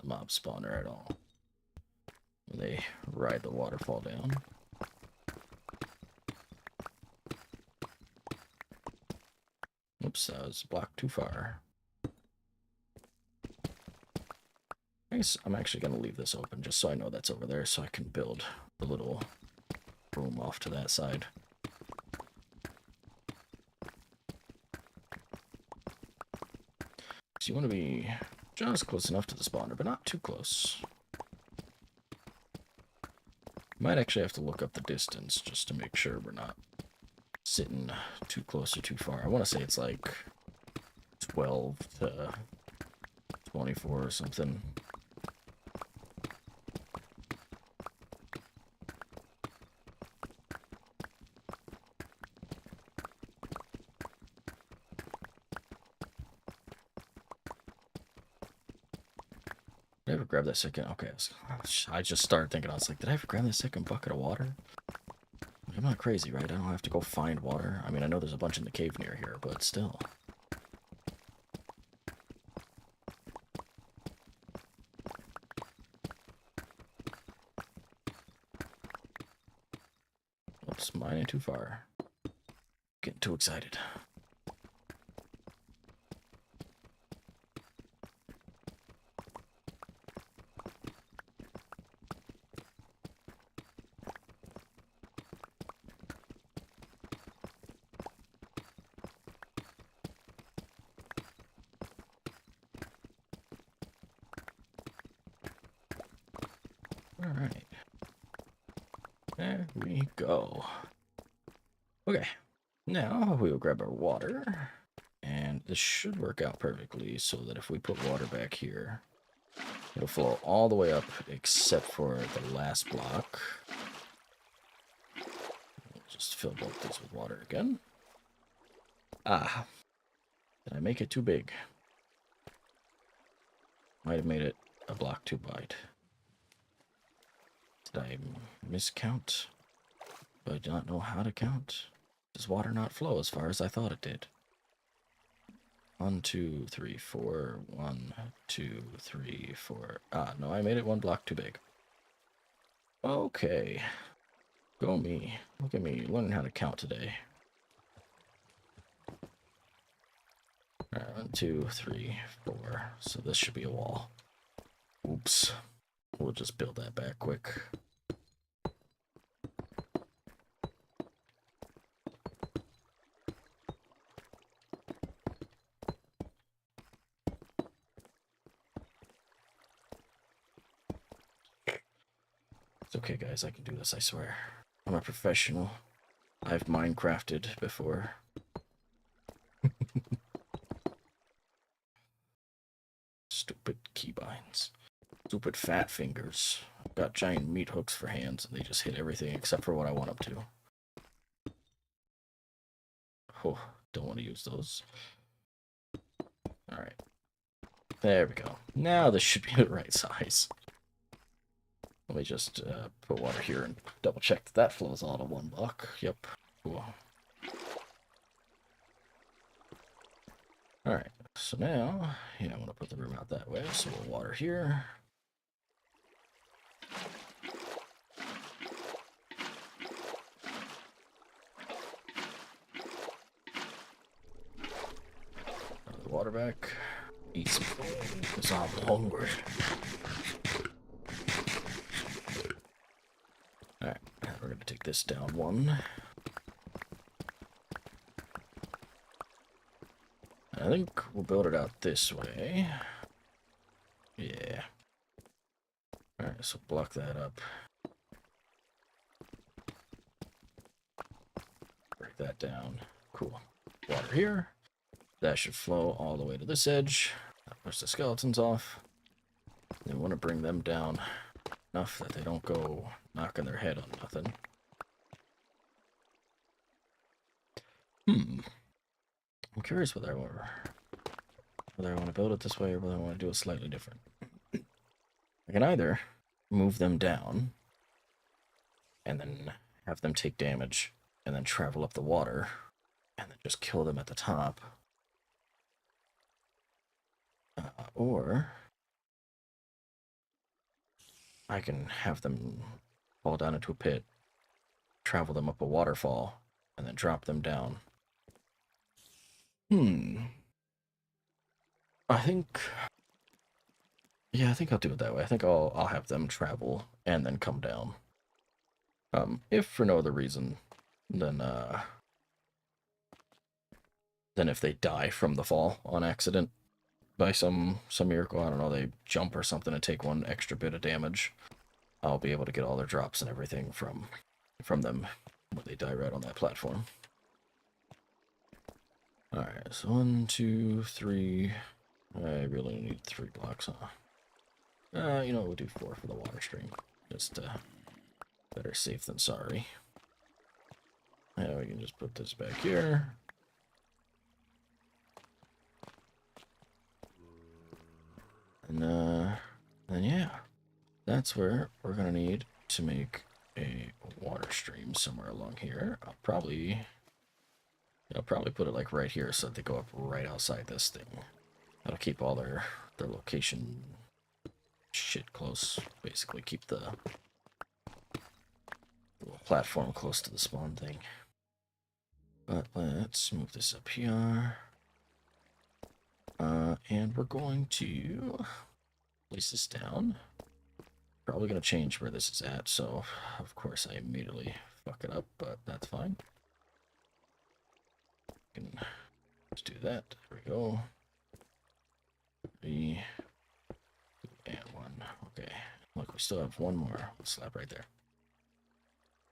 mob spawner at all when they ride the waterfall down. Oops, that was blocked too far. I guess I'm actually going to leave this open just so I know that's over there so I can build a little room off to that side. So you want to be just close enough to the spawner, but not too close. Might actually have to look up the distance just to make sure we're not sitting too close or too far. I want to say it's like 12 to 24 or something. Did I ever grab that second? Okay, I just started thinking, I was like, did I ever grab that second bucket of water? I'm not crazy, right? I don't have to go find water. I mean, I know there's a bunch in the cave near here, but still. Oops, mine ain't too far. Getting too excited. Alright. There we go. Okay. Now we will grab our water. And this should work out perfectly so that if we put water back here, it'll flow all the way up except for the last block. We'll just fill both these with water again. Ah. Did I make it too big? Might have made it a block too wide. Did I miscount? Do I not know how to count? Does water not flow as far as I thought it did? 1, 2, 3, 4. 1, 2, 3, 4. Ah, no, I made it 1 block too big. Okay. Go me. Look at me learning how to count today. Alright, 1, 2, 3, 4. So this should be a wall. Oops. We'll just build that back quick. It's okay, guys. I can do this, I swear. I'm a professional. I've Minecrafted before. Stupid keybinds. Stupid fat fingers. I've got giant meat hooks for hands, and they just hit everything except for what I want them to. Oh, don't want to use those. Alright. There we go. Now this should be the right size. Let me just put water here and double check that that flows all to one block. Yep. Cool. Alright, so now, yeah, I want to put the room out that way, so we'll water here. The water back. Eat some food, because I'm hungry. Alright, we're going to take this down one. I think we'll build it out this way. Yeah. Alright, so block that up. Break that down. Cool. Water here. That should flow all the way to this edge. That push the skeletons off. We want to bring them down enough that they don't go knocking their head on nothing. I'm curious whether I want to build it this way or whether I want to do it slightly different. I can either move them down and then have them take damage and then travel up the water and then just kill them at the top. Or I can have them fall down into a pit, travel them up a waterfall, and then drop them down. I think... Yeah, I think I'll do it that way. I think I'll have them travel and then come down. If for no other reason, then if they die from the fall on accident by some miracle, I don't know, they jump or something and take one extra bit of damage, I'll be able to get all their drops and everything from them when they die right on that platform. Alright, so 1, 2, 3. I really need 3 blocks, huh? You know, we'll do 4 for the water stream. Just, better safe than sorry. Yeah, we can just put this back here. And, then yeah. That's where we're gonna need to make a water stream somewhere along here. I'll probably put it like right here so that they go up right outside this thing. That'll keep all their location shit close. Basically keep the little platform close to the spawn thing. But let's move this up here. And we're going to place this down. Probably going to change where this is at, so of course I immediately fuck it up, but that's fine. Can just do that. There we go. 3 and 1. Okay. Look, we still have one more slab right there.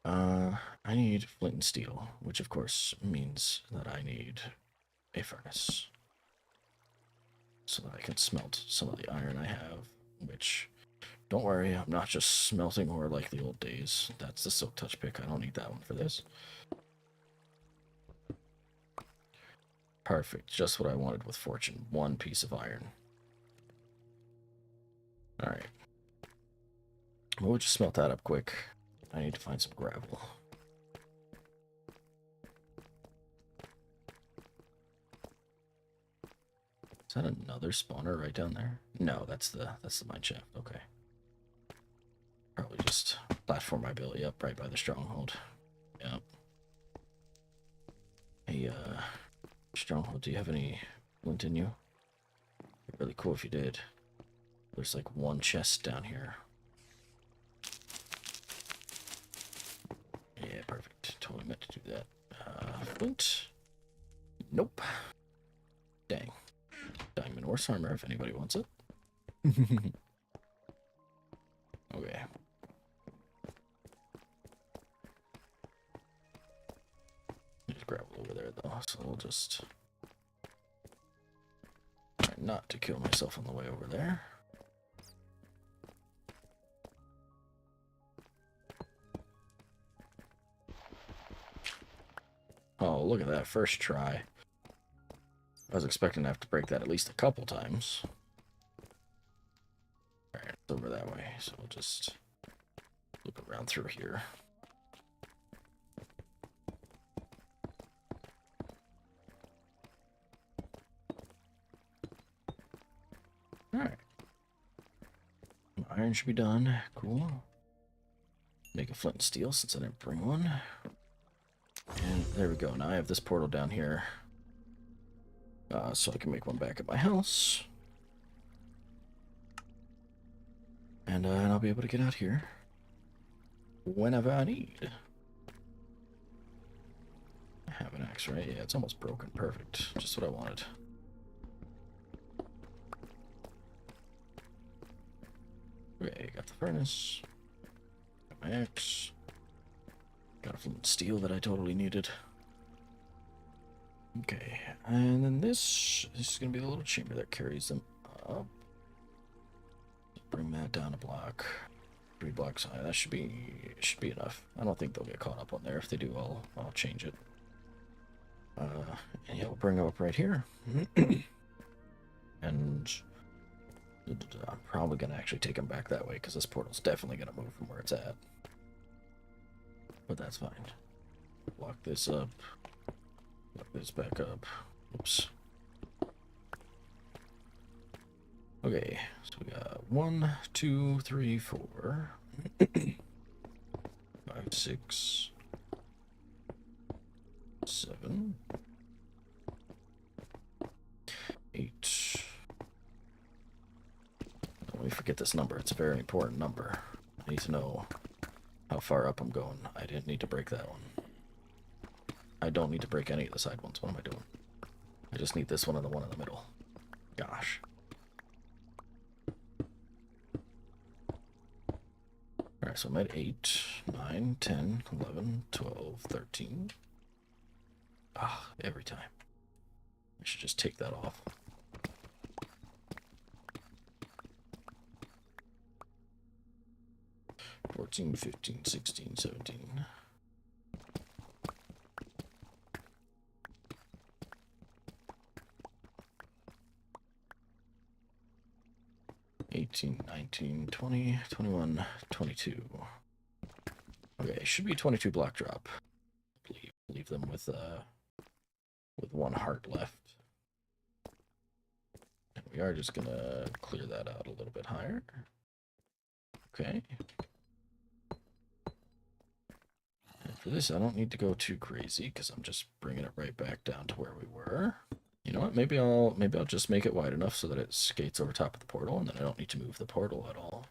I need flint and steel, which of course means that I need a furnace. So that I can smelt some of the iron I have, which, don't worry, I'm not just smelting ore like the old days. That's the silk touch pick. I don't need that one for this. Perfect. Just what I wanted with fortune. 1 piece of iron. Alright. We'll just smelt that up quick. I need to find some gravel. Is that another spawner right down there? No, that's the mine shaft. Okay. Probably just platform my ability up right by the stronghold. Yep. Hey, stronghold, do you have any flint in you? It'd be really cool if you did. There's like 1 chest down here. Yeah, perfect. Totally meant to do that. Flint. Nope. Dang. Diamond horse armor if anybody wants it. Okay. There's gravel over there though, so we'll just try not to kill myself on the way over there. Oh, look at that first try. I was expecting to have to break that at least a couple times. Alright, it's over that way, so we'll just around through here. Alright. Iron should be done. Cool. Make a flint and steel since I didn't bring one. And there we go. Now I have this portal down here. So I can make one back at my house. And I'll be able to get out here whenever I need. I have an axe, right? Yeah, it's almost broken. Perfect. Just what I wanted. Okay, got the furnace. Got my axe. Got a flint and steel that I totally needed. Okay, and then this is going to be the little chamber that carries them up. Bring that down a block. 3 blocks high. That should be enough. I don't think they'll get caught up on there. If they do, I'll change it. And yeah, we'll bring them up right here. And I'm probably going to actually take them back that way because this portal's definitely going to move from where it's at. But that's fine. Block this up. Look this back up. Oops. Okay, so we got 1, 2, 3, 4, 5, 6, 7, 8. Don't we forget this number. It's a very important number. I need to know how far up I'm going. I didn't need to break that one. I don't need to break any of the side ones. What am I doing? I just need this one and the one in the middle. Gosh. Alright, so I'm at 8, 9, 10, 11, 12, 13. Ah, every time. I should just take that off. $14, $15, $16, $17. 18, 19, 20, 21, 22. Okay, should be 22 block drop. Leave them with 1 heart left. And we are just gonna clear that out a little bit higher. Okay. And for this, I don't need to go too crazy because I'm just bringing it right back down to where we were. You know what? Maybe I'll just make it wide enough so that it skates over top of the portal, and then I don't need to move the portal at all.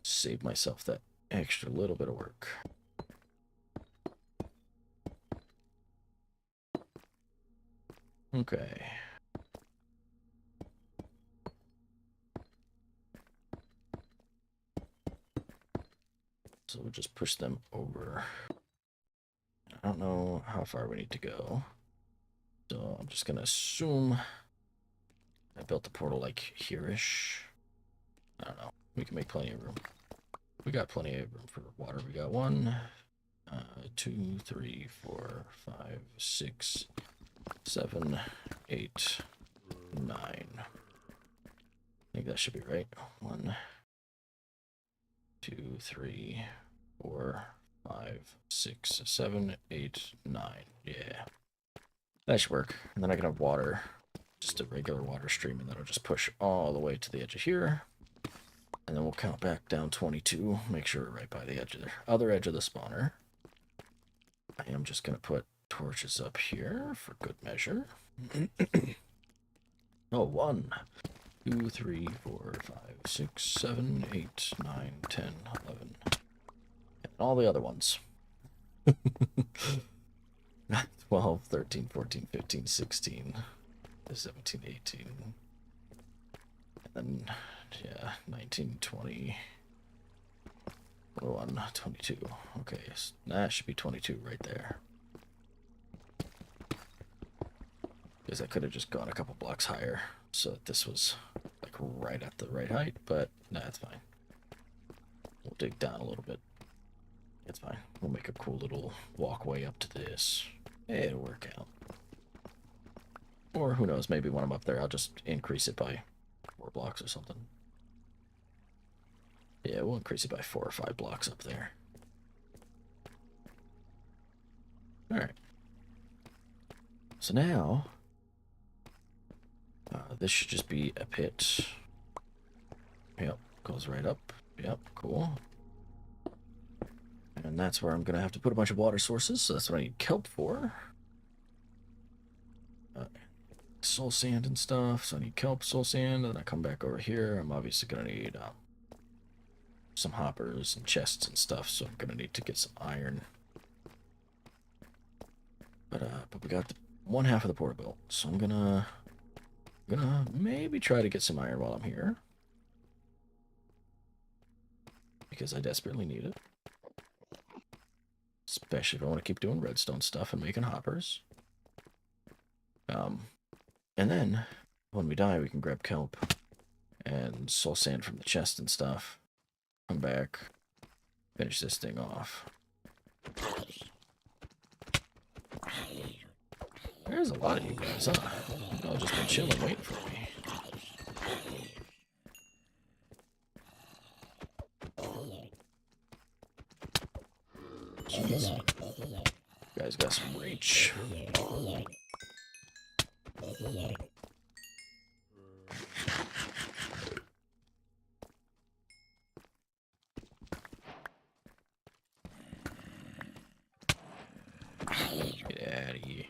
Save myself that extra little bit of work. Okay. So we'll just push them over. I don't know how far we need to go. So I'm just going to assume I built the portal like here-ish. I don't know. We can make plenty of room. We got plenty of room for water. We got 1, 2, 3, 4, 5, 6, 7, 8, 9. I think that should be right. 1, 2, 3, 4, 5, 6, 7, 8, 9. Yeah. That should work. And then I can have water. Just a regular water stream, and that'll just push all the way to the edge of here. And then we'll count back down 22. Make sure we're right by the edge of the other edge of the spawner. I am just going to put torches up here for good measure. Oh, 1, 2, 3, 4, 5, 6, 7, 8, 9, 10, 11. And all the other ones. 12, 13, 14, 15, 16, 17, 18. And then, yeah, 19, 20. 21, 22. Okay, so that should be 22 right there. Because I could have just gone a couple blocks higher so that this was like right at the right height, but that's fine. We'll dig down a little bit. It's fine. We'll make a cool little walkway up to this. It'll work out. Or who knows, maybe when I'm up there, I'll just increase it by 4 blocks or something. Yeah, we'll increase it by 4 or 5 blocks up there. Alright. So now, this should just be a pit. Yep, goes right up. Yep, cool. And that's where I'm going to have to put a bunch of water sources, so that's what I need kelp for. Soul sand and stuff, so I need kelp, soul sand, and then I come back over here. I'm obviously going to need some hoppers and chests and stuff, so I'm going to need to get some iron. But we got one half of the portal built, so I'm gonna maybe try to get some iron while I'm here, because I desperately need it. Especially if I want to keep doing redstone stuff and making hoppers. And then, when we die, we can grab kelp and soul sand from the chest and stuff. Come back, finish this thing off. There's a lot of you guys, huh? You've all just been chilling, waiting for me. Jeez. You guys got some reach. Get out of here.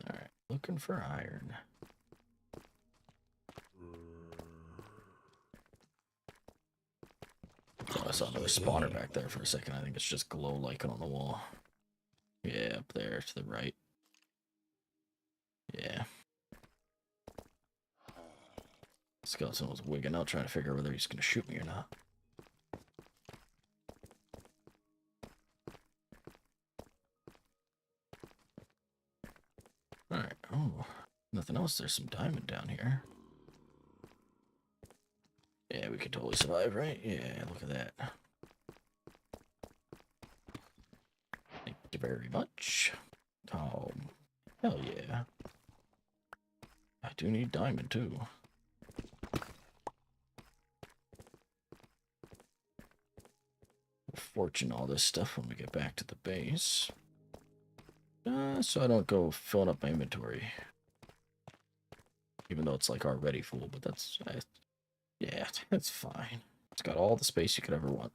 Alright, looking for iron. Oh, I saw another spawner back there for a second. I think it's just glow lichen on the wall. Yeah, up there to the right. Yeah. Skeleton was wigging out trying to figure out whether he's going to shoot me or not. Alright, oh, nothing else. There's some diamond down here. Yeah, we could totally survive, right? Yeah, look at that. Thank you very much. Oh, hell yeah. I do need diamond, too. We'll fortune all this stuff when we get back to the base. So I don't go filling up my inventory. Even though it's like already full, but that's... yeah, that's fine. It's got all the space you could ever want.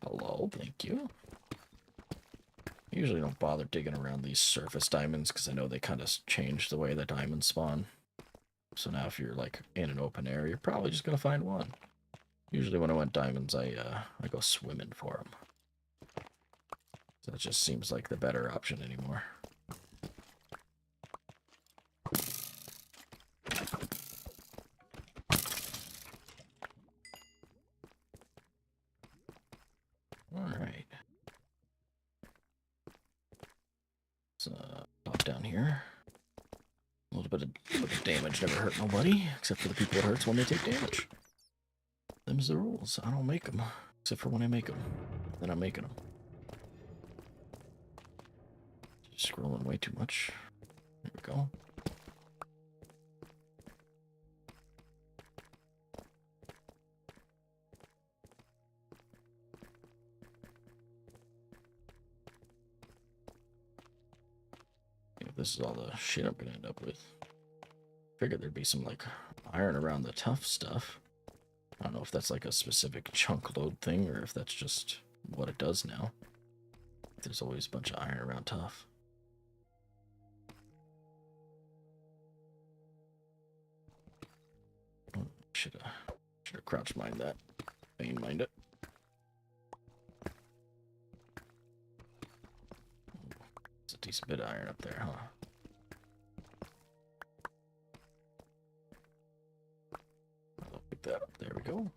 Hello, thank you. I usually don't bother digging around these surface diamonds because I know they kind of change the way the diamonds spawn. So now if you're like in an open area, you're probably just gonna find one. Usually when I want diamonds, I go swimming for them. So that just seems like the better option anymore. Alright. Let's pop down here. A little bit of damage never hurt nobody, except for the people it hurts when they take damage. Them's the rules. I don't make them, except for when I make them. Then I'm making them. Scrolling way too much. There we go. This is all the shit I'm gonna end up with. Figured there'd be some like iron around the tough stuff. I don't know if that's like a specific chunk load thing or if that's just what it does now. There's always a bunch of iron around tough. Oh, should have crouch mined that. Vein mined it. It's a decent bit of iron up there, huh? I'll pick that up. There we go.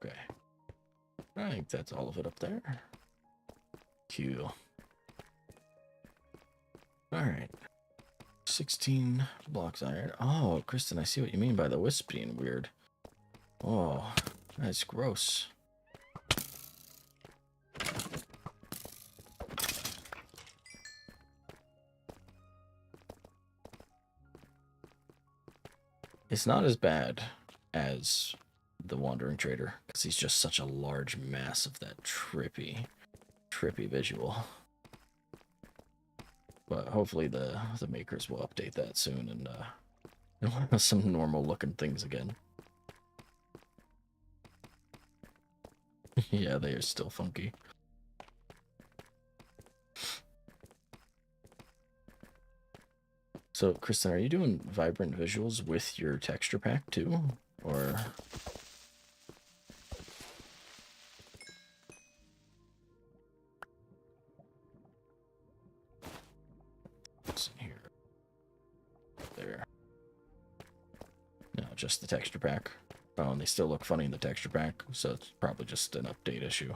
Okay. I think that's all of it up there. Cool. Alright. 16 blocks iron. Oh, Kristen, I see what you mean by the wisp being weird. Oh, that's gross. It's not as bad as the Wandering Trader, because he's just such a large mass of that trippy visual. But hopefully the makers will update that soon, and we'll have some normal looking things again. Yeah, they are still funky. So, Kristen, are you doing vibrant visuals with your texture pack too? Or... what's in here? There. No, just the texture pack. Oh, and they still look funny in the texture pack, so it's probably just an update issue.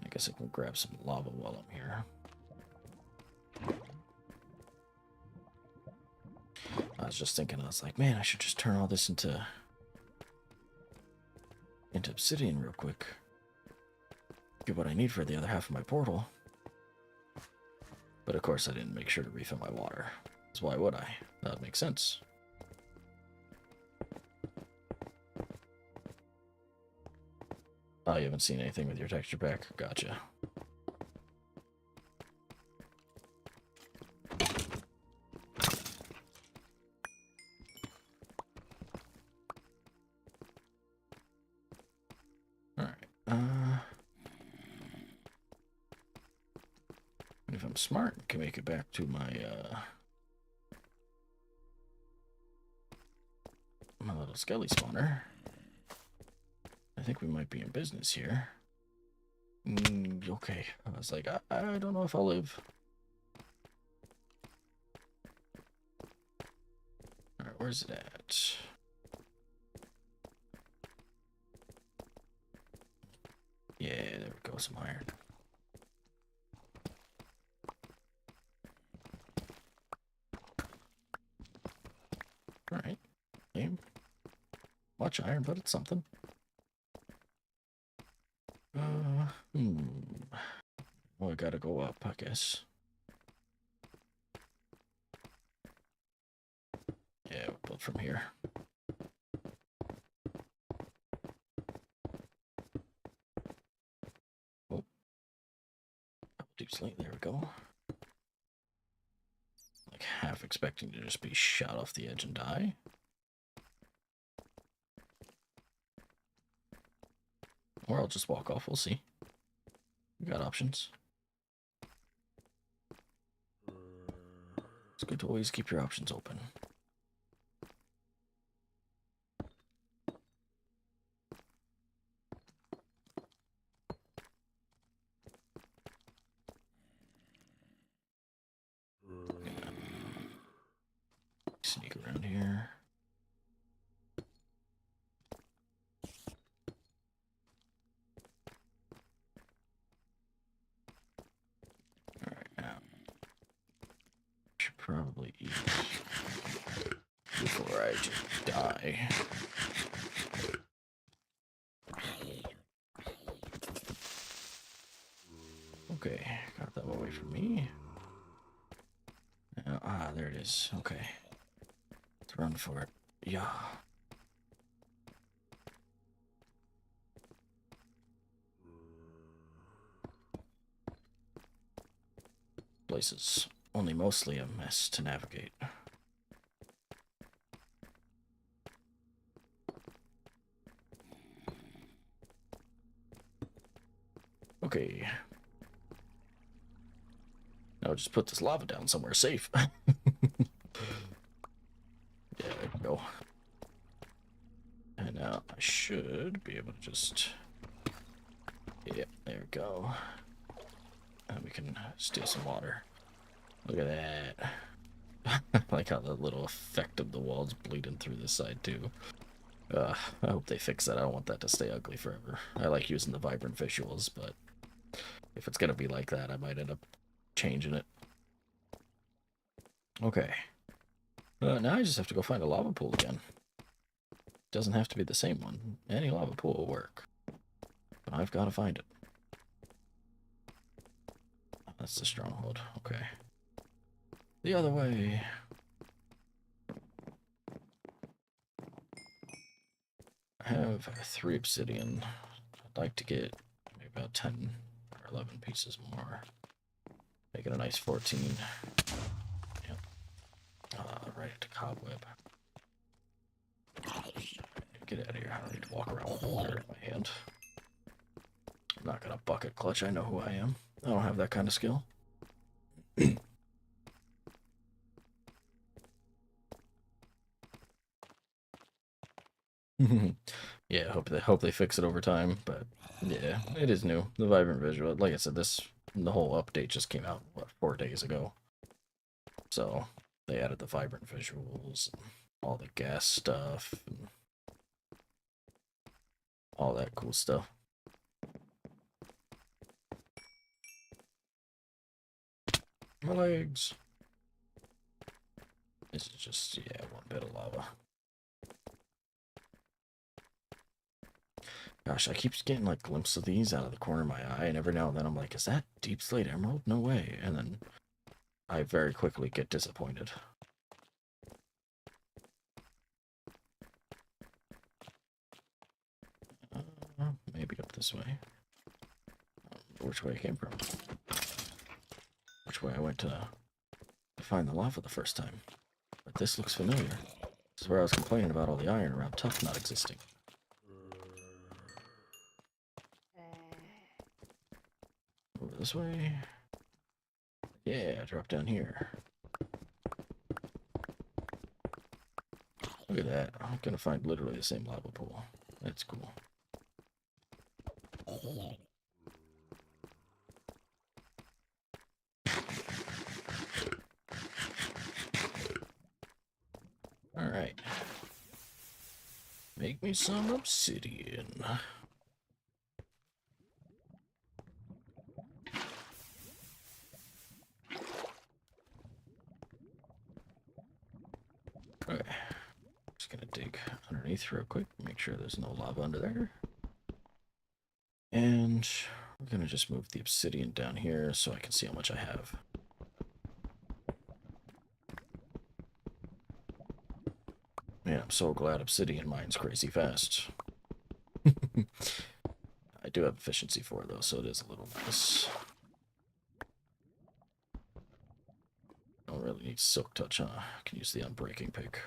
I guess I can grab some lava while I'm here. I was just thinking, I was like, man, I should just turn all this into obsidian real quick. Get what I need for the other half of my portal. But of course I didn't make sure to refill my water. So why would I? That would make sense. Oh, you haven't seen anything with your texture pack? Gotcha. If I'm smart, I can make it back to my my little skelly spawner. I think we might be in business here. Okay. I was like, I don't know if I'll live. Alright, where's it at? Yeah, there we go, some iron. Alright. Game. Much iron, but it's something. Well, I gotta go up, I guess. Yeah, we'll build from here. Oh. Deep slate, there we go. Like half expecting to just be shot off the edge and die. Or I'll just walk off, we'll see. We got options. It's good to always keep your options open. Sneak around here. Alright, now. Should probably eat before I just die. Okay, got that away from me. Now, there it is. Okay. Let's run for it. Yeah. Place is only mostly a mess to navigate. Okay. Now just put this lava down somewhere safe. Yeah, there we go. And now I should be able to just... Yep, there we go. And we can steal some water. Look at that. I like how the little effect of the walls bleeding through this side too. I hope they fix that. I don't want that to stay ugly forever. I like using the vibrant visuals, but if it's gonna be like that, I might end up changing it. Okay. Now I just have to go find a lava pool again. Doesn't have to be the same one. Any lava pool will work. But I've got to find it. that's the stronghold. Okay. The other way. I have 3 obsidian. I'd like to get maybe about 10 or 11 pieces more. Make it a nice 14. Yep. Right into cobweb. Get out of here. I don't need to walk around with water in my hand. I'm not gonna bucket clutch. I know who I am. I don't have that kind of skill. Yeah, hope they fix it over time, but yeah, it is new. The vibrant visual, like I said, the whole update just came out what 4 days ago. So they added the vibrant visuals, and all the gas stuff, and all that cool stuff. My legs. This is just, yeah, one bit of lava. Gosh, I keep getting like glimpses of these out of the corner of my eye, and every now and then I'm like, is that deep slate emerald? No way. And then I very quickly get disappointed. Maybe up this way. Which way I came from. Which way I went to find the lava the first time. But this looks familiar. This is where I was complaining about all the iron around tough not existing. Over this way. Yeah, drop down here. Look at that. I'm gonna find literally the same lava pool. That's cool. Alright. Make me some obsidian. Okay. Just gonna dig underneath real quick, make sure there's no lava under there. And we're gonna just move the obsidian down here so I can see how much I have. Man, I'm so glad obsidian mines crazy fast. I do have efficiency 4 though, so it is a little nice. Don't really need silk touch, huh? I can use the unbreaking pick.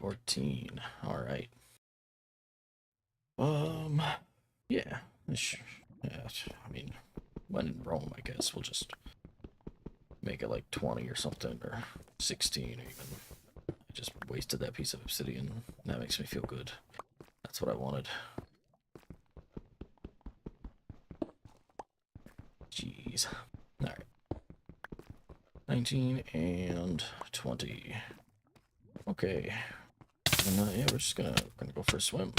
$14. All right. Yeah. Yeah. I mean, when in Rome, I guess we'll just make it like 20 or something, or 16 even. I just wasted that piece of obsidian. That makes me feel good. That's what I wanted. Jeez. All right. 19 and 20. Okay. And, yeah, we're just gonna go for a swim.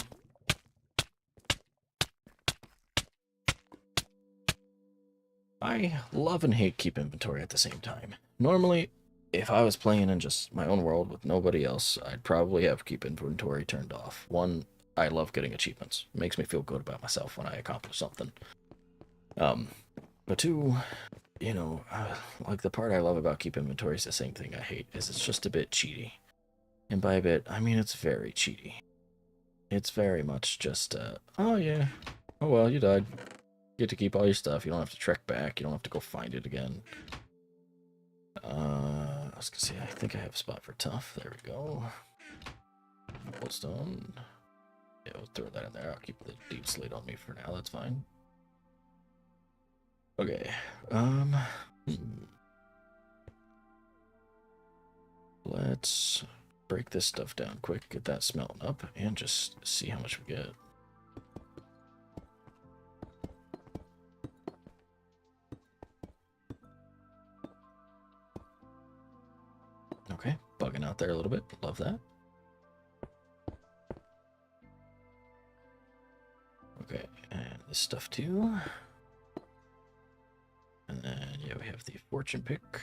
I love and hate keep inventory at the same time. Normally, if I was playing in just my own world with nobody else, I'd probably have keep inventory turned off. One, I love getting achievements. It makes me feel good about myself when I accomplish something. But two, you know, like the part I love about keep inventory is the same thing I hate, is it's just a bit cheaty. And by a bit, I mean it's very cheaty. It's very much just, oh yeah, oh well, you died. You get to keep all your stuff. You don't have to trek back. You don't have to go find it again. I was gonna say, I think I have a spot for tough. There we go. Redstone. Yeah, we'll throw that in there. I'll keep the deep slate on me for now. That's fine. Okay. Let's break this stuff down quick, get that smelting up, and just see how much we get. Okay, bugging out there a little bit. Love that. Okay, and this stuff too. fortune pick.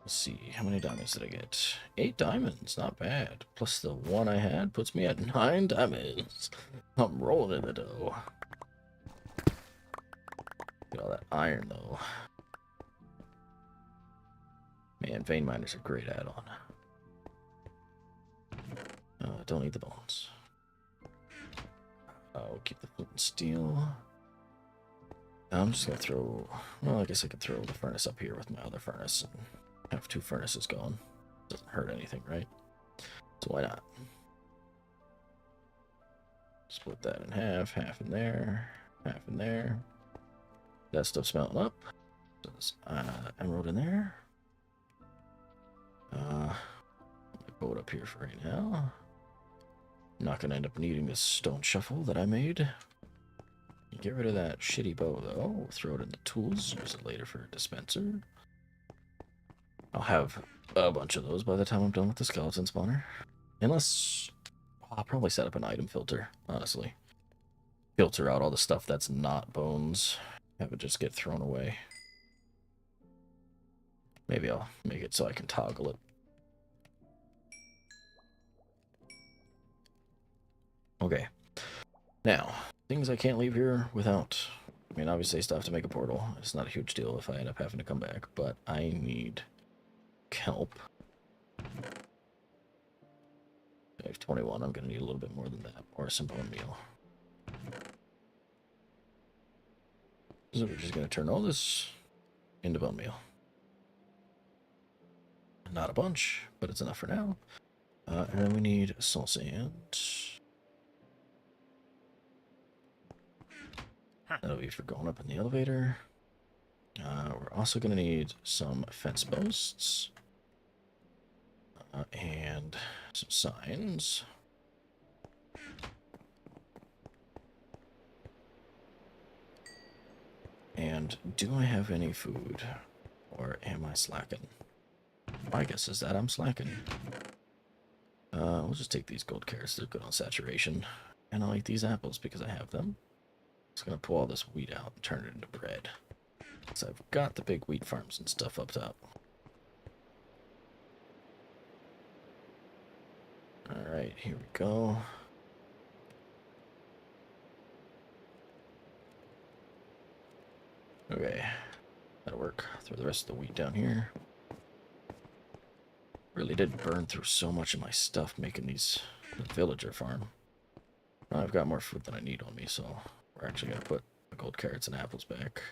Let's see, how many diamonds did I get? 8 diamonds, not bad. Plus the one I had puts me at 9 diamonds. I'm rolling in the dough. Get all that iron, though. Man, vein miner's a great add-on. Don't need the bones. I'll keep the flint and steel. I'm just gonna throw... Well, I guess I could throw the furnace up here with my other furnace and have 2 furnaces going. Doesn't hurt anything, right? So why not? Split that in half. Half in there. Half in there. That stuff's melting up. There's emerald in there. My boat up here for right now. I'm not gonna end up needing this stone shuffle that I made. Get rid of that shitty bow, though. We'll throw it in the tools. Use it later for a dispenser. I'll have a bunch of those by the time I'm done with the skeleton spawner. Unless... I'll probably set up an item filter, honestly. Filter out all the stuff that's not bones. Have it just get thrown away. Maybe I'll make it so I can toggle it. Okay. Now, things I can't leave here without... I mean, obviously I still have to make a portal. It's not a huge deal if I end up having to come back, but I need kelp. I have 21. I'm going to need a little bit more than that, or some bone meal. So we're just going to turn all this into bone meal. Not a bunch, but it's enough for now. And then we need soul sand. That'll be for going up in the elevator. We're also going to need some fence posts. And some signs. And do I have any food? Or am I slacking? My guess is that I'm slacking. We'll just take these gold carrots. They're good on saturation. And I'll eat these apples because I have them. Just gonna pull all this wheat out and turn it into bread. So I've got the big wheat farms and stuff up top. Alright, here we go. Okay, that'll work. Throw the rest of the wheat down here. Really did burn through so much of my stuff making these villager farm. I've got more food than I need on me, so we're actually going to put the gold carrots and apples back.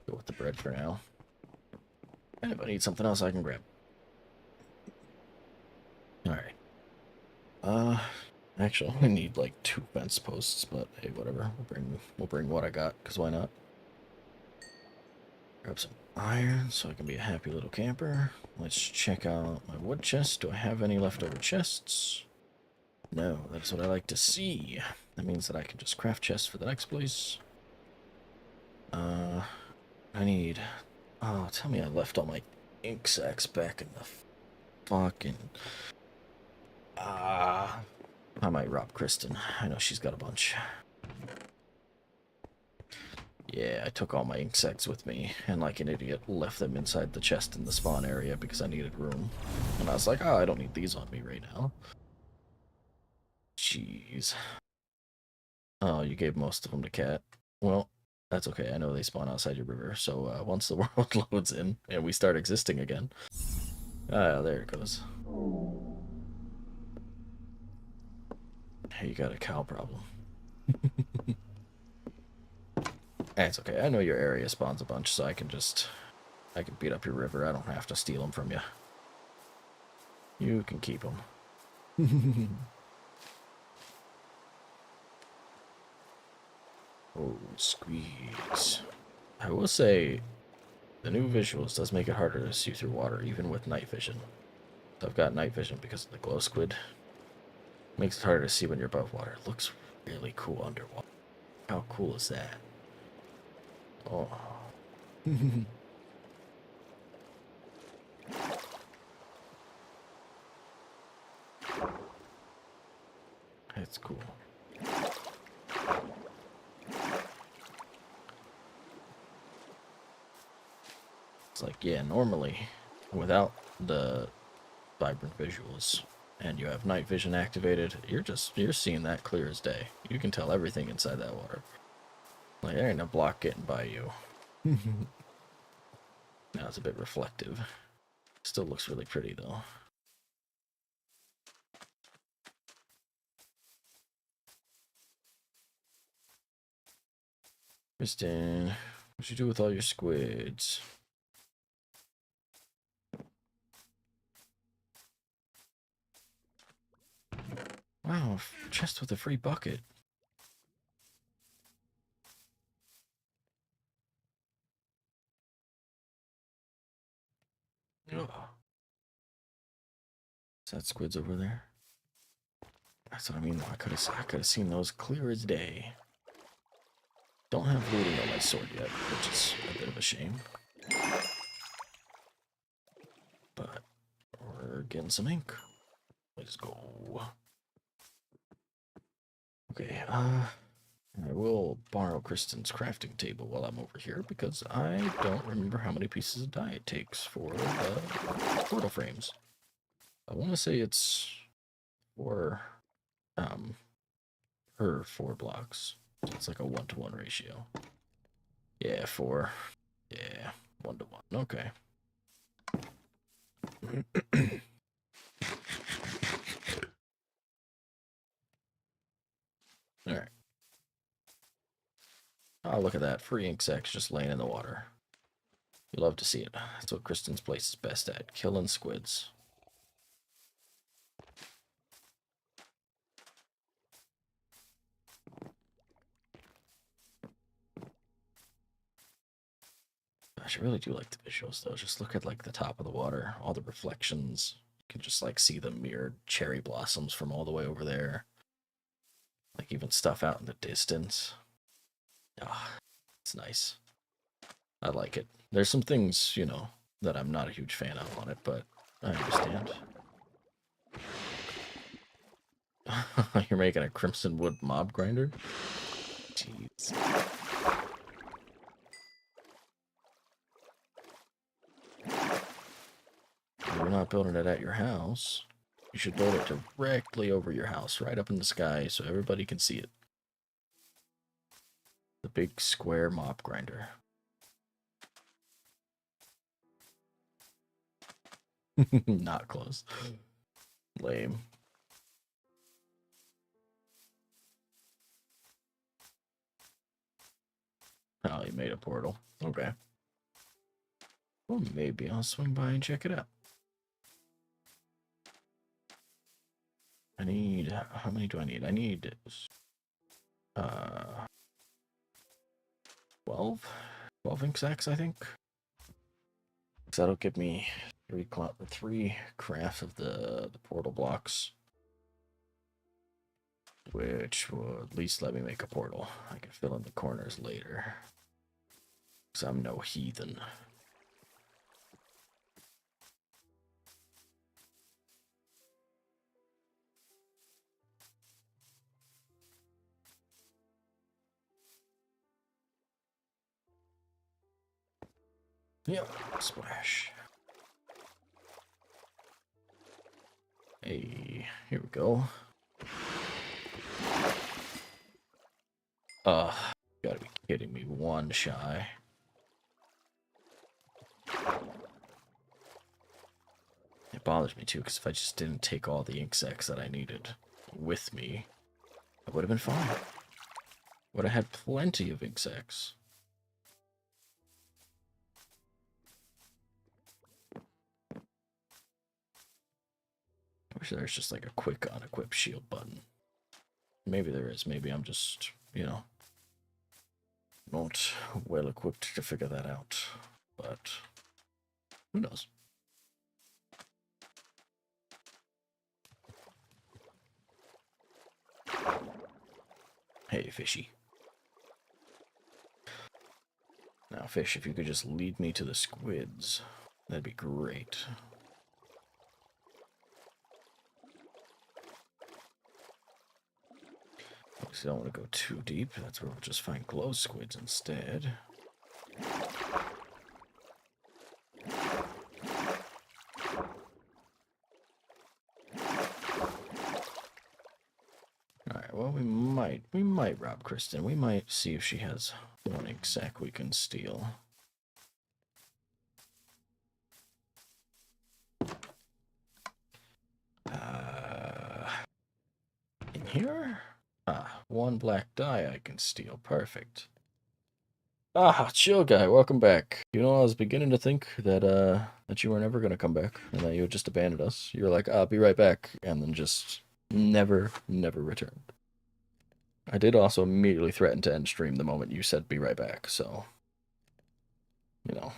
Go with the bread for now. And if I need something else, I can grab. Alright. Actually, I need like 2 fence posts, but hey, whatever. We'll bring what I got, because why not? Grab some iron so I can be a happy little camper. Let's check out my wood chest. Do I have any leftover chests? No, that's what I like to see. That means that I can just craft chests for the next place. I need... Oh, tell me I left all my ink sacks back in the fucking... I might rob Kristen. I know she's got a bunch. Yeah, I took all my ink sacks with me, and like an idiot, left them inside the chest in the spawn area because I needed room. And I was like, oh, I don't need these on me right now. Jeez. Oh, you gave most of them to Cat. Well, that's okay. I know they spawn outside your river, so once the world loads in and we start existing again... Ah, there it goes. Hey, you got a cow problem. It's okay. I know your area spawns a bunch, so I can beat up your river. I don't have to steal them from you. You can keep them. Oh, squeeze. I will say, the new visuals does make it harder to see through water, even with night vision. So I've got night vision because of the glow squid. Makes it harder to see when you're above water. It looks really cool underwater. How cool is that? Oh. That's cool. It's like, yeah, normally, without the vibrant visuals, and you have night vision activated, you're seeing that clear as day. You can tell everything inside that water. Like, there ain't no block getting by you. Now it's a bit reflective. Still looks really pretty, though. Kristen, what'd you do with all your squids? Wow, chest with a free bucket. Oh. Is that squids over there? That's what I mean. I could have seen those clear as day. Don't have looting on my sword yet, which is a bit of a shame. But we're getting some ink. Let's go. Okay, I will borrow Kristen's crafting table while I'm over here because I don't remember how many pieces of dye it takes for the portal frames. I want to say it's 4 per 4 blocks. So it's like a 1-to-1 ratio. Yeah, 4. Yeah, 1-to-1. Okay. Alright. Oh, look at that. Free ink sacs just laying in the water. You love to see it. That's what Kristen's place is best at. Killing squids. Gosh, I really do like the visuals, though. Just look at, like, the top of the water. All the reflections. You can just, like, see the mirrored cherry blossoms from all the way over there. Like, even stuff out in the distance. Ah, it's nice. I like it. There's some things, you know, that I'm not a huge fan of on it, but I understand. You're making a crimson wood mob grinder? Jeez. You're not building it at your house. You should build it directly over your house, right up in the sky, so everybody can see it. The big square mop grinder. Not close. Lame. Oh, you made a portal. Okay. Well, maybe I'll swing by and check it out. I need... How many do I need? I need... 12? 12 ink sacs, I think. So that'll give me 3 crafts of the portal blocks. Which will at least let me make a portal. I can fill in the corners later. Because I'm no heathen. Yep, splash. Hey, here we go. Gotta be kidding me. 1 shy. It bothers me too, because if I just didn't take all the ink sacs that I needed with me, I would have been fine. Would have had plenty of ink sacs. I wish there was just like a quick unequip shield button. Maybe there is. Maybe I'm just, you know, not well equipped to figure that out. But who knows? Hey, fishy. Now, fish, if you could just lead me to the squids, that'd be great. Obviously, I don't want to go too deep. That's where we'll just find glow squids instead. Alright, well, we might rob Kristen. We might see if she has one exec we can steal. In here? Ah, one black dye I can steal. Perfect. Ah, chill guy, welcome back. You know, I was beginning to think that you were never gonna come back and that you had just abandoned us. You were like, "I'll be right back," and then just never returned. I did also immediately threaten to end stream the moment you said be right back, so you know,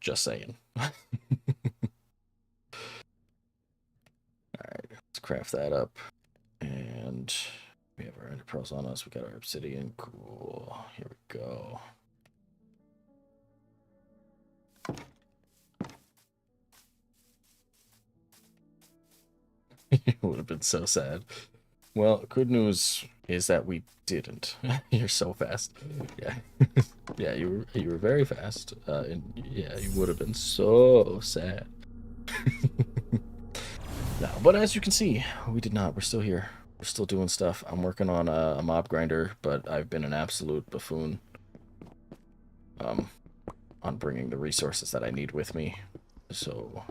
just saying. Alright, let's craft that up. And we have our ender pearls on us, we got our obsidian. Cool. Here we go. It would have been so sad. Well, good news is that we didn't. You're so fast. Yeah. Yeah, you were very fast. And yeah, you would have been so sad. No, but as you can see, we did not. We're still here. We're still doing stuff. I'm working on a mob grinder, but I've been an absolute buffoon on bringing the resources that I need with me. So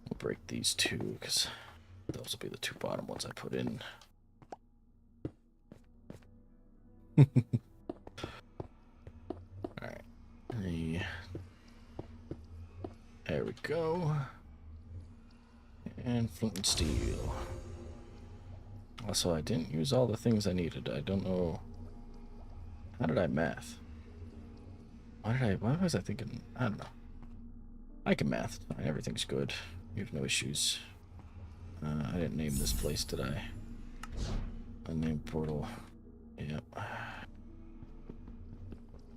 we'll break these two, because those will be the two bottom ones I put in. Alright. There we go. And flint and steel. Also, I didn't use all the things I needed. I don't know. How did I math? Why was I thinking? I don't know. I can math. Everything's good. You have no issues. I didn't name this place, did I? Unnamed portal. Yep.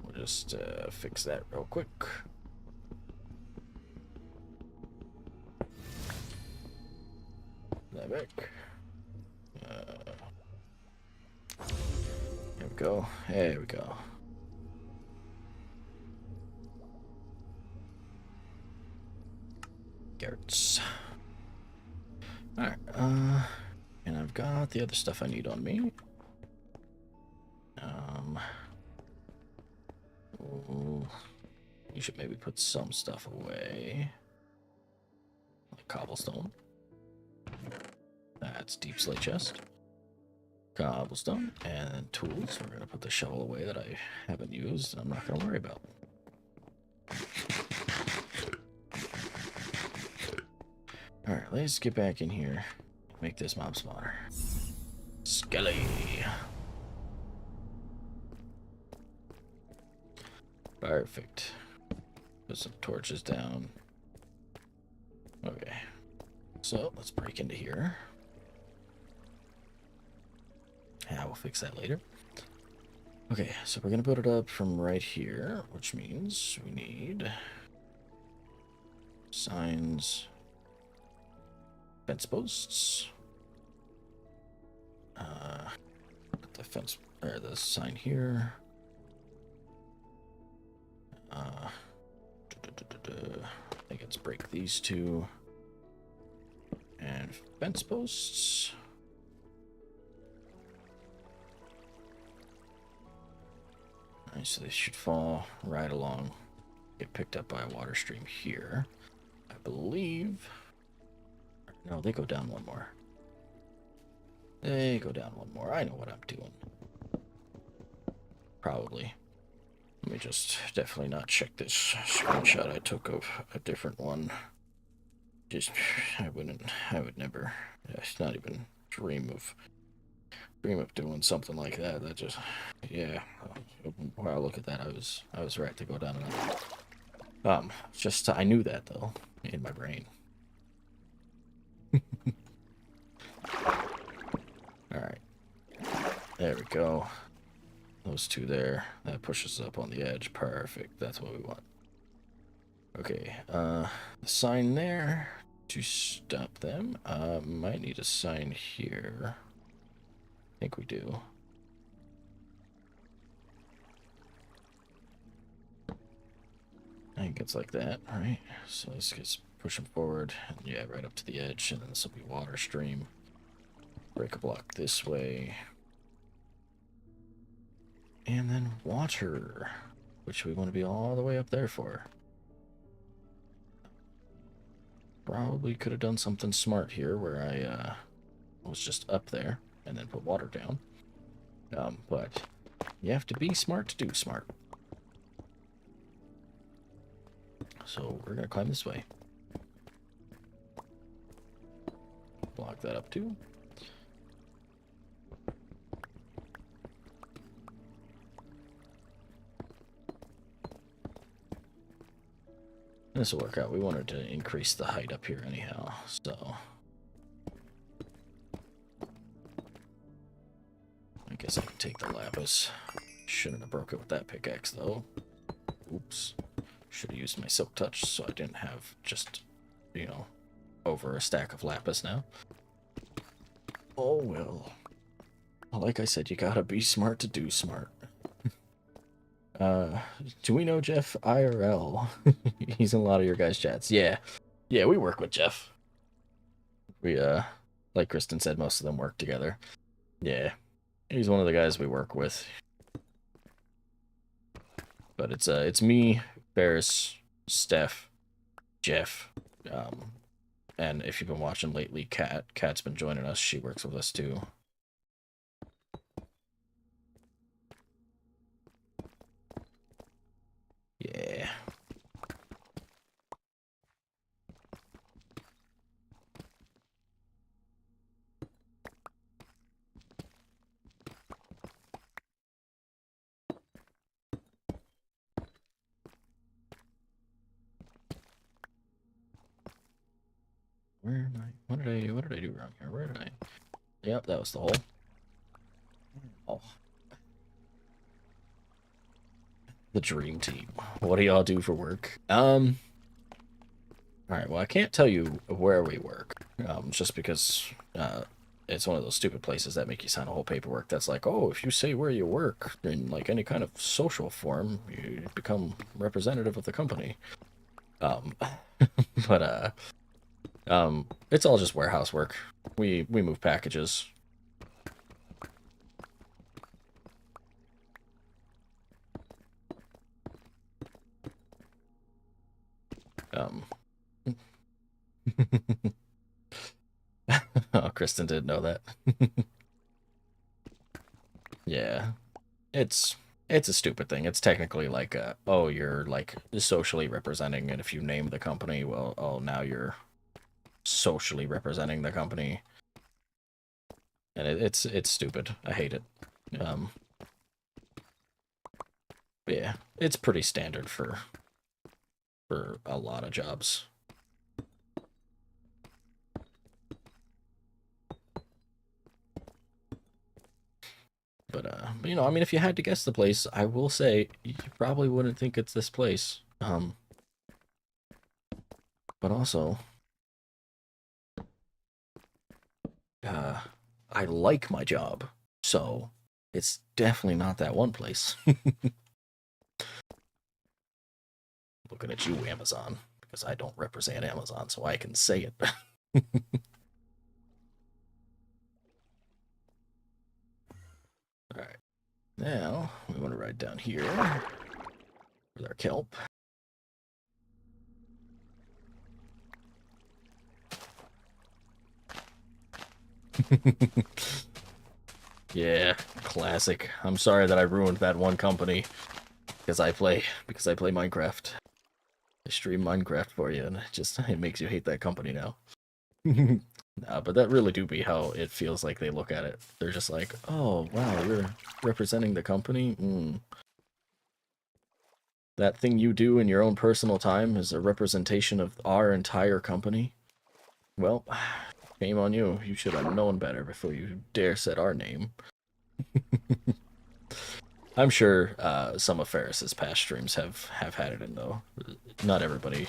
We'll just fix that real quick. That back. There we go. There we go. Garrett's. Alright, and I've got the other stuff I need on me. Ooh, you should maybe put some stuff away. Like cobblestone. That's deep slate chest. Cobblestone and tools. We're gonna put the shovel away that I haven't used and I'm not gonna worry about. Alright, let's get back in here. Make this mob spawner. Skelly. Perfect. Put some torches down. Okay. So let's break into here. Yeah, we'll fix that later. Okay, so we're gonna put it up from right here, which means we need signs, fence posts. Put the fence or the sign here. I think let's break these two. And fence posts. Alright, so they should fall right along. Get picked up by a water stream here. I believe. No, they go down one more. They go down one more. I know what I'm doing. Probably. Let me just definitely not check this screenshot I took of a different one. Just, I would never, not even dream of doing something like that. That just, yeah. Wow, look at that. I was right to go down another. Just, I knew that though, in my brain. Alright. There we go. Those two there. That pushes up on the edge. Perfect. That's what we want. Okay, the sign there to stop them. Might need a sign here. I think we do. I think it's like that, right? So let's push them forward. And yeah, right up to the edge, and then this will be water stream. Break a block this way. And then water, which we want to be all the way up there for. Probably could have done something smart here where I was just up there and then put water down. But you have to be smart to do smart. So we're going to climb this way. Block that up too. This will work out. We wanted to increase the height up here anyhow, so... I guess I can take the lapis. Shouldn't have broke it with that pickaxe, though. Oops. Should have used my silk touch so I didn't have just, you know, over a stack of lapis now. Oh, well. Like I said, you gotta be smart to do smart. Do we know Jeff IRL? He's in a lot of your guys' chats. Yeah. Yeah, we work with Jeff. We, like Kristen said, most of them work together. Yeah. He's one of the guys we work with. But it's me, Ferris, Steph, Jeff, and if you've been watching lately, Kat's been joining us. She works with us too. Yeah. Where am I? What did I do wrong here? Where did I? Yep, that was the hole. Oh. The dream team. What do y'all do for work? Alright, well, I can't tell you where we work. Just because, it's one of those stupid places that make you sign a whole paperwork that's like, oh, if you say where you work in, like, any kind of social form, you become representative of the company. But, it's all just warehouse work. We move packages. Oh, Kristen didn't know that. Yeah. It's a stupid thing. It's technically like, oh, you're, like, socially representing, and if you name the company, well, oh, now you're socially representing the company. And it's stupid. I hate it. But yeah, it's pretty standard for a lot of jobs. But you know, I mean, if you had to guess the place, I will say you probably wouldn't think it's this place. But also, I like my job, so it's definitely not that one place. Looking at you, Amazon, because I don't represent Amazon, so I can say it. Alright. Now, we want to ride down here with our kelp. Yeah, classic. I'm sorry that I ruined that one company because I play Minecraft. I stream Minecraft for you, and it makes you hate that company now. Nah, but that really do be how it feels like they look at it. They're just like, oh, wow, you're representing the company? That thing you do in your own personal time is a representation of our entire company? Well, shame on you. You should have known better before you dare said our name. I'm sure some of Ferris's past streams have had it in, though. Not everybody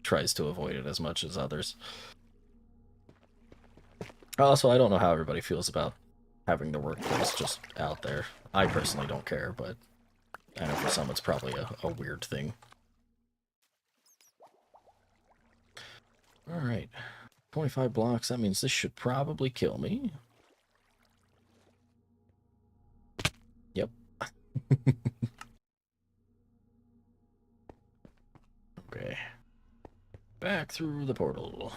tries to avoid it as much as others. Also, I don't know how everybody feels about having the workplace just out there. I personally don't care, but I know for some it's probably a weird thing. Alright. 25 blocks, that means this should probably kill me. Yep. Okay. Back through the portal.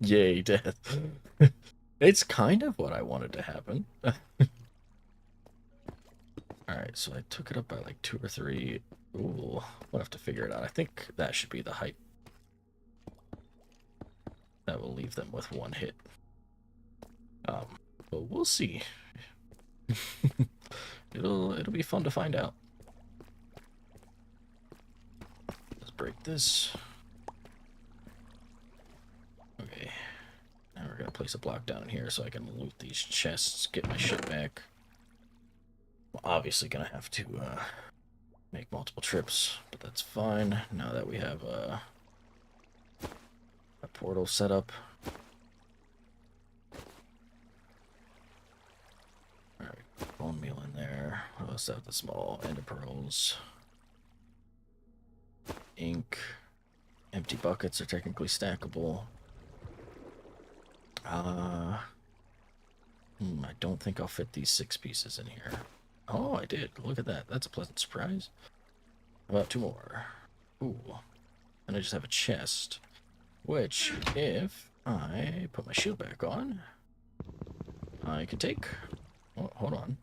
Yay, death. It's kind of what I wanted to happen. Alright, so I took it up by like 2 or 3. Ooh, we'll have to figure it out. I think that should be the height. That will leave them with 1 hit. But we'll see. It'll be fun to find out. Let's break this. Okay. Now we're gonna place a block down here so I can loot these chests, get my shit back. I'm obviously gonna have to make multiple trips, but that's fine. Now that we have a portal set up. Alright, bone meal in there. What else have the small ender pearls? Ink. Empty buckets are technically stackable. I don't think I'll fit these 6 pieces in here. Oh, I did. Look at that. That's a pleasant surprise. How about 2 more? Ooh. And I just have a chest. Which, if I put my shield back on, I can take... Oh, hold on.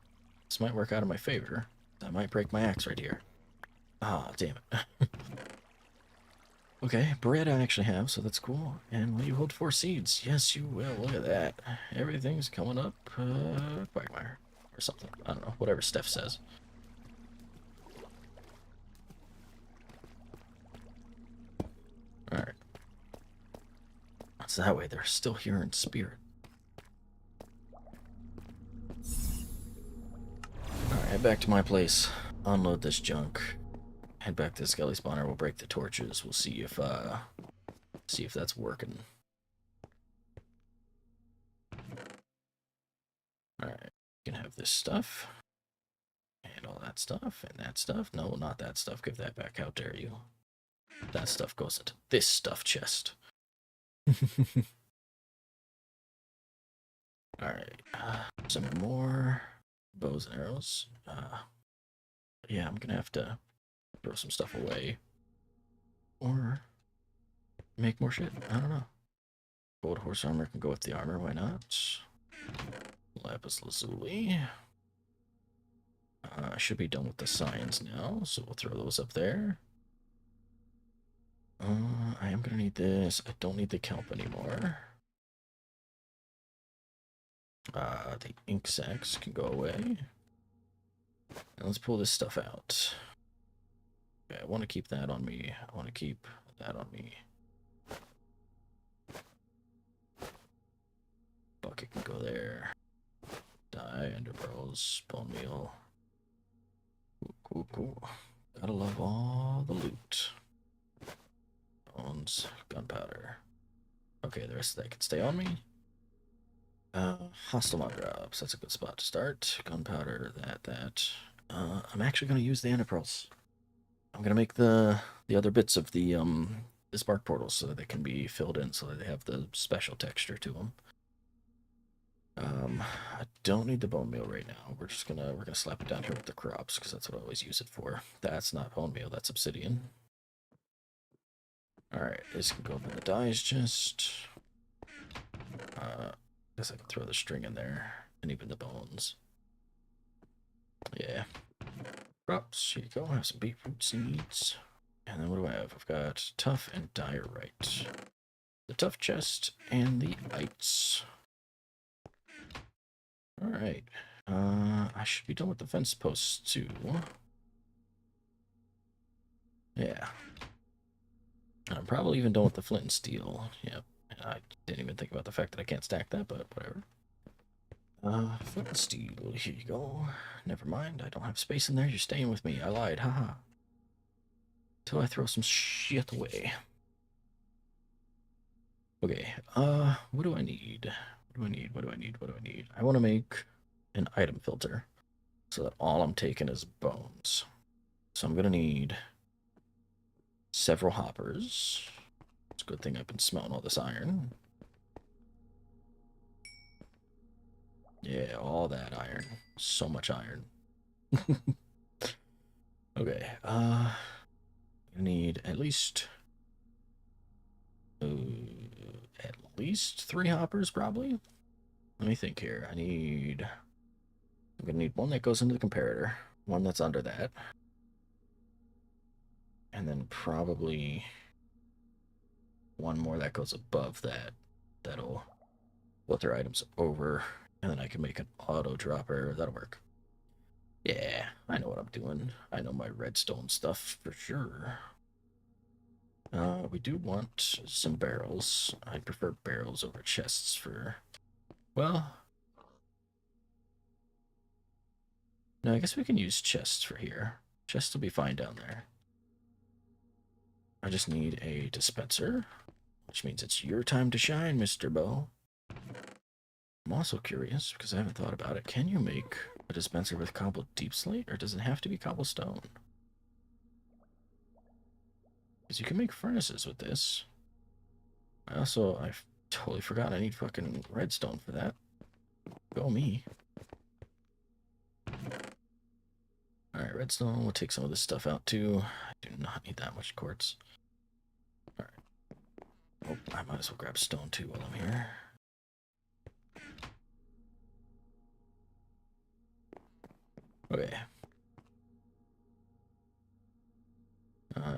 This might work out in my favor. I might break my axe right here. Ah, damn it. Okay, bread I actually have, so that's cool. And will you hold 4 seeds? Yes, you will. Look at that. Everything's coming up. Quagmire. Or something. I don't know. Whatever Steph says. Alright. So that way they're still here in spirit. Alright, head back to my place. Unload this junk. Head back to the Skelly spawner. We'll break the torches. We'll see if that's working. Alright, you can have this stuff. And all that stuff, and that stuff. No, not that stuff. Give that back. How dare you. That stuff goes into this stuff chest. Alright, some more bows and arrows. Yeah, I'm gonna have to throw some stuff away. Or make more shit. I don't know. Gold horse armor can go with the armor, why not? Lapis lazuli. I should be done with the signs now, so we'll throw those up there. I am gonna need this. I don't need the kelp anymore. The ink sacks can go away. And let's pull this stuff out. Okay, I want to keep that on me. I want to keep that on me. Bucket can go there. Dye, ender pearls, bone meal. Cool, cool. Gotta love all the loot. Bones, gunpowder. Okay, the rest of that can stay on me. Hostile mob drops. That's a good spot to start. Gunpowder, that. I'm actually going to use the ender pearls. I'm going to make the other bits of the spark portals so that they can be filled in, so that they have the special texture to them. I don't need the bone meal right now. We're gonna slap it down here with the crops because that's what I always use it for. That's not bone meal. That's obsidian. All right, this can go up in the dyes chest. Guess I can throw the string in there and even the bones. Yeah. Crops. Here you go. I have some beetroot seeds. And then what do I have? I've got tough and diorite. The tough chest and the ites. Alright. I should be done with the fence posts too. Yeah. I'm probably even done with the flint and steel. Yep. I didn't even think about the fact that I can't stack that, but whatever. Flint and steel. Here you go. Never mind. I don't have space in there. You're staying with me. I lied. Haha. Till I throw some shit away. Okay. What do I need? What do I need? What do I need? What do I need? I want to make an item filter so that all I'm taking is bones. So I'm going to need several hoppers. It's a good thing I've been smelling all this iron. Yeah, all that iron. So much iron. Okay, I need at least 3 hoppers, probably. Let me think here. I'm gonna need one that goes into the comparator, one that's under that, and then probably one more that goes above that. That'll put their items over, and then I can make an auto dropper. That'll work. Yeah, I know what I'm doing. I know my redstone stuff for sure. We do want some barrels. I prefer barrels over chests for... Well... No, I guess we can use chests for here. Chests will be fine down there. I just need a dispenser, which means it's your time to shine, Mr. Bow. I'm also curious, because I haven't thought about it. Can you make a dispenser with cobbled deep slate, or does it have to be cobblestone? Because you can make furnaces with this. I've totally forgot I need fucking redstone for that. Go me. Alright, redstone. We'll take some of this stuff out too. I do not need that much quartz. Alright. Oh, I might as well grab stone too while I'm here. Okay.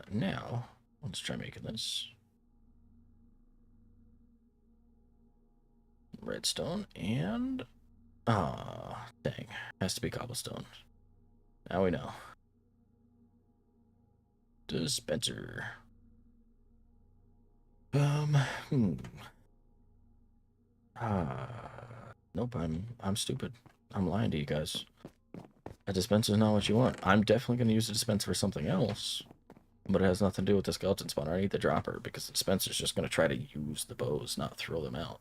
Now, let's try making this. Redstone and... Ah, dang. Has to be cobblestone. Now we know. Dispenser. Hmm. Nope, I'm stupid. I'm lying to you guys. A dispenser is not what you want. I'm definitely going to use a dispenser for something else. But it has nothing to do with the skeleton spawner. I need the dropper because the dispenser's just going to try to use the bows, not throw them out.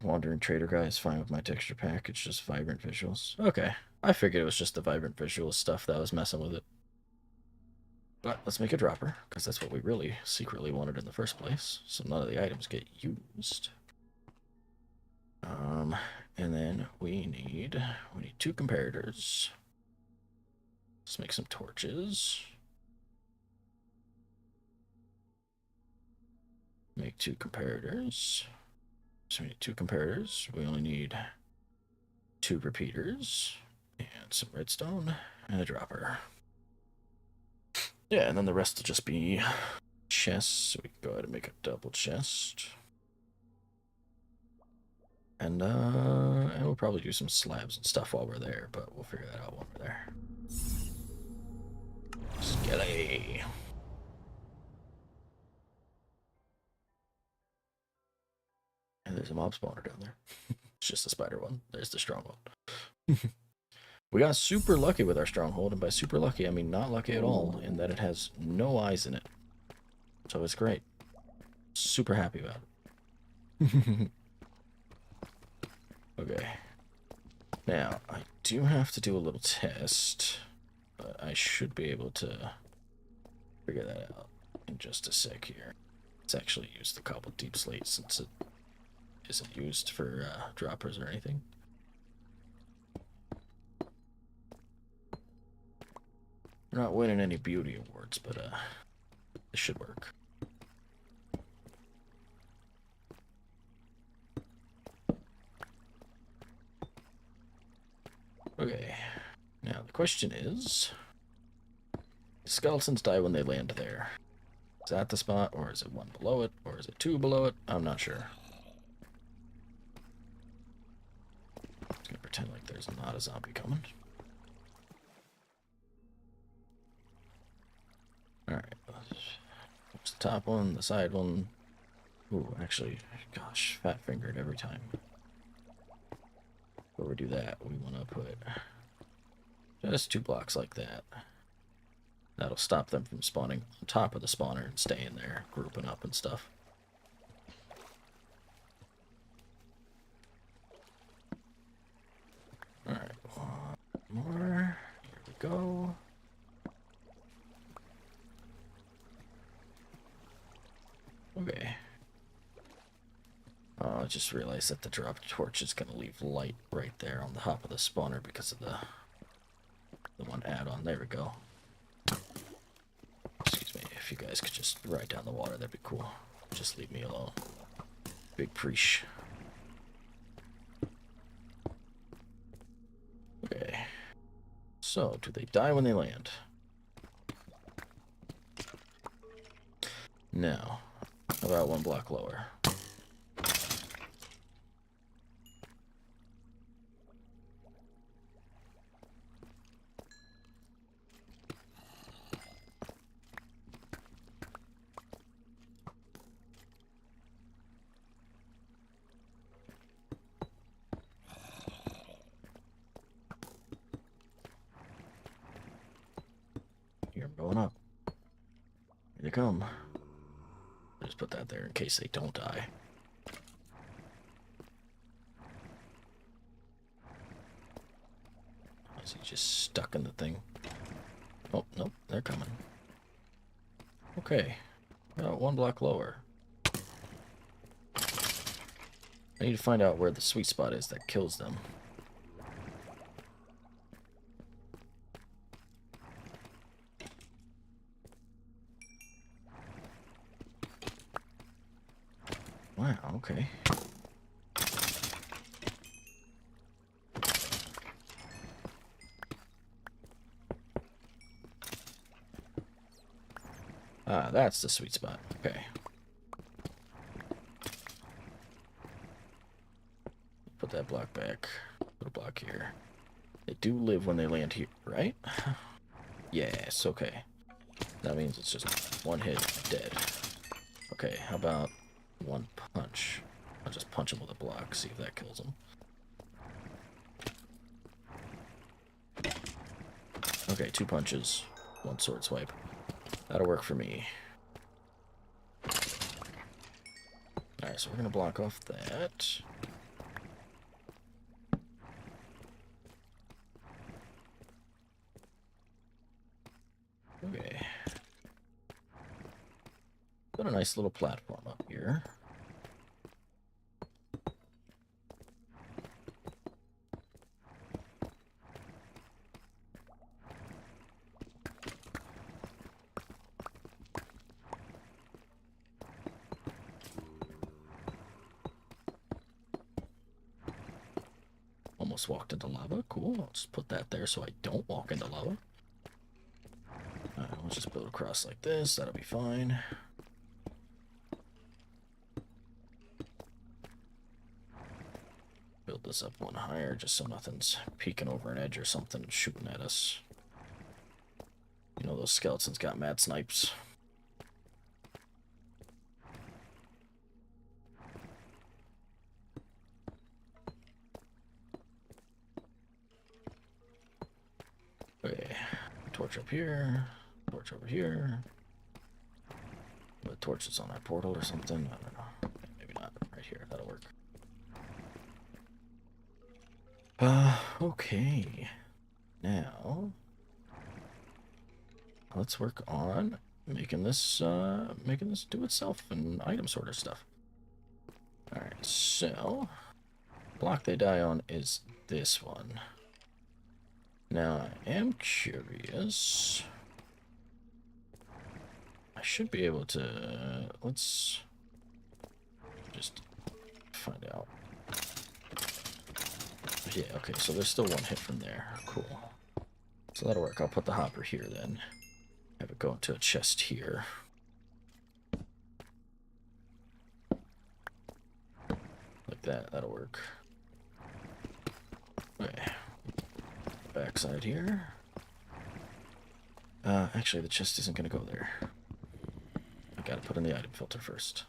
Wandering Trader guy is fine with my texture pack. It's just vibrant visuals. Okay. I figured it was just the vibrant visual stuff that was messing with it. But let's make a dropper, because that's what we really secretly wanted in the first place. So none of the items get used. And then we need 2 comparators. Let's make some torches. Make 2 comparators. So we need 2 comparators. We only need 2 repeaters and some redstone and a dropper. Yeah, and then the rest will just be chests. So we can go ahead and make a double chest. And we'll probably do some slabs and stuff while we're there, but we'll figure that out while we're there. Skelly. And there's a mob spawner down there. It's just a spider one. There's the stronghold. We got super lucky with our stronghold, and by super lucky, I mean not lucky at all, in that it has no eyes in it. So it's great. Super happy about it. Okay. Now, I do have to do a little test, but I should be able to figure that out in just a sec here. Let's actually use the cobbled deep slate since it isn't used for droppers or anything. We're not winning any beauty awards, but this should work. Okay, now the question is, skeletons die when they land there. Is that the spot, or is it one below it, or is it 2 below it? I'm not sure. I'm just gonna pretend like there's not a zombie coming. Alright, what's the top one, the side one? Ooh, actually, gosh, fat-fingered every time. Before we do that, we want to put just 2 blocks like that. That'll stop them from spawning on top of the spawner and staying there, grouping up and stuff. go. Okay. Oh, I just realized that the drop torch is going to leave light right there on the top of the spawner because of the one add-on. There we go. Excuse me, if you guys could just ride down the water, that'd be cool. Just leave me alone. Big preach. Okay. So, do they die when they land? No. How about one block lower? Here, I'm going up. Here they come. Just put that there in case they don't die. Is he just stuck in the thing? Oh, nope, they're coming. Okay. About one block lower. I need to find out where the sweet spot is that kills them. Wow, okay. Ah, that's the sweet spot. Okay. Put that block back. Put a block here. They do live when they land here, right? Yes, okay. That means it's just one hit, dead. Okay, how about one punch? I'll just punch him with a block, see if that kills him. Okay, 2 punches, 1 sword swipe. That'll work for me. Alright, so we're gonna block off that. Okay. Got a nice little platform up here. Almost walked into lava. Cool. I'll just put that there so I don't walk into lava. Alright, let's just build across like this. That'll be fine. Build this up one higher just so nothing's peeking over an edge or something and shooting at us. You know, those skeletons got mad snipes. Okay, torch up here, torch over here. But torch is on our portal or something. I don't know. Maybe not. Right here. That'll work. Okay. Now, let's work on making this do itself and item sorter stuff. All right. So, block they die on is this one. Now, I am curious. I should be able to... Let's just find out. Yeah, okay, so there's still 1 hit from there. Cool. So that'll work. I'll put the hopper here then. Have it go into a chest here. Like that. That'll work. Okay. Backside here. Actually, the chest isn't going to go there. I gotta put in the item filter first.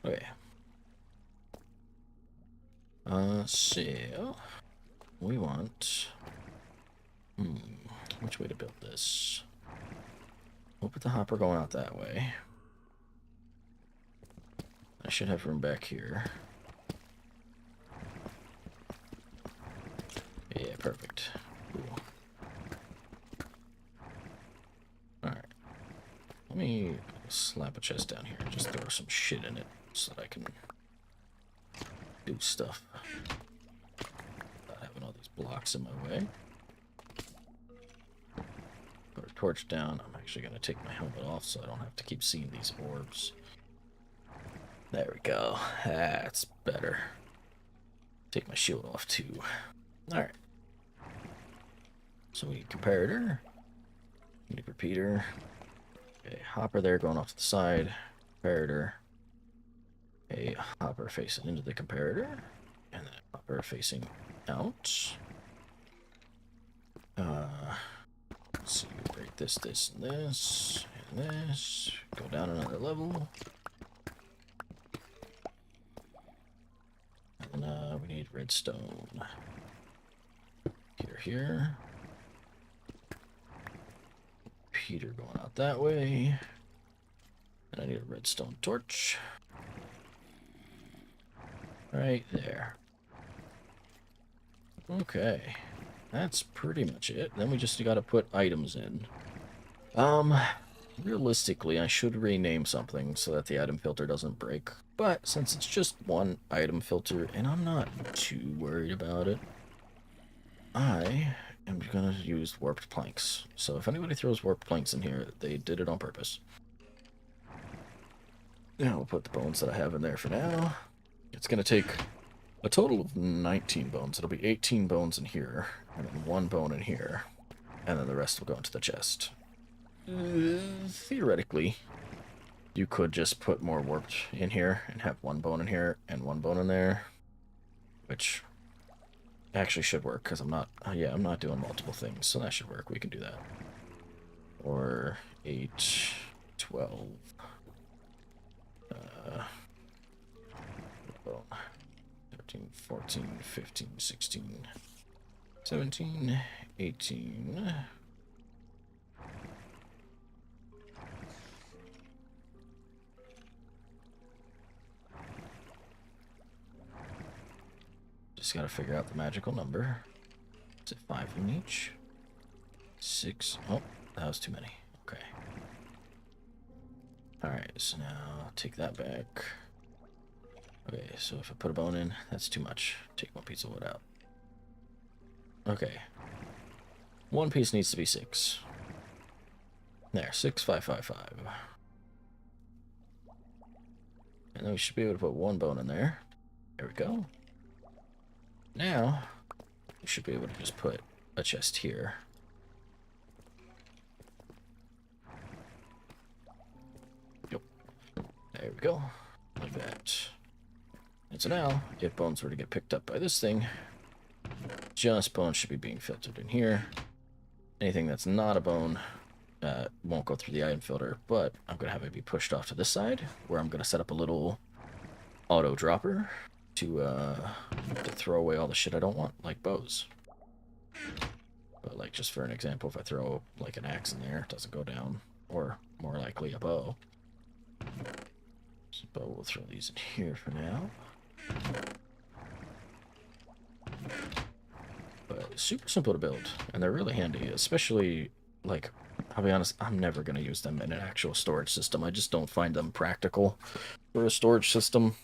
Okay. So we want... which way to build this? We'll put the hopper going out that way. I should have room back here. chest down here and just throw some shit in it so that I can do stuff without having all these blocks in my way. Put a torch down. I'm actually going to take my helmet off so I don't have to keep seeing these orbs. There we go. That's better. Take my shield off too. Alright. So we need comparator. We need repeater. Okay, hopper there going off to the side. Comparator. A hopper facing into the comparator. And then a hopper facing out. Let's see, break this, this, and this, and this. Go down another level. And we need redstone. Here. Peter going out that way. And I need a redstone torch. Right there. Okay. That's pretty much it. Then we just gotta put items in. Realistically, I should rename something so that the item filter doesn't break. But since it's just one item filter, and I'm not too worried about it, I am gonna use warped planks. So if anybody throws warped planks in here, they did it on purpose. Now we'll put the bones that I have in there for now. It's gonna take a total of 19 bones. It'll be 18 bones in here, and then 1 bone in here, and then the rest will go into the chest. Theoretically, you could just put more warped in here and have 1 bone in here and 1 bone in there, which actually should work because I'm not doing multiple things, so that should work. We can do that. Or 8, 12, 13, 14, 15, 16, 17, 18. Just gotta figure out the magical number. Is it 5 in each? 6. Oh, that was too many. Okay. Alright, so now take that back. Okay, so if I put a bone in, that's too much. Take 1 piece of wood out. Okay. 1 piece needs to be 6. There, 6, 5, 5, 5. And then we should be able to put 1 bone in there. There we go. Now, we should be able to just put a chest here. Yep. There we go. Like that. And so now, if bones were to get picked up by this thing, just bones should be being filtered in here. Anything that's not a bone won't go through the item filter, but I'm going to have it be pushed off to this side, where I'm going to set up a little auto dropper to throw away all the shit I don't want, like bows. But like, just for an example, if I throw like an axe in there, it doesn't go down, or more likely a bow. So we'll throw these in here for now. But it's super simple to build, and they're really handy, especially, like, I'll be honest, I'm never going to use them in an actual storage system. I just don't find them practical for a storage system.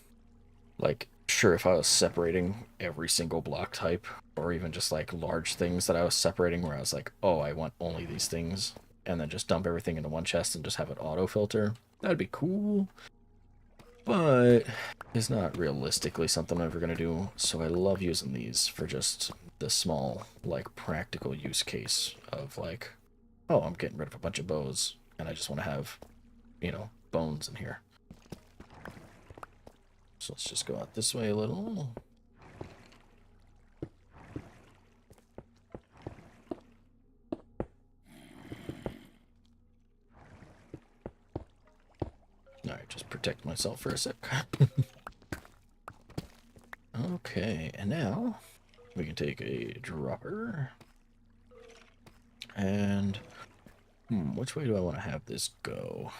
Like, sure, if I was separating every single block type, or even just like large things that I was separating where I was like, oh, I want only these things, and then just dump everything into one chest and just have it auto filter, that'd be cool. But it's not realistically something I'm ever going to do, so I love using these for just the small, like, practical use case of, like, oh, I'm getting rid of a bunch of bows, and I just want to have, you know, bones in here. So let's just go out this way a little. Alright, just protect myself for a sec. Okay, and now we can take a dropper. And, which way do I want to have this go?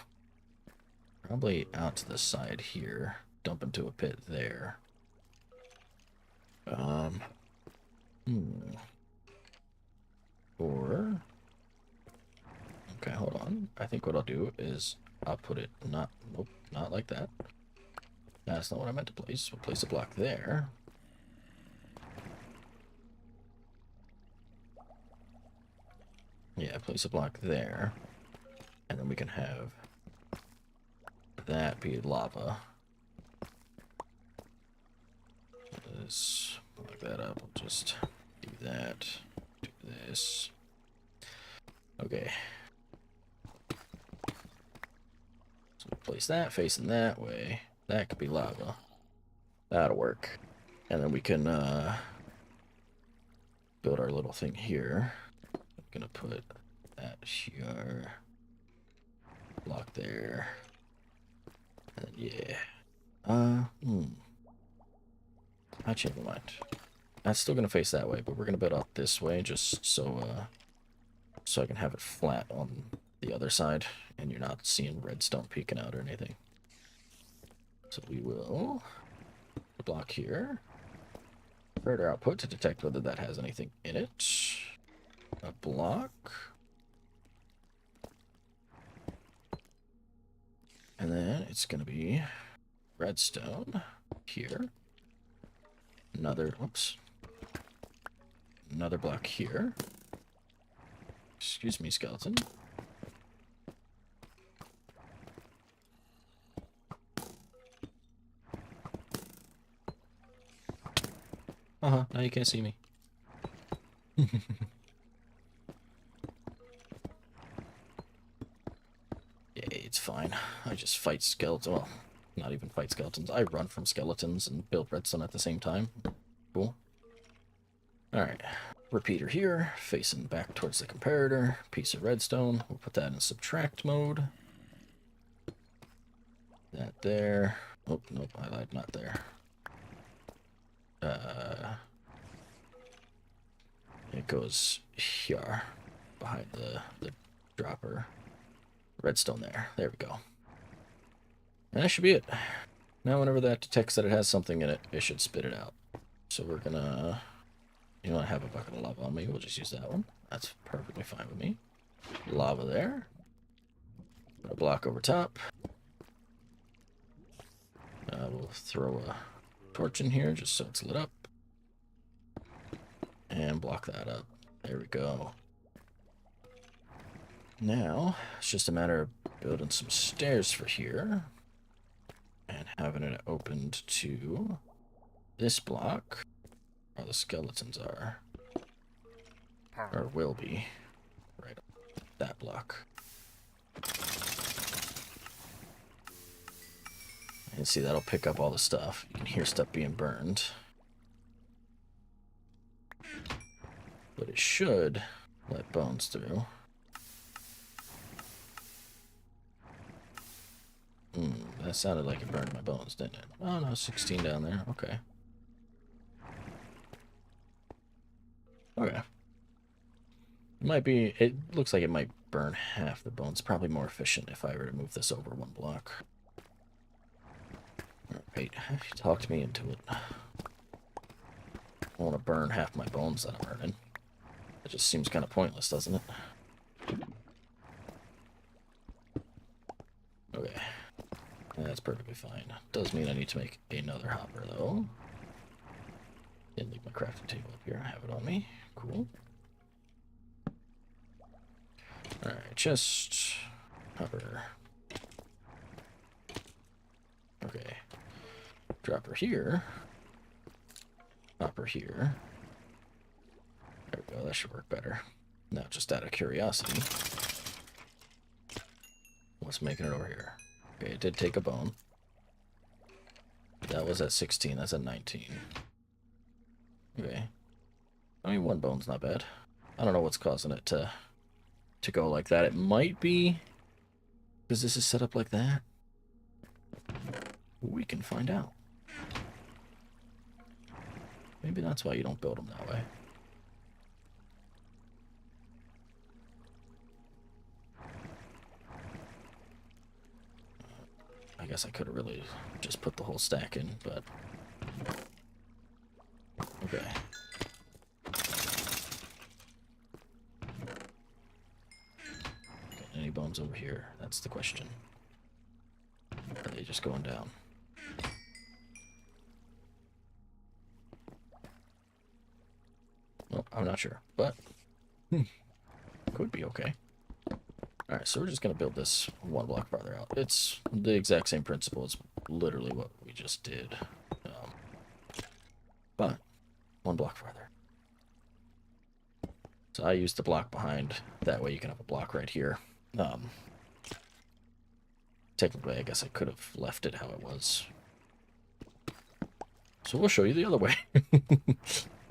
Probably out to the side here. Dump into a pit there. Or, okay, hold on. I think what I'll do is I'll put it not, nope, not like that. That's not what I meant to place. We'll place a block there. Yeah, place a block there. And then we can have that be lava. Let's block that up. We'll just do that. Do this. Okay. So we'll place that facing that way. That could be lava. That'll work. And then we can build our little thing here. I'm gonna put that here. Block there. And then, yeah. I changed my mind. That's still gonna face that way, but we're gonna build out this way just so so I can have it flat on the other side and you're not seeing redstone peeking out or anything. So we will block here. Further output to detect whether that has anything in it. A block. And then it's going to be redstone here. Another, whoops. Another block here. Excuse me, skeleton. Uh-huh, now you can't see me. Yeah, it's fine. I just fight skeletons. Well, not even fight skeletons. I run from skeletons and build redstone at the same time. Cool. Alright. Repeater here, facing back towards the comparator. Piece of redstone. We'll put that in subtract mode. That there. Oh, nope, I lied, not there. It goes here, behind the dropper. Redstone there. There we go. And that should be it. Now whenever that detects that it has something in it, it should spit it out. So we're gonna... You know, I have a bucket of lava on me. We'll just use that one. That's perfectly fine with me. Lava there. Put a block over top. We'll throw a torch in here just so it's lit up. And block that up. There we go. Now, it's just a matter of building some stairs for here. And having it opened to this block. Where the skeletons are. Or will be. Right on that block. And see, that'll pick up all the stuff. You can hear stuff being burned. But it should let bones through. That sounded like it burned my bones, didn't it? Oh no, 16 down there. Okay. Okay. It might be, it looks like it might burn half the bones. Probably more efficient if I were to move this over one block. Alright, talked me into it. I want to burn half my bones that I'm earning. It just seems kind of pointless, doesn't it? Okay. That's perfectly fine. Does mean I need to make another hopper, though. Didn't leave my crafting table up here. I have it on me. Cool. Alright, chest. Hopper. Okay. Dropper here. Hopper here. There we go. That should work better. Now, just out of curiosity, what's making it over here? Okay, it did take a bone. That was at 16. That's at 19. Okay. I mean, one bone's not bad. I don't know what's causing it to go like that. It might be because this is set up like that. We can find out. Maybe that's why you don't build them that way. I guess I could have really just put the whole stack in, but... Okay. Any bones over here? That's the question. just going down? Well, I'm not sure, but could be okay. Alright, so we're just going to build this one block farther out. It's the exact same principle. It's literally what we just did. But one block farther. So I used the block behind. That way you can have a block right here. Technically, I guess I could have left it how it was. So we'll show you the other way.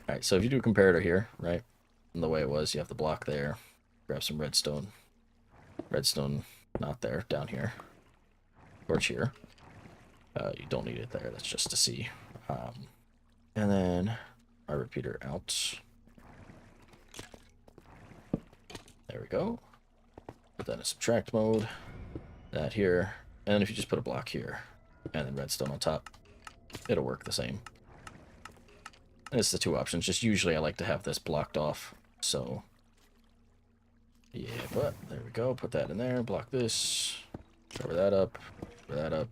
Alright, so if you do a comparator here, right? And the way it was, you have the block there. Grab some redstone. Redstone, not there, down here. Torch here. You don't need it there, that's just to see. And then our repeater out. There we go. Put that in subtract mode. That here. And if you just put a block here, and then redstone on top, it'll work the same. And it's the two options. Just usually I like to have this blocked off, so... Yeah, but there we go. Put that in there. Block this. Cover that up. Cover that up.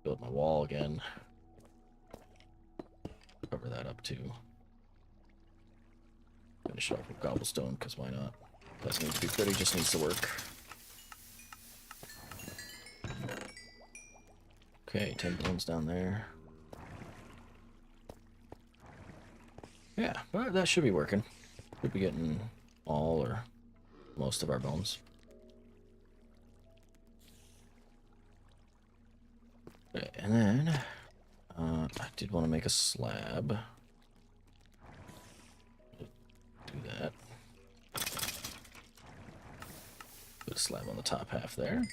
Build my wall again. Cover that up too. Finish it off with cobblestone, because why not? Doesn't need to be pretty, just needs to work. Okay, 10 bones down there. Yeah, but that should be working. Should be getting all or most of our bones. Okay, and then I did want to make a slab. Do that. Put a slab on the top half there.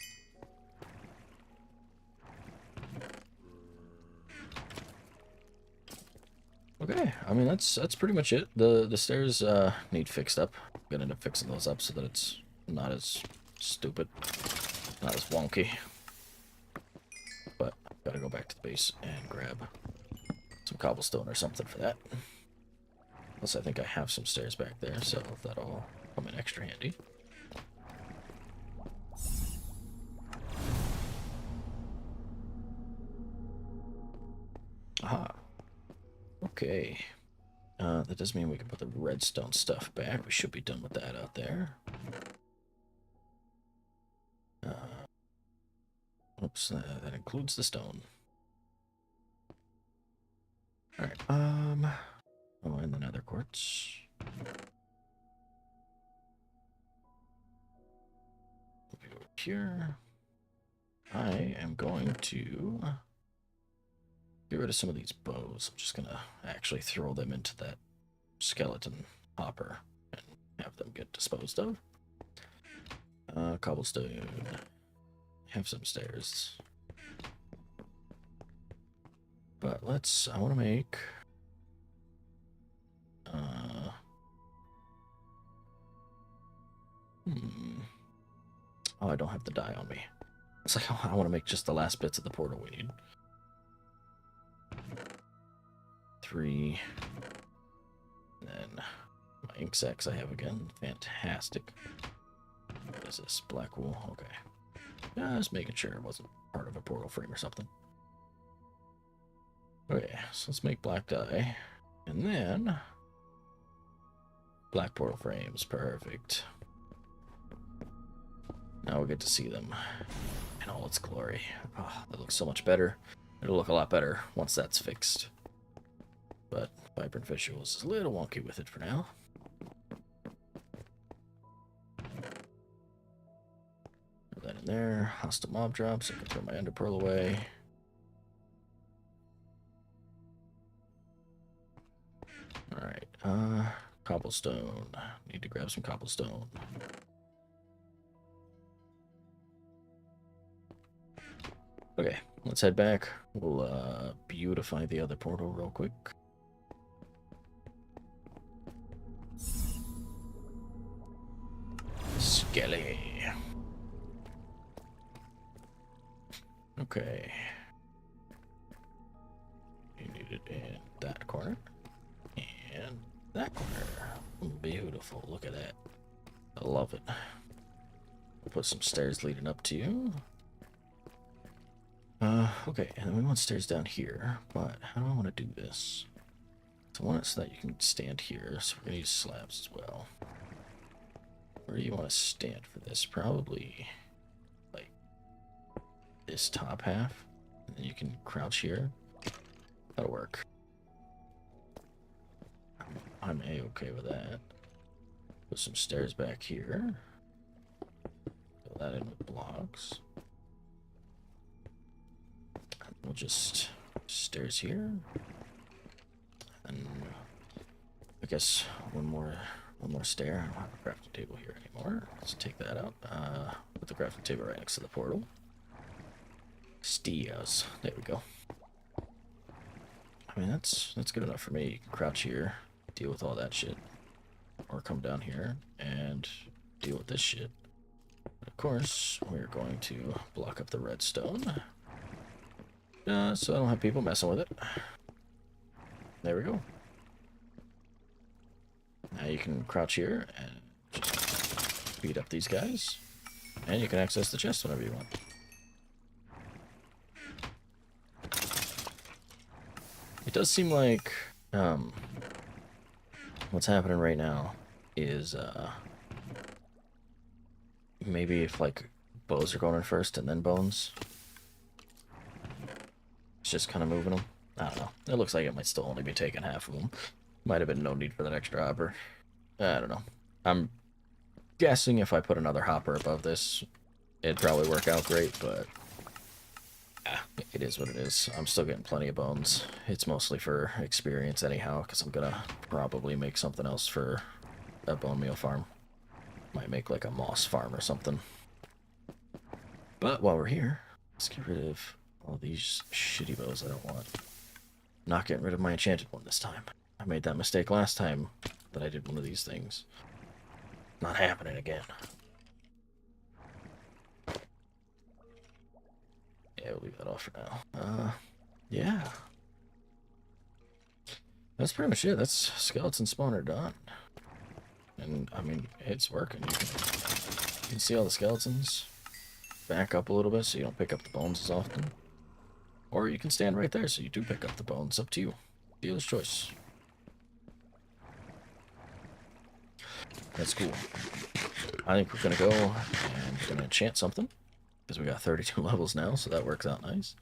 Okay, I mean that's pretty much it. The stairs need fixed up. I'm gonna end up fixing those up so that it's not as stupid, not as wonky. But I've gotta go back to the base and grab some cobblestone or something for that. Plus I think I have some stairs back there, so that'll come in extra handy. Aha. Okay. That does mean we can put the redstone stuff back. We should be done with that out there. Oops, that includes the stone. Alright, oh, and the nether quartz. Over here. I am going to get rid of some of these bows. I'm just gonna actually throw them into that skeleton hopper and have them get disposed of. Cobblestone. Have some stairs. But I want to make... Oh, I don't have the dye on me. It's like, oh, I want to make just the last bits of the portal we need. 3. And then my ink sacks I have again. Fantastic. What is this? Black wool? Okay. Just making sure it wasn't part of a portal frame or something. Okay, so let's make black dye. And then... black portal frames. Perfect. Now we'll get to see them in all its glory. Oh, that looks so much better. It'll look a lot better once that's fixed. But Vibrant Visuals is a little wonky with it for now. Put that in there. Hostile mob drops. I can throw my ender pearl away. Alright, cobblestone. Need to grab some cobblestone. Okay, let's head back. We'll beautify the other portal real quick. Skelly. Okay. You need it in that corner. And that corner. Beautiful. Look at that. I love it. We'll put some stairs leading up to you. Okay, and then we want stairs down here, but how do I want to do this? So I want it so that you can stand here, so we're going to use slabs as well. Where do you want to stand for this? Probably, like, this top half. And then you can crouch here. That'll work. I'm A-okay with that. Put some stairs back here. Fill that in with blocks. We'll just stairs here. And I guess one more stair. I don't have a crafting table here anymore. Let's take that out. Put the crafting table right next to the portal. Stairs. There we go. I mean, that's good enough for me. You can crouch here, deal with all that shit. Or come down here and deal with this shit. But of course, we're going to block up the redstone. So I don't have people messing with it. There we go. Now you can crouch here and just beat up these guys. And you can access the chest whenever you want. It does seem like what's happening right now is maybe if like bows are going in first and then bones. It's just kind of moving them. I don't know. It looks like it might still only be taking half of them. Might have been no need for that extra hopper. I don't know. I'm guessing if I put another hopper above this, it'd probably work out great, but it is what it is. I'm still getting plenty of bones. It's mostly for experience anyhow, because I'm gonna probably make something else for that bone meal farm. Might make like a moss farm or something. But while we're here, let's get rid of all these shitty bows I don't want. Not getting rid of my enchanted one this time. I made that mistake last time that I did one of these things. Not happening again. Yeah, we'll leave that off for now. Yeah. That's pretty much it. That's skeleton spawner done. And, I mean, it's working. You can see all the skeletons. Back up a little bit so you don't pick up the bones as often. Or you can stand right there so you do pick up the bones. Up to you. Dealer's choice. That's cool. I think we're going to go and we're going to enchant something. Because we got 32 levels now, so that works out nice.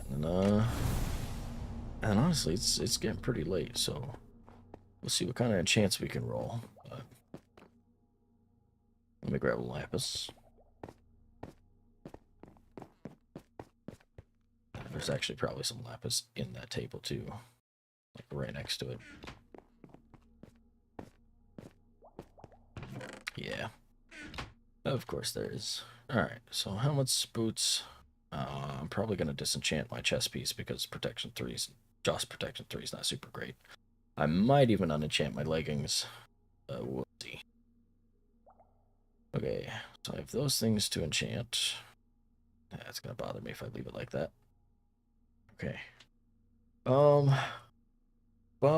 And honestly, it's getting pretty late, so we'll see what kind of enchants we can roll. Let me grab a lapis. There's actually probably some lapis in that table too, like right next to it. Yeah, of course there is. Alright, so helmets, boots. I'm probably going to disenchant my chest piece because protection 3 is, just protection 3 is not super great. I might even unenchant my leggings. We'll see. Okay, so I have those things to enchant. That's going to bother me if I leave it like that. Okay. Bow,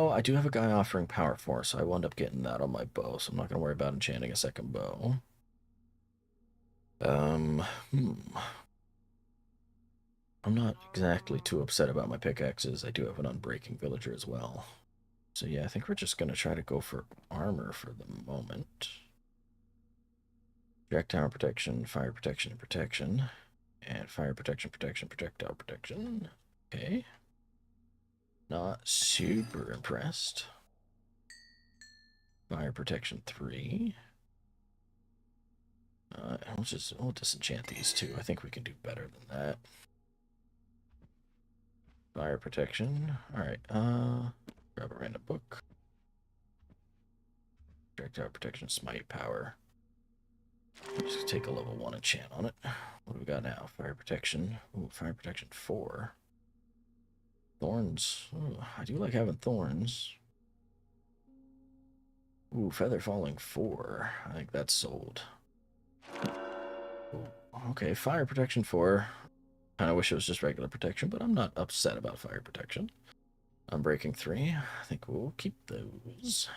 I do have a guy offering power 4, so I will end up getting that on my bow, so I'm not going to worry about enchanting a second bow. I'm not exactly too upset about my pickaxes. I do have an unbreaking villager as well. So yeah, I think we're just going to try to go for armor for the moment. Projectile protection, fire protection, and protection. And fire protection, protection, projectile protection. Okay. Not super impressed. Fire protection 3. We'll disenchant these two. I think we can do better than that. Fire protection. Alright, grab a random book. Projectile protection, smite power. Just take a level 1 enchant on it. What do we got now? Fire protection. Ooh, fire protection 4. Thorns. Ooh, I do like having thorns. Ooh, feather falling 4. I think that's sold. Ooh, okay, fire protection 4. Kind of wish it was just regular protection, but I'm not upset about fire protection. Unbreaking 3. I think we'll keep those.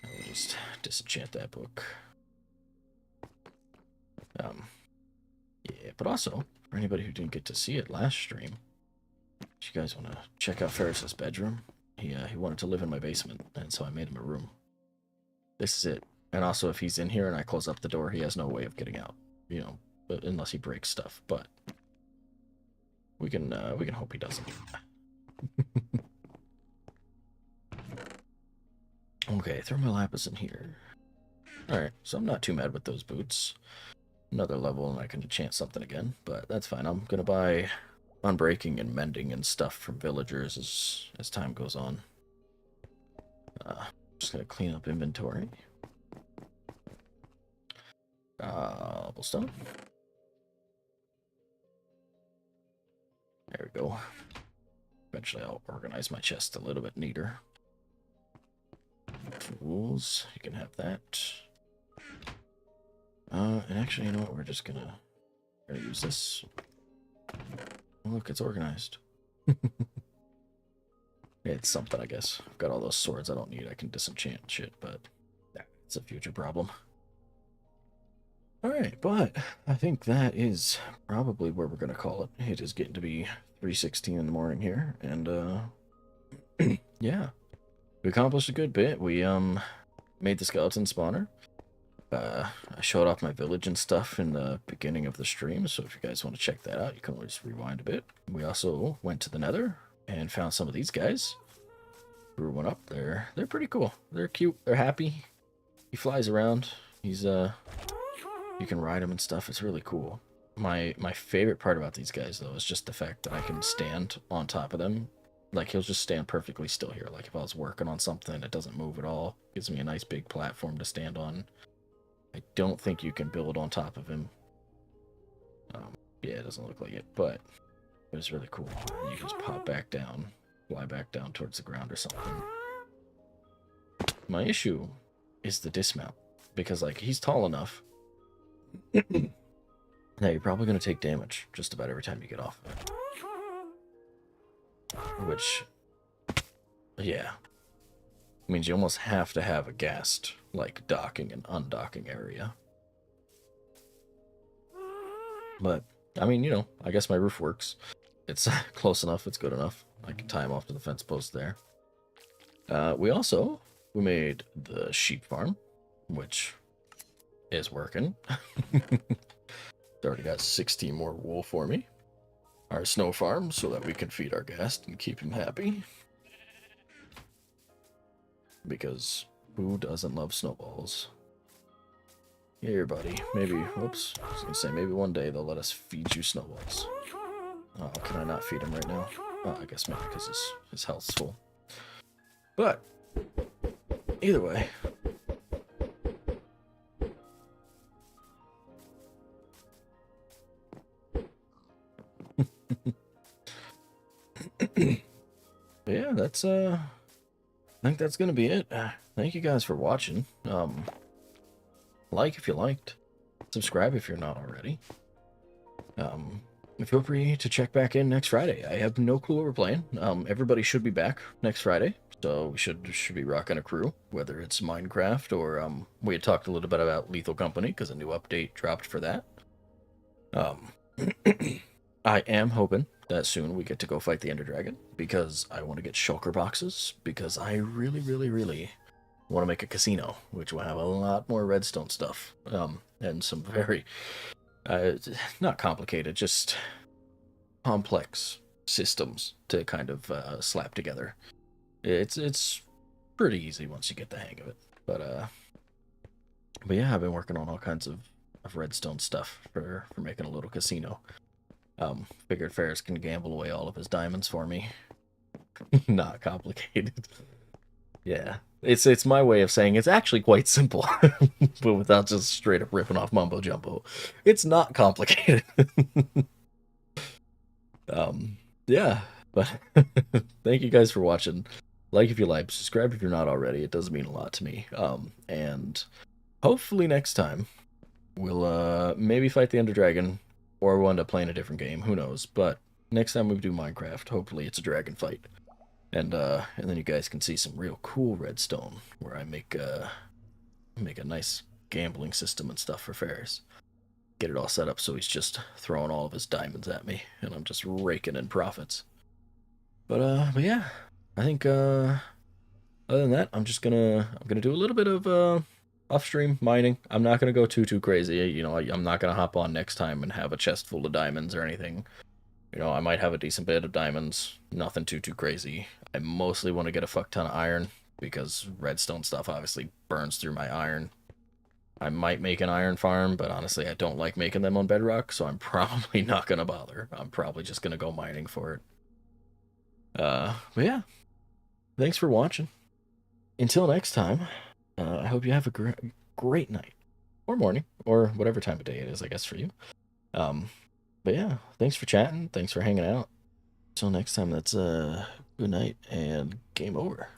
We'll just disenchant that book. But also, for anybody who didn't get to see it last stream, if you guys want to check out Ferris's bedroom, he wanted to live in my basement, and so I made him a room. This is it. And also, if he's in here and I close up the door, he has no way of getting out. You know, but unless he breaks stuff. But we can hope he doesn't. Okay, throw my lapis in here. Alright, so I'm not too mad with those boots. Another level and I can enchant something again, but that's fine. I'm gonna buy unbreaking and mending and stuff from villagers as time goes on. Just gonna clean up inventory. Cobblestone. There we go. Eventually I'll organize my chest a little bit neater. Tools, you can have that. And actually, you know what? We're gonna use this. Oh, look, it's organized. It's something, I guess. I've got all those swords I don't need. I can disenchant shit, but it's a future problem. Alright, but I think that is probably where we're gonna call it. It is getting to be 3:16 in the morning here, and yeah. We accomplished a good bit. We made the skeleton spawner. I showed off my village and stuff in the beginning of the stream, so if you guys want to check that out, you can always rewind a bit. We also went to the nether and found some of these guys. Threw one up there. They're pretty cool. They're cute. They're happy. He flies around. He's you can ride him and stuff. It's really cool. My favorite part about these guys, though, is just the fact that I can stand on top of them. Like, he'll just stand perfectly still here. Like, if I was working on something, it doesn't move at all. Gives me a nice big platform to stand on. I don't think you can build on top of him. Yeah, it doesn't look like it, but it's really cool. You just pop back down, fly back down towards the ground or something. My issue is the dismount, because, like, he's tall enough that you're probably going to take damage just about every time you get off of it. Which, yeah, means you almost have to have a ghast, like, docking and undocking area. But, I mean, you know, I guess my roof works. It's close enough, it's good enough. I can tie him off to the fence post there. We made the sheep farm, which is working. It's already got 16 more wool for me. Our snow farm, so that we can feed our ghast and keep him happy. Because who doesn't love snowballs? Here, buddy. Maybe, whoops. I was gonna say, maybe one day they'll let us feed you snowballs. Oh, can I not feed him right now? Oh, I guess maybe because his health's full. But, either way. Yeah, that's I think that's gonna be it. Thank you guys for watching. Like if you liked, subscribe if you're not already. Feel free to check back in next Friday. I have no clue what we're playing. Everybody should be back next Friday, so we should be rocking a crew, whether it's Minecraft or we had talked a little bit about Lethal Company because a new update dropped for that. I am hoping that soon we get to go fight the Ender Dragon, because I want to get shulker boxes, because I really, really, really want to make a casino, which will have a lot more redstone stuff, and some very, not complicated, just complex systems to kind of slap together. It's pretty easy once you get the hang of it, but yeah, I've been working on all kinds of redstone stuff for making a little casino. Figured Ferris can gamble away all of his diamonds for me. Not complicated. Yeah, it's my way of saying it's actually quite simple, but without just straight up ripping off mumbo jumbo. It's not complicated. Yeah, but thank you guys for watching. Like if you like, subscribe if you're not already. It does mean a lot to me. And hopefully next time we'll maybe fight the Ender Dragon. Or we'll end up playing a different game, who knows. But next time we do Minecraft, hopefully it's a dragon fight. And then you guys can see some real cool redstone, where I make a nice gambling system and stuff for Ferris. get it all set up so he's just throwing all of his diamonds at me, and I'm just raking in profits. But yeah, I think other than that, I'm gonna do a little bit of off-stream mining. I'm not gonna go too crazy. You know, I'm not gonna hop on next time and have a chest full of diamonds or anything. You know, I might have a decent bit of diamonds, nothing too crazy. I mostly want to get a fuck ton of iron because redstone stuff obviously burns through my iron. I might make an iron farm, but honestly, I don't like making them on bedrock, so I'm probably not gonna bother. I'm probably just gonna go mining for it. But yeah, thanks for watching. Until next time, I hope you have a great night or morning or whatever time of day it is, I guess, for you. Um, but yeah, thanks for chatting. Thanks for hanging out. Until next time, that's good night and game over.